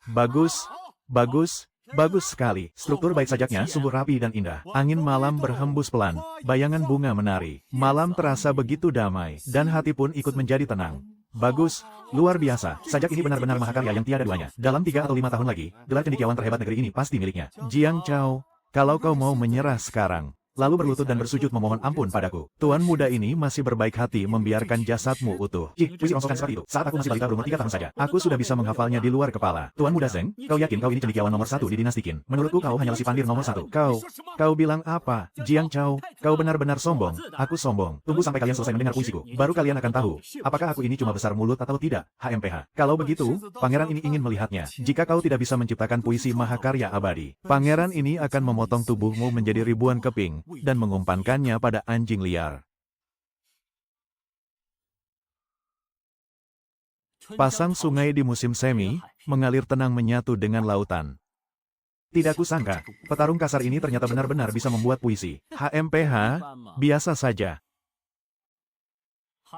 Bagus, bagus, bagus sekali. Struktur bait sajaknya sungguh rapi dan indah. Angin malam berhembus pelan. Bayangan bunga menari. Malam terasa begitu damai. Dan hati pun ikut menjadi tenang. Bagus, luar biasa. Sajak ini benar-benar mahakarya yang tiada duanya. Dalam 3 atau 5 tahun lagi, gelar cendekiawan terhebat negeri ini pasti miliknya. Jiang Chao, kalau kau mau menyerah sekarang, lalu berlutut dan bersujud memohon ampun padaku. Tuan muda ini masih berbaik hati membiarkan jasadmu utuh. Puisi rongsokan seperti itu. Saat aku masih balita berumur 3 tahun saja, aku sudah bisa menghafalnya di luar kepala. Tuan muda Zeng, kau yakin kau ini cendekiawan nomor 1 di dinasti Qin? Menurutku kau hanyalah si pandir nomor 1. Kau bilang apa? Jiang Chao, kau benar-benar sombong. Aku sombong. Tunggu sampai kalian selesai mendengar puisiku. Baru kalian akan tahu, apakah aku ini cuma besar mulut atau tidak. HMPH. Kalau begitu, pangeran ini ingin melihatnya. Jika kau tidak bisa menciptakan puisi mahakarya abadi, pangeran ini akan memotong tubuhmu menjadi ribuan keping, dan mengumpankannya pada anjing liar. Pasang sungai di musim semi, mengalir tenang menyatu dengan lautan. Tidak kusangka, petarung kasar ini ternyata benar-benar bisa membuat puisi. HMPH, biasa saja.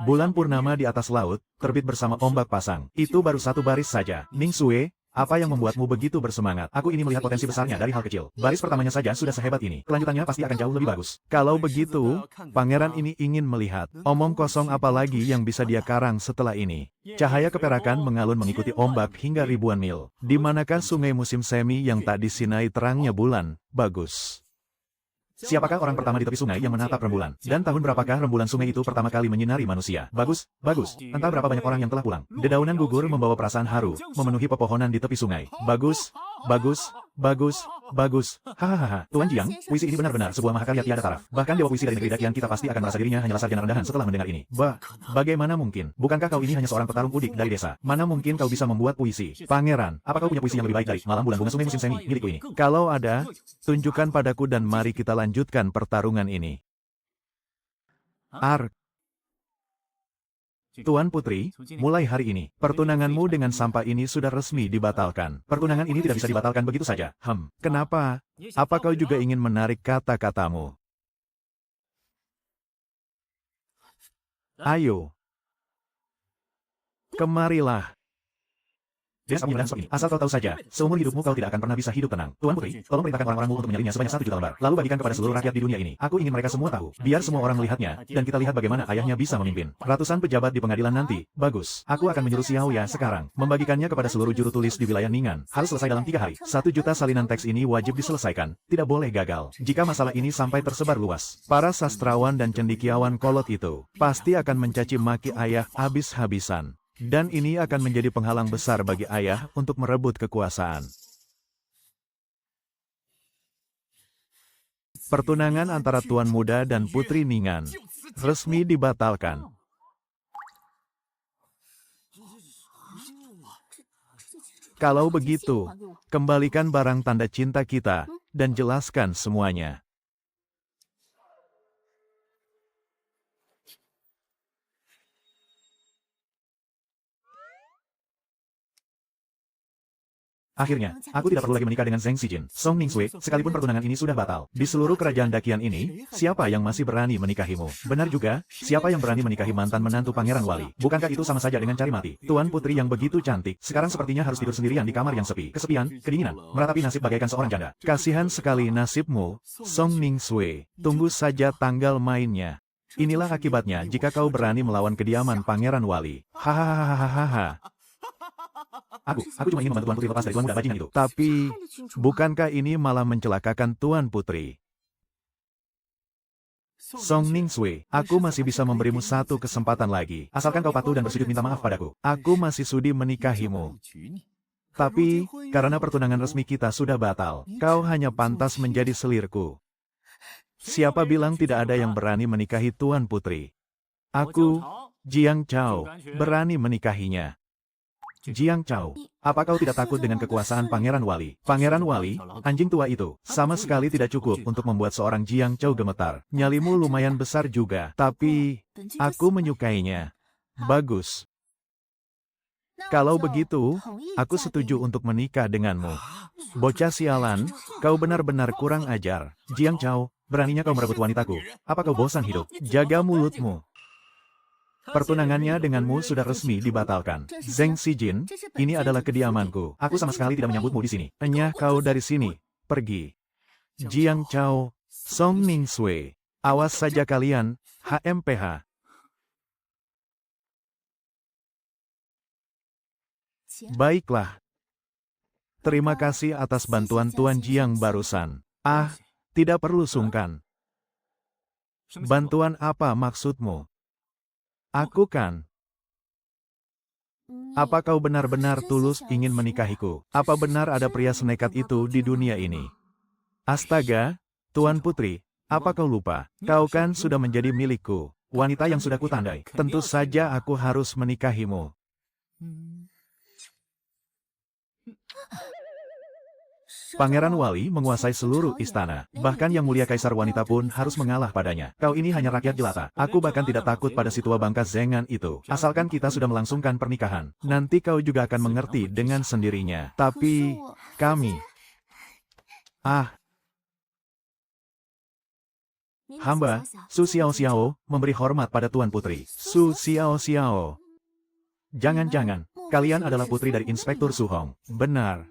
Bulan purnama di atas laut, terbit bersama ombak pasang. Itu baru satu baris saja. Ning Sue, apa yang membuatmu begitu bersemangat? Aku ini melihat potensi besarnya dari hal kecil. Baris pertamanya saja sudah sehebat ini. Kelanjutannya pasti akan jauh lebih bagus. Kalau begitu, pangeran ini ingin melihat. Omong kosong apa lagi yang bisa dia karang setelah ini? Cahaya keperakan mengalun mengikuti ombak hingga ribuan mil. Di manakah sungai musim semi yang tak disinai terangnya bulan? Bagus. Siapakah orang pertama di tepi sungai yang menatap rembulan? Dan tahun berapakah rembulan sungai itu pertama kali menyinari manusia? Bagus, bagus. Entah berapa banyak orang yang telah pulang. Dedaunan gugur membawa perasaan haru, memenuhi pepohonan di tepi sungai. Bagus, bagus, bagus, bagus. Hahaha. Tuan Jiang, puisi ini benar-benar sebuah mahakarya tiada taraf. Bahkan dewa puisi dari negeri Dakian kita pasti akan merasa dirinya hanyalah sarjana rendahan setelah mendengar ini. Bagaimana mungkin? Bukankah kau ini hanya seorang petarung udik dari desa? Mana mungkin kau bisa membuat puisi? Pangeran, apa kau punya puisi yang lebih baik dari Malam Bulan Bunga Sungai Musim Semi milikku ini? Kalau ada, tunjukkan padaku dan mari kita lanjutkan pertarungan ini. Tuan Putri, mulai hari ini, pertunanganmu dengan sampah ini sudah resmi dibatalkan. Pertunangan ini tidak bisa dibatalkan begitu saja. Kenapa? Apa kau juga ingin menarik kata-katamu? Ayo. Kemarilah. Asal kau tahu saja, seumur hidupmu kau tidak akan pernah bisa hidup tenang. Tuan Putri, tolong perintahkan orang-orangmu untuk menyalingnya sebanyak 1 juta lembar. Lalu bagikan kepada seluruh rakyat di dunia ini. Aku ingin mereka semua tahu. Biar semua orang melihatnya, dan kita lihat bagaimana ayahnya bisa memimpin. Ratusan pejabat di pengadilan nanti. Bagus. Aku akan menyuruh Xiao Ya sekarang. Membagikannya kepada seluruh juru tulis di wilayah Ningan. Harus selesai dalam 3 hari. 1 juta salinan teks ini wajib diselesaikan. Tidak boleh gagal. Jika masalah ini sampai tersebar luas, para sastrawan dan cendekiawan kolot itu pasti akan mencaci maki ayah habis-habisan. Dan ini akan menjadi penghalang besar bagi ayah untuk merebut kekuasaan. Pertunangan antara Tuan Muda dan Putri Ningan resmi dibatalkan. Kalau begitu, kembalikan barang tanda cinta kita dan jelaskan semuanya. Akhirnya, aku tidak perlu lagi menikah dengan Zheng Xijin. Song Ningsue, sekalipun pertunangan ini sudah batal. Di seluruh kerajaan Dakian ini, siapa yang masih berani menikahimu? Benar juga, siapa yang berani menikahi mantan menantu Pangeran Wali? Bukankah itu sama saja dengan cari mati? Tuan Putri yang begitu cantik, sekarang sepertinya harus tidur sendirian di kamar yang sepi. Kesepian, kedinginan, meratapi nasib bagaikan seorang janda. Kasihan sekali nasibmu, Song Ningsue. Tunggu saja tanggal mainnya. Inilah akibatnya jika kau berani melawan kediaman Pangeran Wali. Hahaha. Aku cuma ingin membantu Tuan Putri lepas dari Tuan Muda bajingan itu. Tapi, bukankah ini malah mencelakakan Tuan Putri? Song Ningsue, aku masih bisa memberimu 1 kesempatan lagi. Asalkan kau patuh dan bersujud minta maaf padaku. Aku masih sudi menikahimu. Tapi, karena pertunangan resmi kita sudah batal, kau hanya pantas menjadi selirku. Siapa bilang tidak ada yang berani menikahi Tuan Putri? Aku, Jiang Chao, berani menikahinya. Jiang Chao, apa kau tidak takut dengan kekuasaan Pangeran Wali? Pangeran Wali, anjing tua itu, sama sekali tidak cukup untuk membuat seorang Jiang Chao gemetar. Nyalimu lumayan besar juga, tapi aku menyukainya. Bagus. Kalau begitu, aku setuju untuk menikah denganmu. Bocah sialan, kau benar-benar kurang ajar. Jiang Chao, beraninya kau merebut wanitaku. Apa kau bosan hidup? Jaga mulutmu. Pertunangannya denganmu sudah resmi dibatalkan. Zheng Xijin, ini adalah kediamanku. Aku sama sekali tidak menyambutmu di sini. Enyah kau dari sini. Pergi. Jiang Chao, Song Ningsui. Awas saja kalian, HMPH. Baiklah. Terima kasih atas bantuan Tuan Jiang barusan. Ah, tidak perlu sungkan. Bantuan apa maksudmu? Aku kan. Apa kau benar-benar tulus ingin menikahiku? Apa benar ada pria senekat itu di dunia ini? Astaga, Tuan Putri, apa kau lupa? Kau kan sudah menjadi milikku, wanita yang sudah kutandai. Tentu saja aku harus menikahimu. Pangeran Wali menguasai seluruh istana. Bahkan yang mulia kaisar wanita pun harus mengalah padanya. Kau ini hanya rakyat jelata. Aku bahkan tidak takut pada si tua bangka Zengan itu. Asalkan kita sudah melangsungkan pernikahan. Nanti kau juga akan mengerti dengan sendirinya. Tapi, kami... Hamba, Su Xiao Xiao, memberi hormat pada Tuan Putri. Su Xiao Xiao. Jangan-jangan, kalian adalah putri dari Inspektur Su Hong. Benar.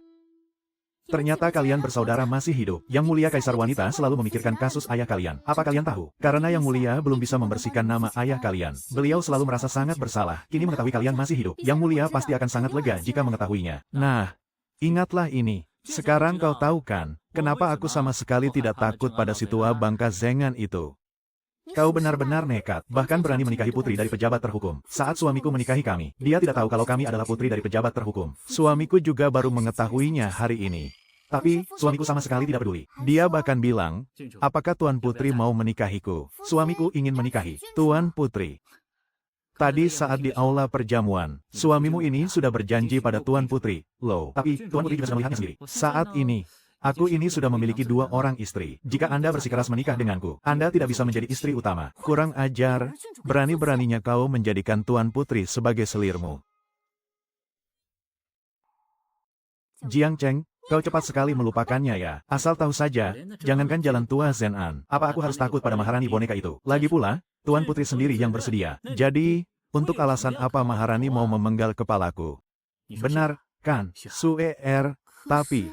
Ternyata kalian bersaudara masih hidup. Yang mulia kaisar wanita selalu memikirkan kasus ayah kalian. Apa kalian tahu? Karena yang mulia belum bisa membersihkan nama ayah kalian. Beliau selalu merasa sangat bersalah. Kini mengetahui kalian masih hidup. Yang mulia pasti akan sangat lega jika mengetahuinya. Nah, ingatlah ini. Sekarang kau tahu kan, kenapa aku sama sekali tidak takut pada si tua bangka Zengan itu. Kau benar-benar nekat, bahkan berani menikahi putri dari pejabat terhukum. Saat suamiku menikahi kami, dia tidak tahu kalau kami adalah putri dari pejabat terhukum. Suamiku juga baru mengetahuinya hari ini. Tapi, suamiku sama sekali tidak peduli. Dia bahkan bilang, apakah Tuan Putri mau menikahiku? Suamiku ingin menikahi Tuan Putri. Tadi saat di aula perjamuan, suamimu ini sudah berjanji pada Tuan Putri. Loh, tapi Tuan Putri juga sudah melihatnya sendiri. Saat ini, aku ini sudah memiliki 2 orang istri. Jika Anda bersikeras menikah denganku, Anda tidak bisa menjadi istri utama. Kurang ajar, berani-beraninya kau menjadikan Tuan Putri sebagai selirmu. Jiang Cheng, kau cepat sekali melupakannya ya. Asal tahu saja, jangankan jalan tua Zenan. Apa aku harus takut pada Maharani boneka itu? Lagi pula, Tuan Putri sendiri yang bersedia. Jadi, untuk alasan apa Maharani mau memenggal kepalaku? Benar, kan? Tapi...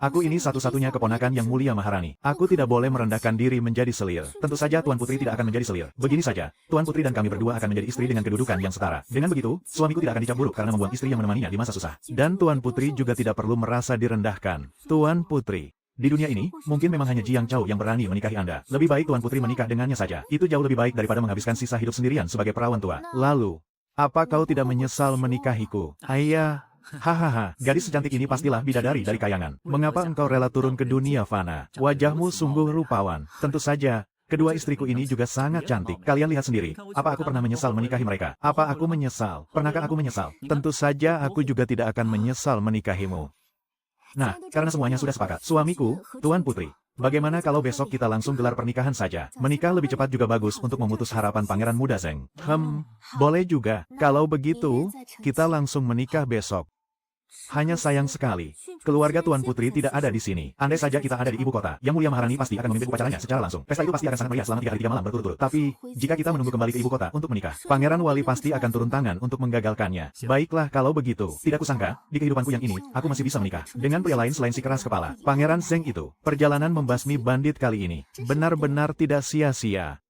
Aku ini satu-satunya keponakan yang mulia Maharani. Aku tidak boleh merendahkan diri menjadi selir. Tentu saja Tuan Putri tidak akan menjadi selir. Begini saja, Tuan Putri dan kami berdua akan menjadi istri dengan kedudukan yang setara. Dengan begitu, suamiku tidak akan dicap buruk karena membuang istri yang menemaninya di masa susah. Dan Tuan Putri juga tidak perlu merasa direndahkan. Tuan Putri, di dunia ini, mungkin memang hanya Jiang Chao yang berani menikahi Anda. Lebih baik Tuan Putri menikah dengannya saja. Itu jauh lebih baik daripada menghabiskan sisa hidup sendirian sebagai perawan tua. Lalu, apa kau tidak menyesal menikahiku? Ayah. Hahaha, gadis secantik ini pastilah bidadari dari kayangan. Mengapa engkau rela turun ke dunia fana? Wajahmu sungguh rupawan. Tentu saja, kedua istriku ini juga sangat cantik. Kalian lihat sendiri, apa aku pernah menyesal menikahi mereka? Apa aku menyesal? Pernahkah aku menyesal? Tentu saja aku juga tidak akan menyesal menikahimu. Nah, karena semuanya sudah sepakat, suamiku, Tuan Putri. Bagaimana kalau besok kita langsung gelar pernikahan saja? Menikah lebih cepat juga bagus untuk memutus harapan pangeran muda Zeng. Boleh juga. Kalau begitu, kita langsung menikah besok. Hanya sayang sekali, keluarga Tuan Putri tidak ada di sini. Andai saja kita ada di ibu kota, Yang Mulia Maharani pasti akan memimpin upacaranya secara langsung. Pesta itu pasti akan sangat meriah selama 3 hari 3 malam berturut-turut. Tapi, jika kita menunggu kembali ke ibu kota untuk menikah, Pangeran Wali pasti akan turun tangan untuk menggagalkannya. Baiklah kalau begitu, tidak kusangka, di kehidupanku yang ini, aku masih bisa menikah dengan pria lain selain si keras kepala. Pangeran Zeng itu, perjalanan membasmi bandit kali ini, benar-benar tidak sia-sia.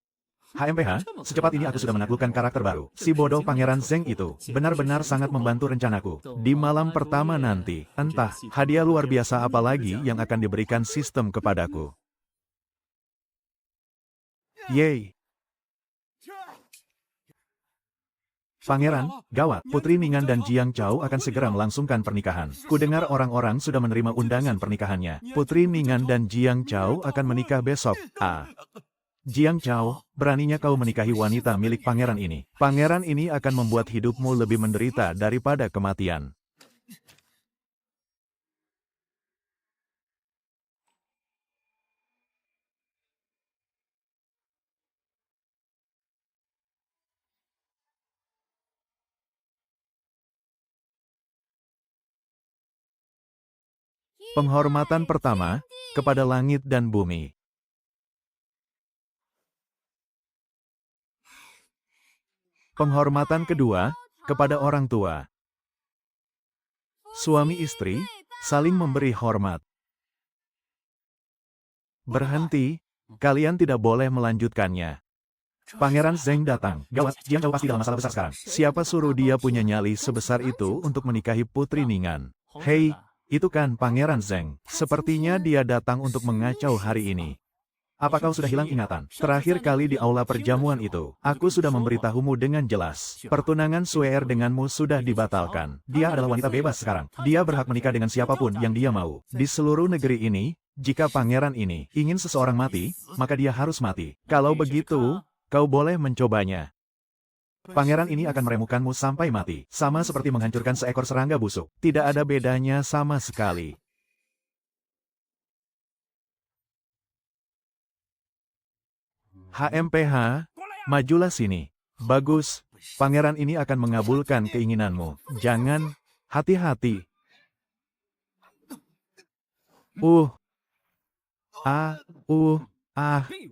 HMPH, secepat ini aku sudah menaklukkan karakter baru. Si bodoh Pangeran Zeng itu, benar-benar sangat membantu rencanaku. Di malam pertama nanti, entah, hadiah luar biasa apa lagi yang akan diberikan sistem kepadaku. Yeay! Pangeran, gawat, Putri Ningan dan Jiang Chao akan segera melangsungkan pernikahan. Kudengar orang-orang sudah menerima undangan pernikahannya. Putri Ningan dan Jiang Chao akan menikah besok. Jiang Chao, beraninya kau menikahi wanita milik pangeran ini. Pangeran ini akan membuat hidupmu lebih menderita daripada kematian. Penghormatan pertama, kepada langit dan bumi. Penghormatan kedua, kepada orang tua. Suami istri, saling memberi hormat. Berhenti, kalian tidak boleh melanjutkannya. Pangeran Zheng datang. Gawat, Jiang Zhou pasti dalam masalah besar sekarang. Siapa suruh dia punya nyali sebesar itu untuk menikahi Putri Ningan? Hei, itu kan Pangeran Zheng. Sepertinya dia datang untuk mengacau hari ini. Apa kau sudah hilang ingatan? Terakhir kali di aula perjamuan itu, aku sudah memberitahumu dengan jelas. Pertunangan Suer denganmu sudah dibatalkan. Dia adalah wanita bebas sekarang. Dia berhak menikah dengan siapapun yang dia mau. Di seluruh negeri ini, jika pangeran ini ingin seseorang mati, maka dia harus mati. Kalau begitu, kau boleh mencobanya. Pangeran ini akan meremukanmu sampai mati. Sama seperti menghancurkan seekor serangga busuk. Tidak ada bedanya sama sekali. HMPH, majulah sini. Bagus, pangeran ini akan mengabulkan keinginanmu. Jangan, hati-hati.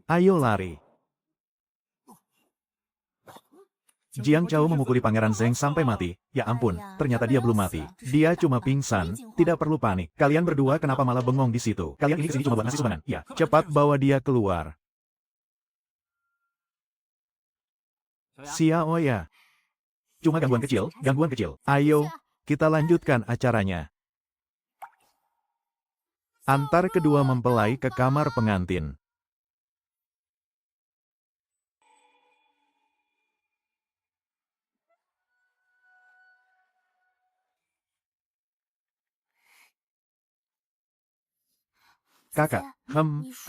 Ayo lari. Jiang Zhou memukuli Pangeran Zheng sampai mati. Ya ampun, ternyata dia belum mati. Dia cuma pingsan, tidak perlu panik. Kalian berdua kenapa malah bengong di situ? Kalian ini kesini cuma buat ngasih sumbangan. Ya, cepat bawa dia keluar. Xiaoya. Cuma gangguan kecil. Ayo, kita lanjutkan acaranya. Antar kedua mempelai ke kamar pengantin. Kakak,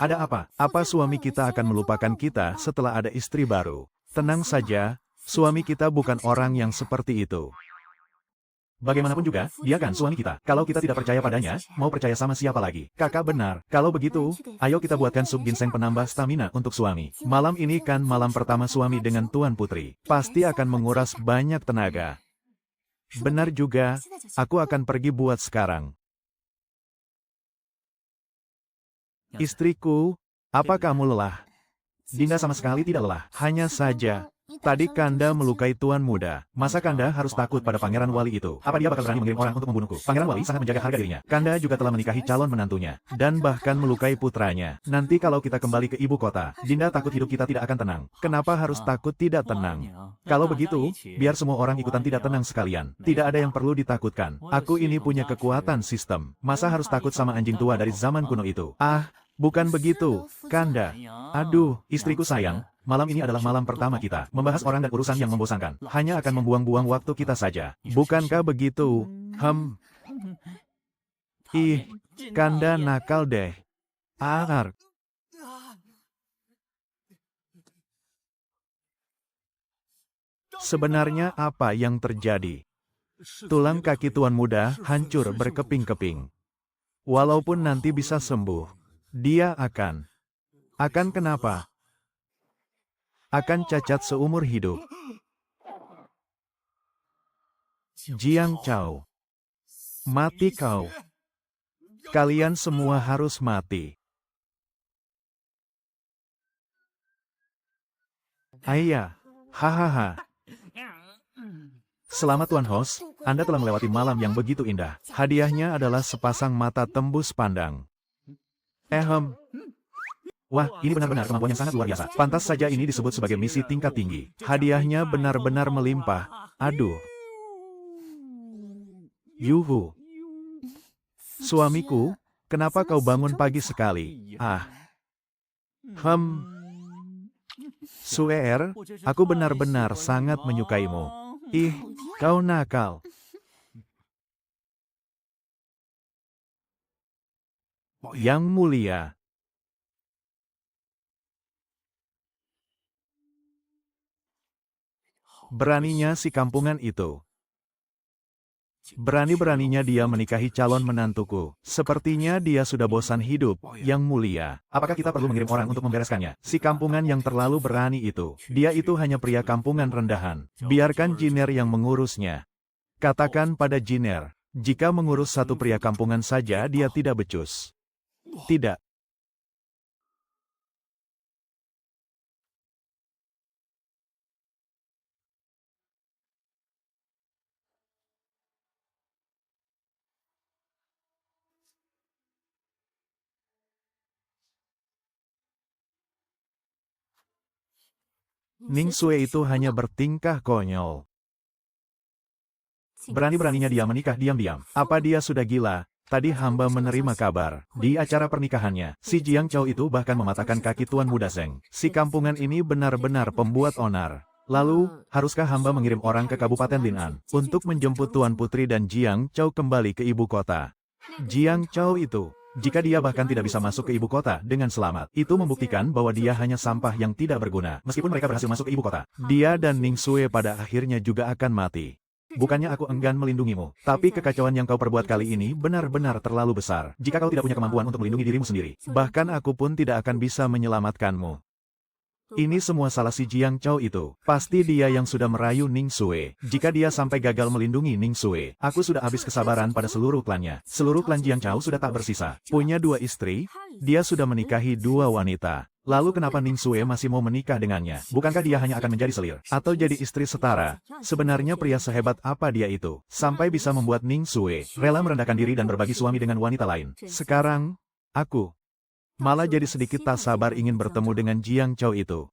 ada apa? Apa suami kita akan melupakan kita setelah ada istri baru? Tenang saja, suami kita bukan orang yang seperti itu. Bagaimanapun juga, dia kan suami kita. Kalau kita tidak percaya padanya, mau percaya sama siapa lagi? Kakak benar. Kalau begitu, ayo kita buatkan sup ginseng penambah stamina untuk suami. Malam ini kan malam pertama suami dengan Tuan Putri. Pasti akan menguras banyak tenaga. Benar juga, aku akan pergi buat sekarang. Istriku, apa kamu lelah? Dinda sama sekali tidak lelah. Hanya saja, tadi Kanda melukai Tuan Muda. Masa Kanda harus takut pada Pangeran Wali itu? Apa dia bakal berani mengirim orang untuk membunuhku? Pangeran Wali sangat menjaga harga dirinya. Kanda juga telah menikahi calon menantunya. Dan bahkan melukai putranya. Nanti kalau kita kembali ke ibu kota, Dinda takut hidup kita tidak akan tenang. Kenapa harus takut tidak tenang? Kalau begitu, biar semua orang ikutan tidak tenang sekalian. Tidak ada yang perlu ditakutkan. Aku ini punya kekuatan sistem. Masa harus takut sama anjing tua dari zaman kuno itu? Bukan begitu, Kanda. Aduh, istriku sayang, malam ini adalah malam pertama kita. Membahas orang dan urusan yang membosankan. Hanya akan membuang-buang waktu kita saja. Bukankah begitu? Kanda nakal deh. Sebenarnya apa yang terjadi? Tulang kaki Tuan Muda hancur berkeping-keping. Walaupun nanti bisa sembuh, dia akan kenapa? Akan cacat seumur hidup. Jiang Zhou, mati kau. Kalian semua harus mati. Ayah, hahaha. Selamat Tuan Host, Anda telah melewati malam yang begitu indah. Hadiahnya adalah sepasang mata tembus pandang. Wah, ini benar-benar kemampuan yang sangat luar biasa. Pantas saja ini disebut sebagai misi tingkat tinggi. Hadiahnya benar-benar melimpah. Aduh. Yuhu. Suamiku, kenapa kau bangun pagi sekali? Suer, aku benar-benar sangat menyukaimu. Kau nakal. Yang mulia. Beraninya si kampungan itu. Berani-beraninya dia menikahi calon menantuku. Sepertinya dia sudah bosan hidup, Yang mulia. Apakah kita perlu mengirim orang untuk membereskannya? Si kampungan yang terlalu berani itu. Dia itu hanya pria kampungan rendahan. Biarkan Jiner yang mengurusnya. Katakan pada Jiner, Jika mengurus satu pria kampungan saja dia tidak becus. Tidak. Ning Sue itu hanya bertingkah konyol. Berani-beraninya dia menikah diam-diam. Apa dia sudah gila? Tadi hamba menerima kabar. Di acara pernikahannya, si Jiang Chao itu bahkan mematahkan kaki Tuan Muda Zeng. Si kampungan ini benar-benar pembuat onar. Lalu, haruskah hamba mengirim orang ke Kabupaten Lin'an untuk menjemput Tuan Putri dan Jiang Chao kembali ke ibu kota? Jiang Chao itu, jika dia bahkan tidak bisa masuk ke ibu kota dengan selamat, itu membuktikan bahwa dia hanya sampah yang tidak berguna. Meskipun mereka berhasil masuk ke ibu kota, dia dan Ning Sue pada akhirnya juga akan mati. Bukannya aku enggan melindungimu, tapi kekacauan yang kau perbuat kali ini benar-benar terlalu besar. Jika kau tidak punya kemampuan untuk melindungi dirimu sendiri, bahkan aku pun tidak akan bisa menyelamatkanmu. Ini semua salah si Jiang Chao itu. Pasti dia yang sudah merayu Ning Sue. Jika dia sampai gagal melindungi Ning Sue, aku sudah habis kesabaran pada seluruh klannya. Seluruh klan Jiang Chao sudah tak bersisa. Punya 2 istri, dia sudah menikahi 2 wanita. Lalu kenapa Ning Sue masih mau menikah dengannya? Bukankah dia hanya akan menjadi selir? Atau jadi istri setara? Sebenarnya pria sehebat apa dia itu? Sampai bisa membuat Ning Sue rela merendahkan diri dan berbagi suami dengan wanita lain. Sekarang, aku malah jadi sedikit tak sabar ingin bertemu dengan Jiang Chao itu.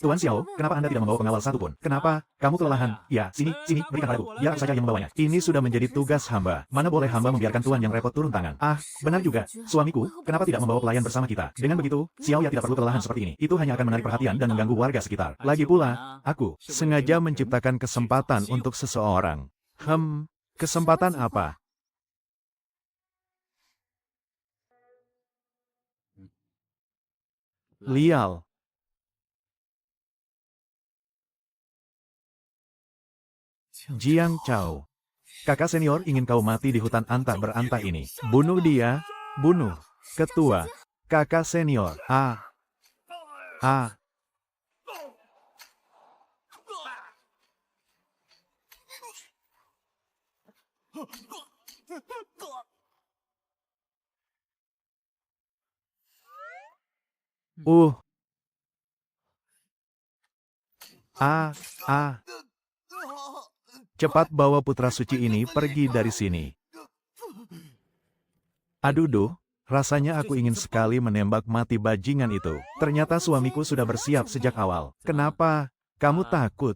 Tuan Xiao, kenapa Anda tidak membawa pengawal satupun? Kenapa? Kamu kelelahan? Ya, sini, berikan padaku. Biar aku saja yang membawanya. Ini sudah menjadi tugas hamba. Mana boleh hamba membiarkan Tuan yang repot turun tangan. Ah, benar juga. Suamiku, kenapa tidak membawa pelayan bersama kita? Dengan begitu, Xiao ya tidak perlu kelelahan seperti ini. Itu hanya akan menarik perhatian dan mengganggu warga sekitar. Lagi pula, aku sengaja menciptakan kesempatan untuk seseorang. Kesempatan apa? Lial. Jiang Chao. Kakak senior ingin kau mati di hutan antah berantah ini. Bunuh dia. Bunuh. Ketua. Kakak senior. Cepat bawa putra suci ini pergi dari sini. Aduh, rasanya aku ingin sekali menembak mati bajingan itu. Ternyata suamiku sudah bersiap sejak awal. Kenapa? Kamu takut?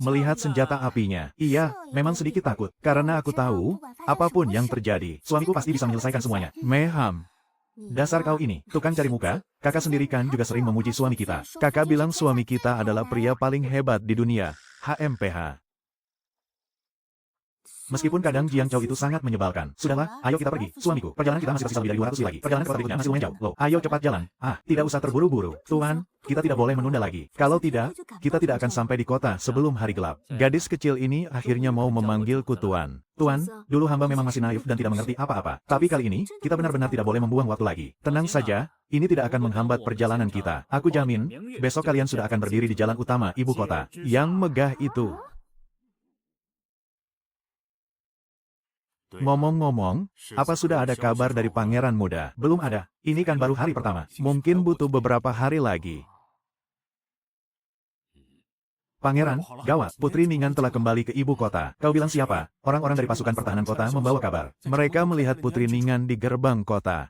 Melihat senjata apinya. Iya, memang sedikit takut. Karena aku tahu, apapun yang terjadi, suamiku pasti bisa menyelesaikan semuanya. Meham. Dasar kau ini, tukang cari muka, kakak sendiri kan juga sering memuji suami kita. Kakak bilang suami kita adalah pria paling hebat di dunia. HMPH. Meskipun kadang Jiang Chao itu sangat menyebalkan. Sudahlah, ayo kita pergi. Suamiku, perjalanan kita masih tersisa lebih dari 200 lagi. Perjalanan ke kota berikutnya masih lumayan jauh. Loh, ayo cepat jalan. Tidak usah terburu-buru. Tuan, kita tidak boleh menunda lagi. Kalau tidak, kita tidak akan sampai di kota sebelum hari gelap. Gadis kecil ini akhirnya mau memanggilku Tuan. Tuan, dulu hamba memang masih naif dan tidak mengerti apa-apa. Tapi kali ini, kita benar-benar tidak boleh membuang waktu lagi. Tenang saja, ini tidak akan menghambat perjalanan kita. Aku jamin, besok kalian sudah akan berdiri di jalan utama ibu kota. Yang megah itu. Ngomong-ngomong, apa sudah ada kabar dari pangeran muda? Belum ada. Ini kan baru hari pertama. Mungkin butuh beberapa hari lagi. Pangeran, gawat, Putri Ningan telah kembali ke ibu kota. Kau bilang siapa? Orang-orang dari pasukan pertahanan kota membawa kabar. Mereka melihat Putri Ningan di gerbang kota.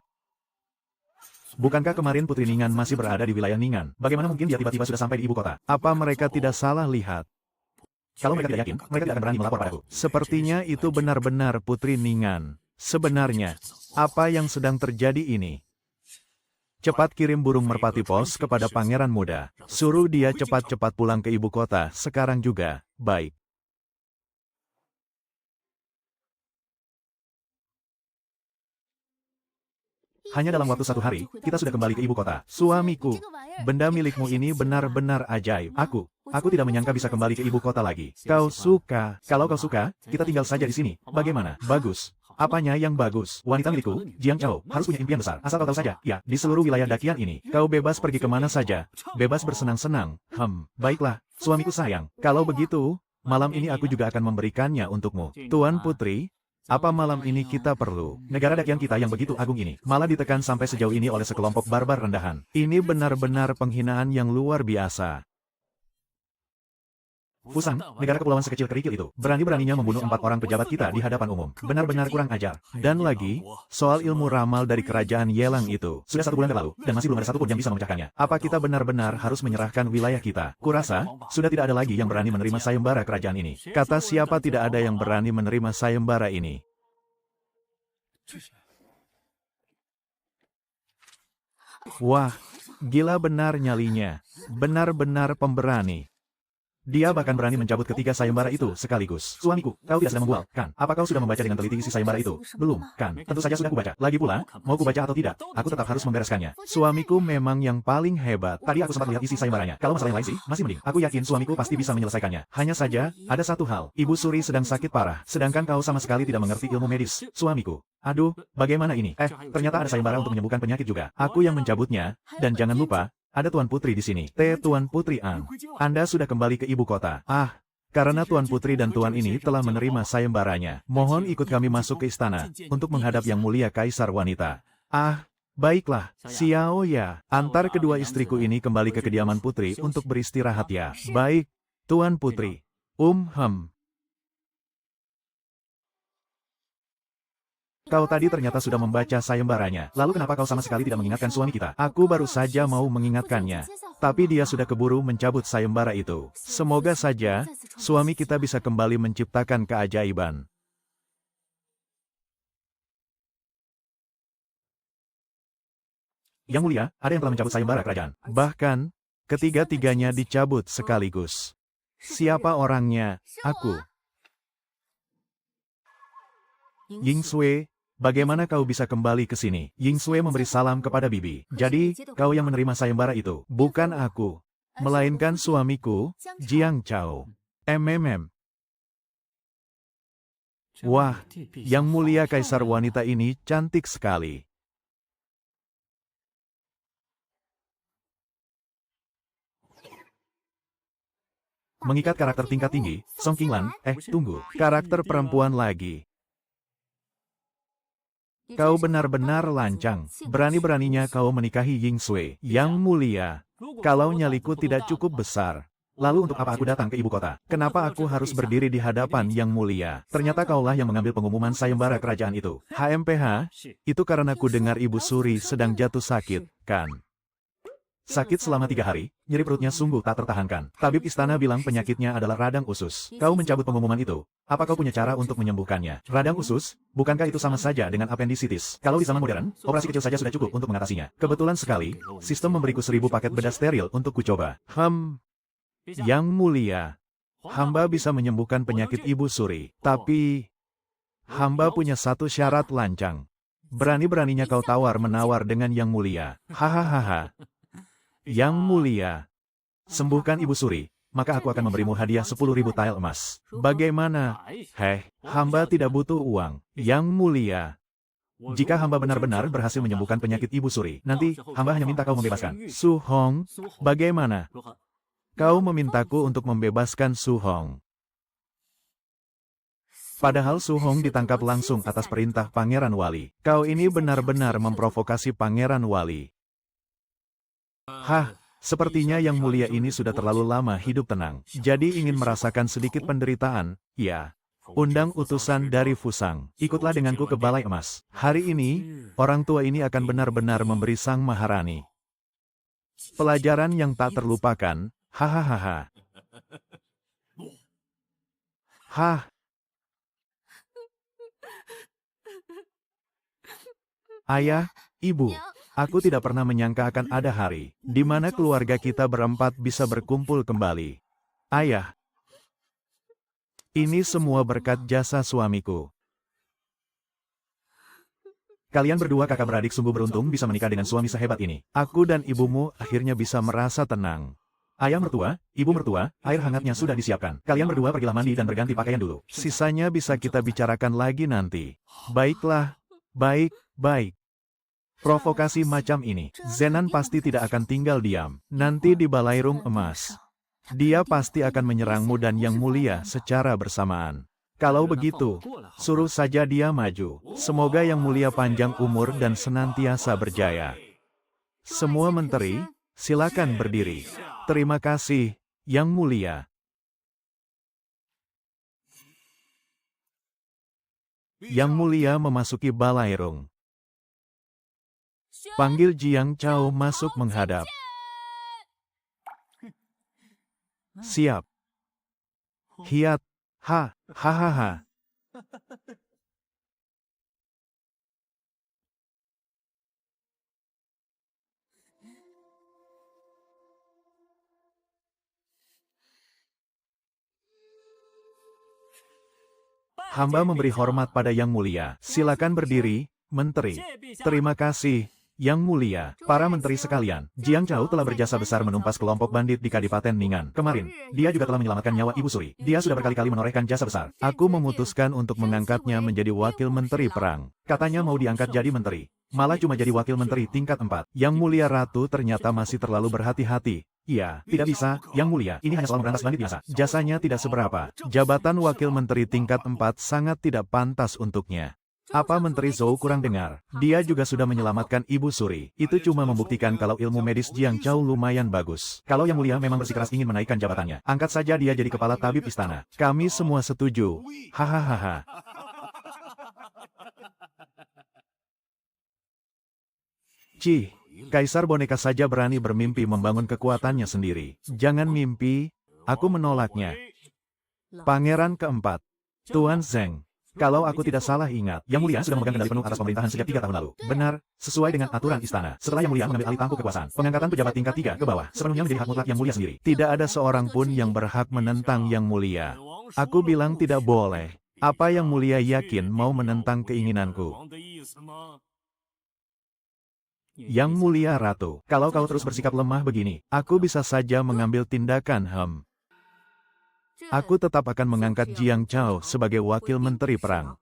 Bukankah kemarin Putri Ningan masih berada di wilayah Ningan? Bagaimana mungkin dia tiba-tiba sudah sampai di ibu kota? Apa mereka tidak salah lihat? Kalau mereka tidak yakin, mereka tidak akan berani melapor padaku. Sepertinya itu benar-benar Putri Ningan. Sebenarnya, apa yang sedang terjadi ini? Cepat kirim burung merpati pos kepada pangeran muda. Suruh dia cepat-cepat pulang ke ibu kota, sekarang juga. Baik. Hanya dalam waktu 1 hari, kita sudah kembali ke ibu kota. Suamiku, benda milikmu ini benar-benar ajaib. Aku tidak menyangka bisa kembali ke ibu kota lagi. Kau suka? Kalau kau suka, kita tinggal saja di sini. Bagaimana? Bagus. Apanya yang bagus? Wanita milikku, Jiang Chao, harus punya impian besar. Asal kau tahu saja, ya, di seluruh wilayah dakian ini, kau bebas pergi kemana saja. Bebas bersenang-senang. Baiklah, suamiku sayang. Kalau begitu, malam ini aku juga akan memberikannya untukmu. Tuan Putri, apa malam ini kita perlu? Negara dakian kita yang begitu agung ini, malah ditekan sampai sejauh ini oleh sekelompok barbar rendahan. Ini benar-benar penghinaan yang luar biasa. Fusang, negara kepulauan sekecil kerikil itu, berani-beraninya membunuh 4 orang pejabat kita di hadapan umum. Benar-benar kurang ajar. Dan lagi, soal ilmu ramal dari kerajaan Yelang itu, sudah 1 bulan berlalu, dan masih belum ada satupun yang bisa memecahkannya. Apa kita benar-benar harus menyerahkan wilayah kita? Kurasa, sudah tidak ada lagi yang berani menerima sayembara kerajaan ini. Kata siapa tidak ada yang berani menerima sayembara ini? Wah, gila benar nyalinya. Benar-benar pemberani. Dia bahkan berani mencabut ketiga sayembara itu sekaligus. Suamiku, kau tidak sedang membual, kan? Apa kau sudah membaca dengan teliti isi sayembara itu? Belum, kan? Tentu saja sudah kubaca. Lagi pula, mau kubaca atau tidak, aku tetap harus membereskannya. Suamiku memang yang paling hebat. Tadi aku sempat lihat isi sayembaranya. Kalau masalah yang lain sih, masih mending. Aku yakin suamiku pasti bisa menyelesaikannya. Hanya saja, ada satu hal. Ibu Suri sedang sakit parah, sedangkan kau sama sekali tidak mengerti ilmu medis. Suamiku. Aduh, bagaimana ini? Ternyata ada sayembara untuk menyembuhkan penyakit juga. Aku yang mencabutnya, dan jangan lupa, ada Tuan Putri di sini. Tuan Putri An. Anda sudah kembali ke ibu kota. Karena Tuan Putri dan Tuan ini telah menerima sayembaranya. Mohon ikut kami masuk ke istana, untuk menghadap Yang Mulia Kaisar Wanita. Baiklah, Xiao ya. Antar kedua istriku ini kembali ke kediaman Putri untuk beristirahat ya. Baik, Tuan Putri. Kau tadi ternyata sudah membaca sayembaranya. Lalu kenapa kau sama sekali tidak mengingatkan suami kita? Aku baru saja mau mengingatkannya. Tapi dia sudah keburu mencabut sayembara itu. Semoga saja, suami kita bisa kembali menciptakan keajaiban. Yang Mulia, ada yang telah mencabut sayembara kerajaan. Bahkan, ketiga-tiganya dicabut sekaligus. Siapa orangnya? Aku. Ying Sui. Bagaimana kau bisa kembali ke sini? Ying Sui memberi salam kepada bibi. Jadi, kau yang menerima sayembara itu. Bukan aku. Melainkan suamiku, Jiang Chao. Wah, Yang Mulia Kaisar Wanita ini cantik sekali. Mengikat karakter tingkat tinggi, Song Qinglan, tunggu, karakter perempuan lagi. Kau benar-benar lancang. Berani-beraninya kau menikahi Ying Sui. Yang Mulia, kalau nyaliku tidak cukup besar. Lalu untuk apa aku datang ke ibu kota? Kenapa aku harus berdiri di hadapan Yang Mulia? Ternyata kaulah yang mengambil pengumuman sayembara kerajaan itu. HMPH, itu karena ku dengar Ibu Suri sedang jatuh sakit, kan? Sakit selama 3 hari, nyeri perutnya sungguh tak tertahankan. Tabib istana bilang penyakitnya adalah radang usus. Kau mencabut pengumuman itu. Apa kau punya cara untuk menyembuhkannya? Radang usus? Bukankah itu sama saja dengan apendisitis? Kalau di zaman modern, operasi kecil saja sudah cukup untuk mengatasinya. Kebetulan sekali, sistem memberiku 1000 paket bedah steril untuk kucoba. Yang Mulia, hamba bisa menyembuhkan penyakit Ibu Suri. Tapi, hamba punya satu syarat lancang. Berani-beraninya kau tawar-menawar dengan Yang Mulia. Hahaha. Yang Mulia, sembuhkan Ibu Suri, maka aku akan memberimu hadiah 10.000 tael emas. Bagaimana? Hamba tidak butuh uang. Yang Mulia, jika hamba benar-benar berhasil menyembuhkan penyakit Ibu Suri, nanti hamba hanya minta kau membebaskan. Su Hong, bagaimana? Kau memintaku untuk membebaskan Su Hong. Padahal Su Hong ditangkap langsung atas perintah Pangeran Wali. Kau ini benar-benar memprovokasi Pangeran Wali. Sepertinya Yang Mulia ini sudah terlalu lama hidup tenang. Jadi ingin merasakan sedikit penderitaan, ya. Undang utusan dari Fusang. Ikutlah denganku ke Balai Emas. Hari ini, orang tua ini akan benar-benar memberi Sang Maharani pelajaran yang tak terlupakan. Hahaha. Ayah, Ibu. Aku tidak pernah menyangka akan ada hari di mana keluarga kita berempat bisa berkumpul kembali. Ayah, ini semua berkat jasa suamiku. Kalian berdua kakak beradik sungguh beruntung bisa menikah dengan suami sehebat ini. Aku dan ibumu akhirnya bisa merasa tenang. Ayah mertua, ibu mertua, air hangatnya sudah disiapkan. Kalian berdua pergilah mandi dan berganti pakaian dulu. Sisanya bisa kita bicarakan lagi nanti. Baiklah, baik. Provokasi macam ini, Zenan pasti tidak akan tinggal diam. Nanti di Balairung Emas, Dia pasti akan menyerangmu dan Yang Mulia secara bersamaan. Kalau begitu, suruh saja dia maju. Semoga Yang Mulia panjang umur dan senantiasa berjaya. Semua menteri, silakan berdiri. Terima kasih, Yang Mulia. Yang Mulia memasuki balairung. Panggil Jiang Chao masuk menghadap. Siap. Hiat. Hahaha. Hamba memberi hormat pada Yang Mulia. Silakan berdiri, Menteri. Terima kasih, Yang Mulia. Para menteri sekalian, Jiang Chao telah berjasa besar menumpas kelompok bandit di Kadipaten Ningan. Kemarin, dia juga telah menyelamatkan nyawa Ibu Suri. Dia sudah berkali-kali menorehkan jasa besar. Aku memutuskan untuk mengangkatnya menjadi wakil menteri perang. Katanya mau diangkat jadi menteri. Malah cuma jadi wakil menteri tingkat 4. Yang Mulia Ratu ternyata masih terlalu berhati-hati. Iya, tidak bisa, Yang Mulia, ini hanya soal merantas bandit biasa. Jasanya tidak seberapa. Jabatan wakil menteri tingkat 4 sangat tidak pantas untuknya. Apa Menteri Zhou kurang dengar? Dia juga sudah menyelamatkan Ibu Suri. Itu cuma membuktikan kalau ilmu medis Jiang Chao lumayan bagus. Kalau Yang Mulia memang bersikeras ingin menaikkan jabatannya, angkat saja dia jadi kepala tabib istana. Kami semua setuju. Hahaha. Cih, Kaisar boneka saja berani bermimpi membangun kekuatannya sendiri. Jangan mimpi, aku menolaknya. Pangeran keempat, Tuan Zheng. Kalau aku tidak salah ingat, Yang Mulia sudah memegang kendali penuh atas pemerintahan sejak 3 tahun lalu. Benar, sesuai dengan aturan istana. Setelah Yang Mulia mengambil alih tampuk kekuasaan, pengangkatan pejabat tingkat 3 ke bawah sepenuhnya menjadi hak mutlak Yang Mulia sendiri. Tidak ada seorang pun yang berhak menentang Yang Mulia. Aku bilang tidak boleh. Apa Yang Mulia yakin mau menentang keinginanku? Yang Mulia Ratu, kalau kau terus bersikap lemah begini, aku bisa saja mengambil tindakan. Aku tetap akan mengangkat Jiang Chao sebagai wakil menteri perang.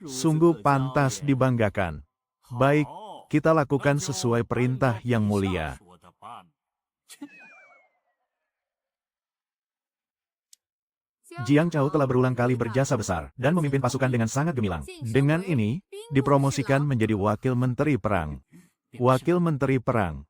Sungguh pantas dibanggakan. Baik, kita lakukan sesuai perintah Yang Mulia. Jiang Chao telah berulang kali berjasa besar dan memimpin pasukan dengan sangat gemilang. Dengan ini, dipromosikan menjadi wakil menteri perang. Wakil menteri perang.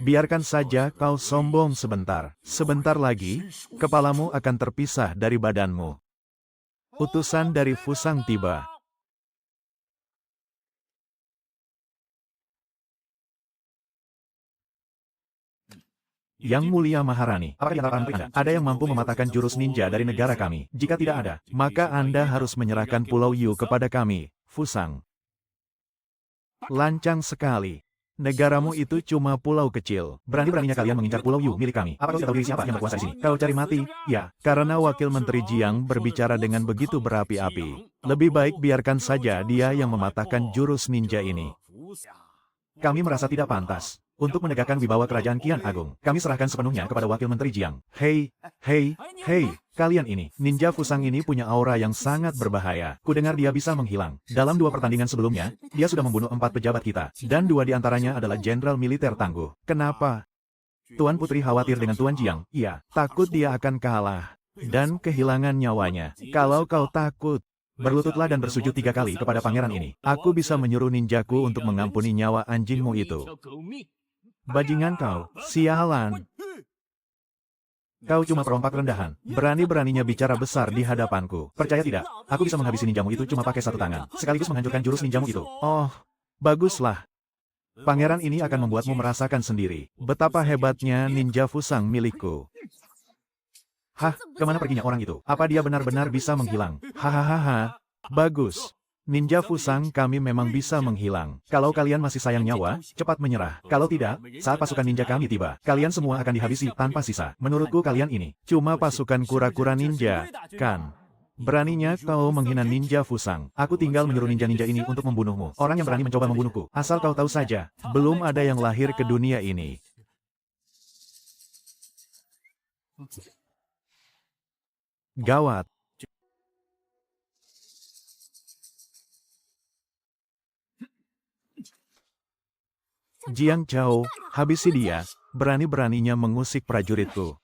Biarkan saja kau sombong sebentar. Sebentar lagi, kepalamu akan terpisah dari badanmu. Utusan dari Fusang tiba. Yang Mulia Maharani, apakah di antara para menteri Anda ada yang mampu mematahkan jurus ninja dari negara kami? Jika tidak ada, maka Anda harus menyerahkan Pulau Yu kepada kami, Fusang. Lancang sekali. Negaramu itu cuma pulau kecil. Berani-beraninya kalian mengincar Pulau Yu milik kami. Apa kau tidak tahu diri siapa yang berkuasa di sini? Kau cari mati? Ya, karena Wakil Menteri Jiang berbicara dengan begitu berapi-api. Lebih baik biarkan saja dia yang mematahkan jurus ninja ini. Kami merasa tidak pantas. Untuk menegakkan wibawa kerajaan Qian Agung, kami serahkan sepenuhnya kepada Wakil Menteri Jiang. Hei, kalian ini, Ninja Fusang ini punya aura yang sangat berbahaya. Kudengar dia bisa menghilang. Dalam 2 pertandingan sebelumnya, dia sudah membunuh 4 pejabat kita, dan 2 di antaranya adalah jenderal militer tangguh. Kenapa? Tuan Putri khawatir dengan Tuan Jiang. Iya, takut dia akan kalah dan kehilangan nyawanya. Kalau kau takut, berlututlah dan bersujud 3 kali kepada pangeran ini. Aku bisa menyuruh ninjaku untuk mengampuni nyawa anjingmu itu. Bajingan kau, sialan. Kau cuma perompak rendahan, berani-beraninya bicara besar di hadapanku. Percaya tidak, aku bisa menghabisi ninjamu itu cuma pakai 1 tangan, sekaligus menghancurkan jurus ninjamu itu. Oh, baguslah. Pangeran ini akan membuatmu merasakan sendiri betapa hebatnya ninja Fusang milikku. Hah, kemana perginya orang itu? Apa dia benar-benar bisa menghilang? Hahaha, bagus. Ninja Fusang kami memang bisa menghilang. Kalau kalian masih sayang nyawa, cepat menyerah. Kalau tidak, saat pasukan ninja kami tiba, kalian semua akan dihabisi tanpa sisa. Menurutku kalian ini, cuma pasukan kura-kura ninja, kan? Beraninya kau menghina ninja Fusang. Aku tinggal menyuruh ninja-ninja ini untuk membunuhmu. Orang yang berani mencoba membunuhku. Asal kau tahu saja, belum ada yang lahir ke dunia ini. Gawat. Jiang Chao, habisi dia, berani-beraninya mengusik prajuritku.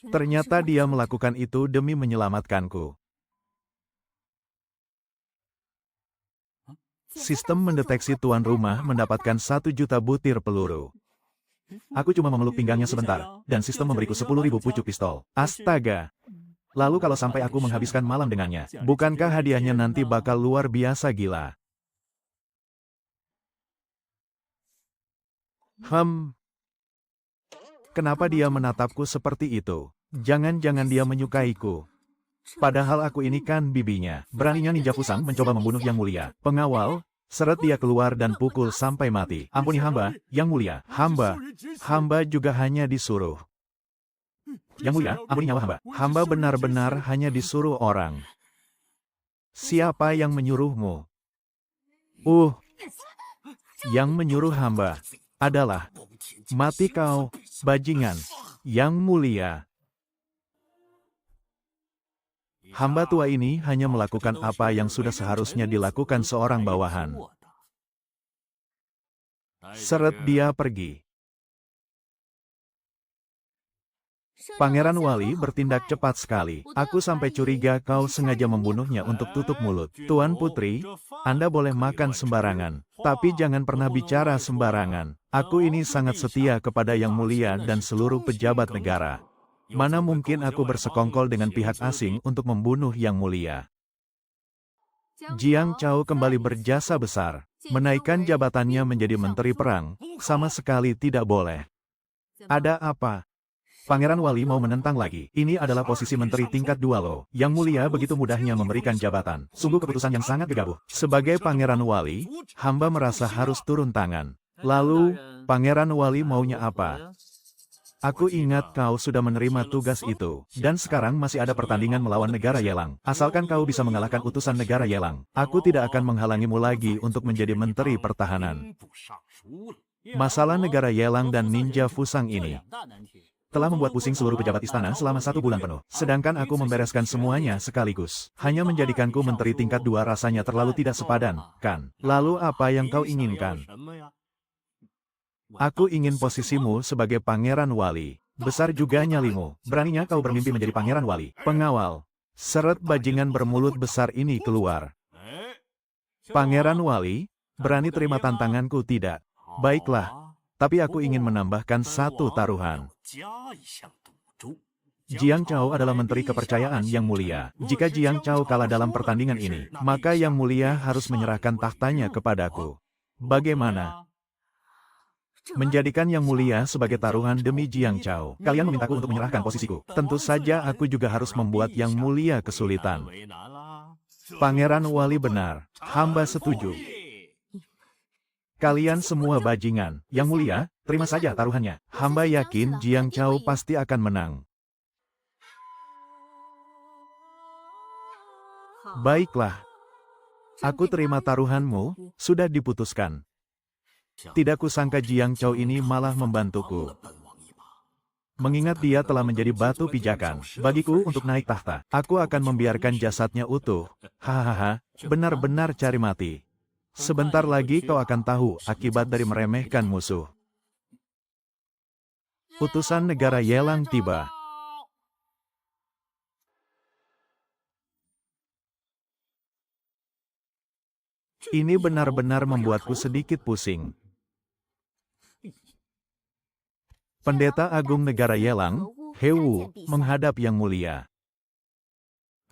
Ternyata dia melakukan itu demi menyelamatkanku. Sistem mendeteksi tuan rumah mendapatkan 1 juta butir peluru. Aku cuma memeluk pinggangnya sebentar, dan sistem memberiku 10.000 pucuk pistol. Astaga! Lalu kalau sampai aku menghabiskan malam dengannya, bukankah hadiahnya nanti bakal luar biasa gila? Kenapa dia menatapku seperti itu? Jangan-jangan dia menyukaiku. Padahal aku ini kan bibinya. Beraninya Ninja Fusang mencoba membunuh Yang Mulia. Pengawal, seret dia keluar dan pukul sampai mati. Ampuni hamba, Yang Mulia. Hamba juga hanya disuruh. Yang Mulia, ampuni nyawa hamba. Hamba benar-benar hanya disuruh orang. Siapa yang menyuruhmu? Yang menyuruh hamba adalah mati kau, bajingan, Yang Mulia. Hamba tua ini hanya melakukan apa yang sudah seharusnya dilakukan seorang bawahan. Seret dia pergi. Pangeran Wali bertindak cepat sekali. Aku sampai curiga kau sengaja membunuhnya untuk tutup mulut. Tuan Putri, Anda boleh makan sembarangan, tapi jangan pernah bicara sembarangan. Aku ini sangat setia kepada Yang Mulia dan seluruh pejabat negara. Mana mungkin aku bersekongkol dengan pihak asing untuk membunuh Yang Mulia. Jiang Chao kembali berjasa besar. Menaikkan jabatannya menjadi Menteri Perang, sama sekali tidak boleh. Ada apa? Pangeran Wali mau menentang lagi. Ini adalah posisi menteri tingkat 2 loh. Yang Mulia begitu mudahnya memberikan jabatan. Sungguh keputusan yang sangat gegabah. Sebagai Pangeran Wali, hamba merasa harus turun tangan. Lalu, Pangeran Wali maunya apa? Aku ingat kau sudah menerima tugas itu. Dan sekarang masih ada pertandingan melawan negara Yelang. Asalkan kau bisa mengalahkan utusan negara Yelang, aku tidak akan menghalangimu lagi untuk menjadi Menteri Pertahanan. Masalah negara Yelang dan Ninja Fusang ini telah membuat pusing seluruh pejabat istana selama 1 bulan penuh. Sedangkan aku membereskan semuanya sekaligus. Hanya menjadikanku menteri tingkat 2 rasanya terlalu tidak sepadan, kan? Lalu apa yang kau inginkan? Aku ingin posisimu sebagai Pangeran Wali. Besar juga nyalimu. Beraninya kau bermimpi menjadi Pangeran Wali. Pengawal, seret bajingan bermulut besar ini keluar. Pangeran Wali, berani terima tantanganku tidak? Baiklah. Tapi aku ingin menambahkan 1 taruhan. Jiang Chao adalah menteri kepercayaan Yang Mulia. Jika Jiang Chao kalah dalam pertandingan ini, maka Yang Mulia harus menyerahkan tahtanya kepadaku. Bagaimana? Menjadikan Yang Mulia sebagai taruhan demi Jiang Chao. Kalian memintaku untuk menyerahkan posisiku. Tentu saja aku juga harus membuat Yang Mulia kesulitan. Pangeran Wali benar. Hamba setuju. Kalian semua bajingan. Yang Mulia, terima saja taruhannya. Hamba yakin Jiang Chao pasti akan menang. Baiklah. Aku terima taruhanmu, sudah diputuskan. Tidak kusangka Jiang Chao ini malah membantuku. Mengingat dia telah menjadi batu pijakan bagiku untuk naik tahta. Aku akan membiarkan jasadnya utuh. Hahaha, benar-benar cari mati. Sebentar lagi kau akan tahu akibat dari meremehkan musuh. Utusan negara Yelang tiba. Ini benar-benar membuatku sedikit pusing. Pendeta Agung Negara Yelang, He Wu, menghadap Yang Mulia.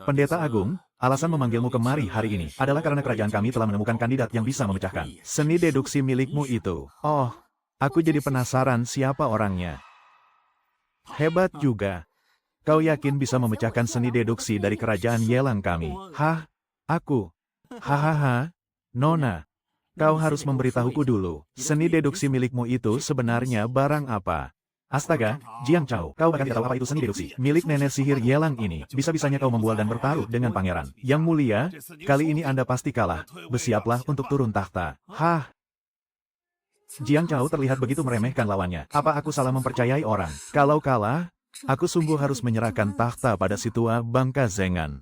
Pendeta Agung, alasan memanggilmu kemari hari ini adalah karena kerajaan kami telah menemukan kandidat yang bisa memecahkan seni deduksi milikmu itu. Oh, aku jadi penasaran siapa orangnya. Hebat juga. Kau yakin bisa memecahkan seni deduksi dari kerajaan Yelang kami? Hah? Aku? Hahaha. Nona, kau harus memberitahuku dulu. Seni deduksi milikmu itu sebenarnya barang apa? Astaga, Jiang Chao, kau bahkan tidak tahu apa itu seni deduksi milik nenek sihir Yelang ini. Bisa-bisanya kau membual dan bertaruh dengan pangeran. Yang Mulia, kali ini Anda pasti kalah. Bersiaplah untuk turun tahta. Hah? Jiang Chao terlihat begitu meremehkan lawannya. Apa aku salah mempercayai orang? Kalau kalah, aku sungguh harus menyerahkan takhta pada si tua bangka Zengan.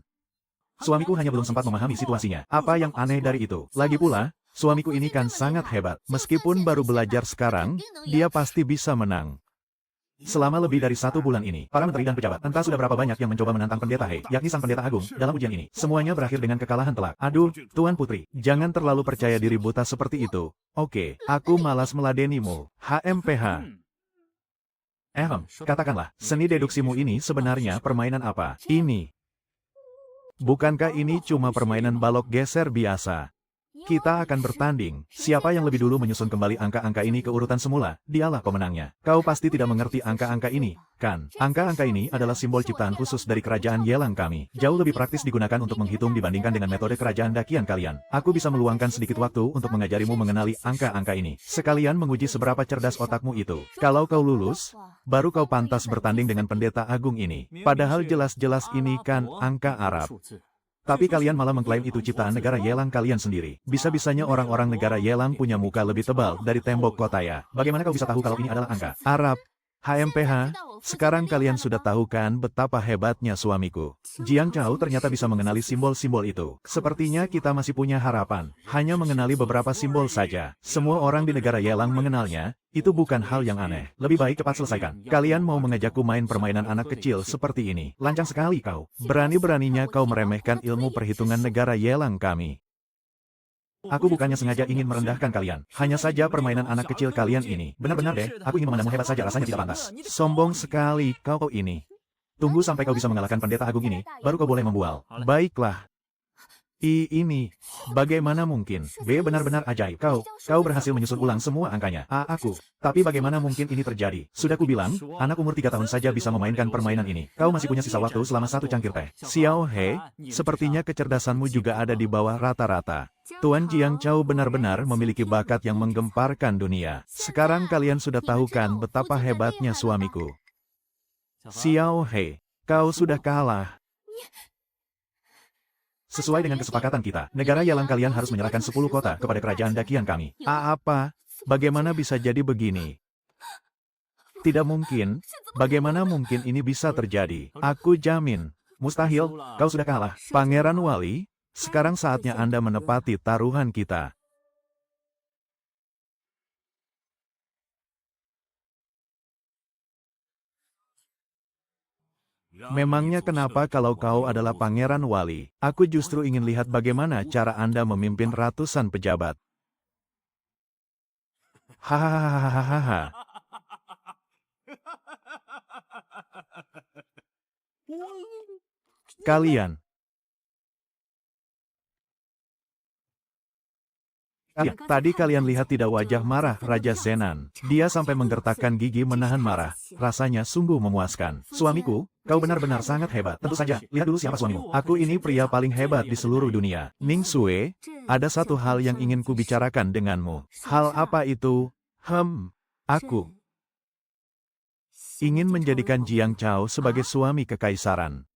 Suamiku hanya belum sempat memahami situasinya. Apa yang aneh dari itu? Lagi pula, suamiku ini kan sangat hebat. Meskipun baru belajar sekarang, dia pasti bisa menang. Selama lebih dari 1 bulan ini, para menteri dan pejabat entah sudah berapa banyak yang mencoba menantang pendeta He, yakni sang pendeta agung, dalam ujian ini. Semuanya berakhir dengan kekalahan telak. Aduh, Tuan Putri, jangan terlalu percaya diri buta seperti itu. Oke, aku malas meladenimu. HMPH. Katakanlah, seni deduksimu ini sebenarnya permainan apa? Ini. Bukankah ini cuma permainan balok geser biasa? Kita akan bertanding. Siapa yang lebih dulu menyusun kembali angka-angka ini ke urutan semula, dialah pemenangnya. Kau pasti tidak mengerti angka-angka ini, kan? Angka-angka ini adalah simbol ciptaan khusus dari kerajaan Yelang kami. Jauh lebih praktis digunakan untuk menghitung dibandingkan dengan metode kerajaan dakian kalian. Aku bisa meluangkan sedikit waktu untuk mengajarimu mengenali angka-angka ini. Sekalian menguji seberapa cerdas otakmu itu. Kalau kau lulus, baru kau pantas bertanding dengan pendeta agung ini. Padahal jelas-jelas ini kan angka Arab. Tapi kalian malah mengklaim itu ciptaan negara Yelang kalian sendiri. Bisa-bisanya orang-orang negara Yelang punya muka lebih tebal dari tembok kota ya. Bagaimana kau bisa tahu kalau ini adalah angka Arab? HMPH, sekarang kalian sudah tahu kan betapa hebatnya suamiku. Jiang Chao ternyata bisa mengenali simbol-simbol itu. Sepertinya kita masih punya harapan. Hanya mengenali beberapa simbol saja. Semua orang di negara Yelang mengenalnya. Itu bukan hal yang aneh. Lebih baik cepat selesaikan. Kalian mau mengajakku main permainan anak kecil seperti ini. Lancang sekali kau. Berani-beraninya kau meremehkan ilmu perhitungan negara Yelang kami. Aku bukannya sengaja ingin merendahkan kalian. Hanya saja permainan anak kecil kalian ini. Benar-benar deh, aku ingin memandangmu hebat saja rasanya tidak pantas. Sombong sekali kau ini. Tunggu sampai kau bisa mengalahkan pendeta agung ini, baru kau boleh membual. Baiklah. Ini, bagaimana mungkin? B benar-benar ajaib. Kau berhasil menyusun ulang semua angkanya. Aku. Tapi bagaimana mungkin ini terjadi? Sudah kubilang, anak umur 3 tahun saja bisa memainkan permainan ini. Kau masih punya sisa waktu selama 1 cangkir teh. Xiao He, sepertinya kecerdasanmu juga ada di bawah rata-rata. Tuan Jiang Chao benar-benar memiliki bakat yang menggemparkan dunia. Sekarang kalian sudah tahu kan betapa hebatnya suamiku. Xiao He, kau sudah kalah. Sesuai dengan kesepakatan kita, negara Yelang kalian harus menyerahkan 10 kota kepada kerajaan dakian kami. Apa? Bagaimana bisa jadi begini? Tidak mungkin. Bagaimana mungkin ini bisa terjadi? Aku jamin. Mustahil, kau sudah kalah. Pangeran Wali, sekarang saatnya Anda menepati taruhan kita. Memangnya kenapa kalau kau adalah Pangeran Wali? Aku justru ingin lihat bagaimana cara Anda memimpin ratusan pejabat. Hahaha. Kalian. Tadi kalian lihat tidak wajah marah Raja Zenan. Dia sampai menggertakkan gigi menahan marah. Rasanya sungguh memuaskan. Suamiku, kau benar-benar sangat hebat. Tentu saja, lihat dulu siapa suamimu. Aku ini pria paling hebat di seluruh dunia. Ning Sue, ada satu hal yang ingin kubicarakan denganmu. Hal apa itu? Aku ingin menjadikan Jiang Chao sebagai suami kekaisaran.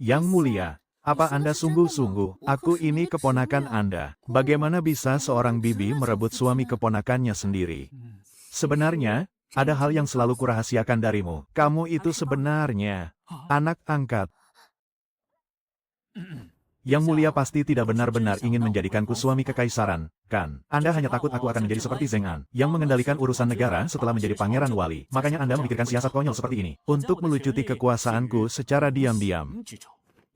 Yang mulia. Apa Anda sungguh-sungguh? Aku ini keponakan Anda. Bagaimana bisa seorang bibi merebut suami keponakannya sendiri? Sebenarnya, ada hal yang selalu kurahasiakan darimu. Kamu itu sebenarnya anak angkat. Yang mulia pasti tidak benar-benar ingin menjadikanku suami kekaisaran, kan? Anda hanya takut aku akan menjadi seperti Zheng An, yang mengendalikan urusan negara setelah menjadi pangeran wali. Makanya Anda memikirkan siasat konyol seperti ini, untuk melucuti kekuasaanku secara diam-diam.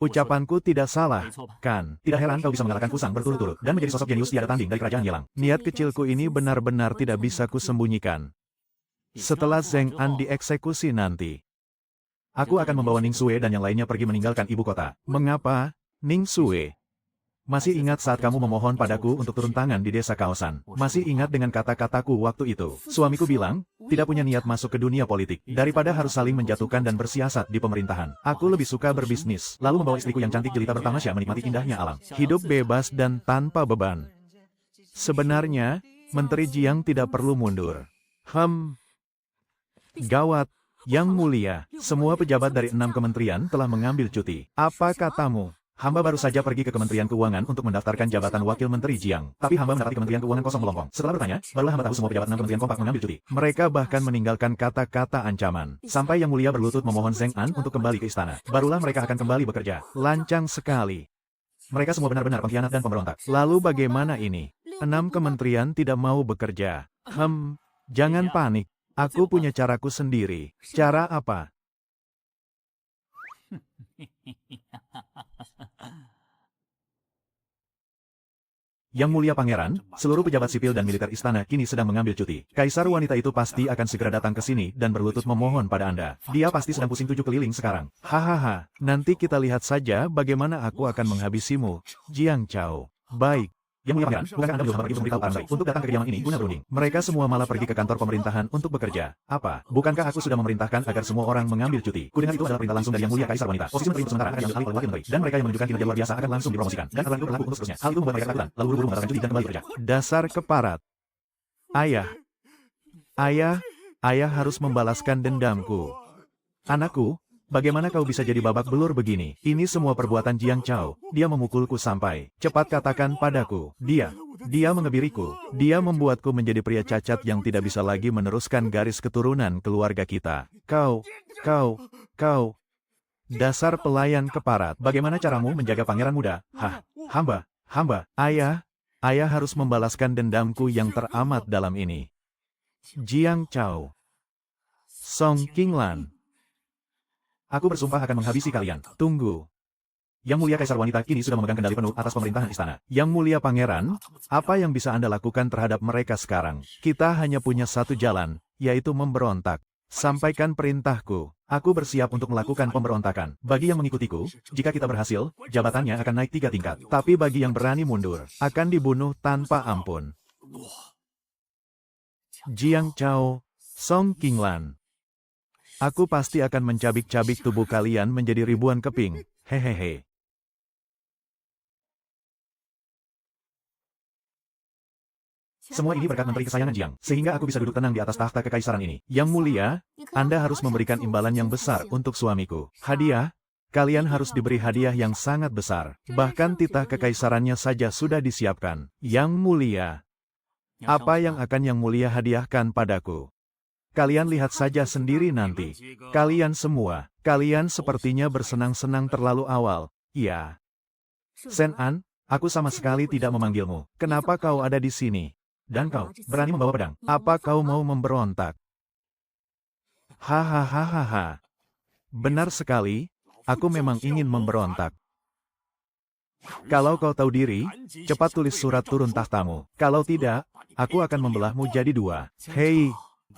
Ucapanku tidak salah, kan? Tidak heran kau bisa mengalahkan Fusang berturut-turut dan menjadi sosok jenius tiada tanding dari kerajaan Yelang. Niat kecilku ini benar-benar tidak bisa kusembunyikan. Setelah Zheng An dieksekusi nanti, aku akan membawa Ning Sue dan yang lainnya pergi meninggalkan ibu kota. Mengapa, Ning Sue? Masih ingat saat kamu memohon padaku untuk turun tangan di desa Kaosan? Masih ingat dengan kata-kataku waktu itu? Suamiku bilang, tidak punya niat masuk ke dunia politik, daripada harus saling menjatuhkan dan bersiasat di pemerintahan. Aku lebih suka berbisnis, lalu membawa istriku yang cantik jelita bertamasya menikmati indahnya alam. Hidup bebas dan tanpa beban. Sebenarnya, Menteri Jiang tidak perlu mundur. Gawat, Yang mulia, semua pejabat dari 6 kementerian telah mengambil cuti. Apa katamu? Hamba baru saja pergi ke Kementerian Keuangan untuk mendaftarkan jabatan Wakil Menteri Jiang. Tapi hamba mendapati Kementerian Keuangan kosong melompong. Setelah bertanya, barulah hamba tahu semua pejabat 6 kementerian kompak mengambil cuti. Mereka bahkan meninggalkan kata-kata ancaman. Sampai Yang Mulia berlutut memohon Zheng An untuk kembali ke istana. Barulah mereka akan kembali bekerja. Lancang sekali. Mereka semua benar-benar pengkhianat dan pemberontak. Lalu bagaimana ini? 6 kementerian tidak mau bekerja. Jangan panik. Aku punya caraku sendiri. Cara apa? Yang Mulia Pangeran, seluruh pejabat sipil dan militer istana kini sedang mengambil cuti. Kaisar wanita itu pasti akan segera datang ke sini dan berlutut memohon pada Anda. Dia pasti sedang pusing 7 keliling sekarang. Hahaha, nanti kita lihat saja bagaimana aku akan menghabisimu, Jiang Chao. Baik. Yang Mulia Pangeran, bukankah Anda belum pergi memberitahu orang baik untuk datang ke kediaman ini guna berunding? Mereka semua malah pergi ke kantor pemerintahan untuk bekerja. Apa? Bukankah aku sudah memerintahkan agar semua orang mengambil cuti? Kudengar itu adalah perintah langsung dari Yang Mulia Kaisar Wanita. Posisi menteri untuk sementara akan diambil alih oleh wakil menteri. Dan mereka yang menunjukkan kinerja luar biasa akan langsung dipromosikan. Dan aturan itu berlaku untuk seterusnya. Hal itu membuat mereka ketakutan, lalu buru-buru membatalkan cuti dan kembali bekerja. Dasar keparat. Ayah harus membalaskan dendamku. Anakku, bagaimana kau bisa jadi babak belur begini? Ini semua perbuatan Jiang Chao. Dia memukulku sampai. Cepat katakan padaku. Dia mengebiriku. Dia membuatku menjadi pria cacat yang tidak bisa lagi meneruskan garis keturunan keluarga kita. Kau. Dasar pelayan keparat. Bagaimana caramu menjaga pangeran muda? Hamba. Ayah harus membalaskan dendamku yang teramat dalam ini. Jiang Chao. Song Qinglan. Aku bersumpah akan menghabisi kalian. Tunggu. Yang Mulia Kaisar Wanita kini sudah memegang kendali penuh atas pemerintahan istana. Yang Mulia Pangeran, apa yang bisa Anda lakukan terhadap mereka sekarang? Kita hanya punya satu jalan, yaitu memberontak. Sampaikan perintahku. Aku bersiap untuk melakukan pemberontakan. Bagi yang mengikutiku, jika kita berhasil, jabatannya akan naik 3 tingkat. Tapi bagi yang berani mundur, akan dibunuh tanpa ampun. Jiang Chao, Song Qinglan. Aku pasti akan mencabik-cabik tubuh kalian menjadi ribuan keping. Hehehe. Semua ini berkat menteri kesayangan Jiang, sehingga aku bisa duduk tenang di atas tahta kekaisaran ini. Yang Mulia, Anda harus memberikan imbalan yang besar untuk suamiku. Hadiah? Kalian harus diberi hadiah yang sangat besar. Bahkan titah kekaisarannya saja sudah disiapkan. Yang Mulia, apa yang akan Yang Mulia hadiahkan padaku? Kalian lihat saja sendiri nanti. Kalian semua, kalian sepertinya bersenang-senang terlalu awal. Iya. Sen An, aku sama sekali tidak memanggilmu. Kenapa kau ada di sini? Dan kau, berani membawa pedang. Apa kau mau memberontak? Hahaha. Benar sekali, aku memang ingin memberontak. Kalau kau tahu diri, cepat tulis surat turun tahtamu. Kalau tidak, aku akan membelahmu jadi 2. Hei,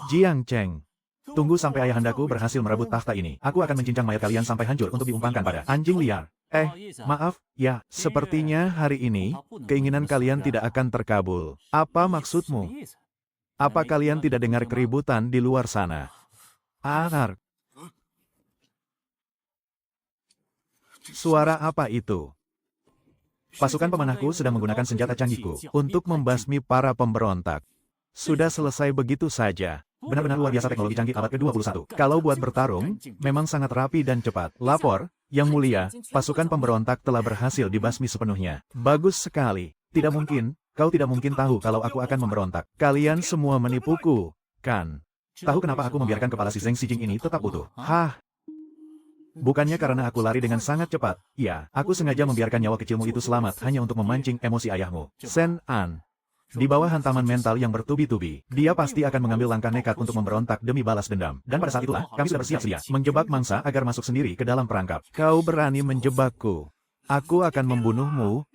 Jiang Cheng. Tunggu sampai ayahandaku berhasil merebut tahta ini. Aku akan mencincang mayat kalian sampai hancur untuk diumpangkan pada anjing liar. Maaf, ya, sepertinya hari ini, keinginan kalian tidak akan terkabul. Apa maksudmu? Apa kalian tidak dengar keributan di luar sana? Suara apa itu? Pasukan pemanahku sedang menggunakan senjata canggihku untuk membasmi para pemberontak. Sudah selesai begitu saja. Benar-benar luar biasa teknologi canggih abad ke-21. Kalau buat bertarung, memang sangat rapi dan cepat. Lapor, Yang Mulia, pasukan pemberontak telah berhasil dibasmi sepenuhnya. Bagus sekali. Tidak mungkin, kau tidak mungkin tahu kalau aku akan memberontak. Kalian semua menipuku, kan? Tahu kenapa aku membiarkan kepala si Zheng Xijing ini tetap utuh? Bukannya karena aku lari dengan sangat cepat. Ya, aku sengaja membiarkan nyawa kecilmu itu selamat hanya untuk memancing emosi ayahmu. Sen An. Di bawah hantaman mental yang bertubi-tubi, dia pasti akan mengambil langkah nekat untuk memberontak demi balas dendam. Dan pada saat itulah, kami sudah bersiap sedia, menjebak mangsa agar masuk sendiri ke dalam perangkap. Kau berani menjebakku. Aku akan membunuhmu.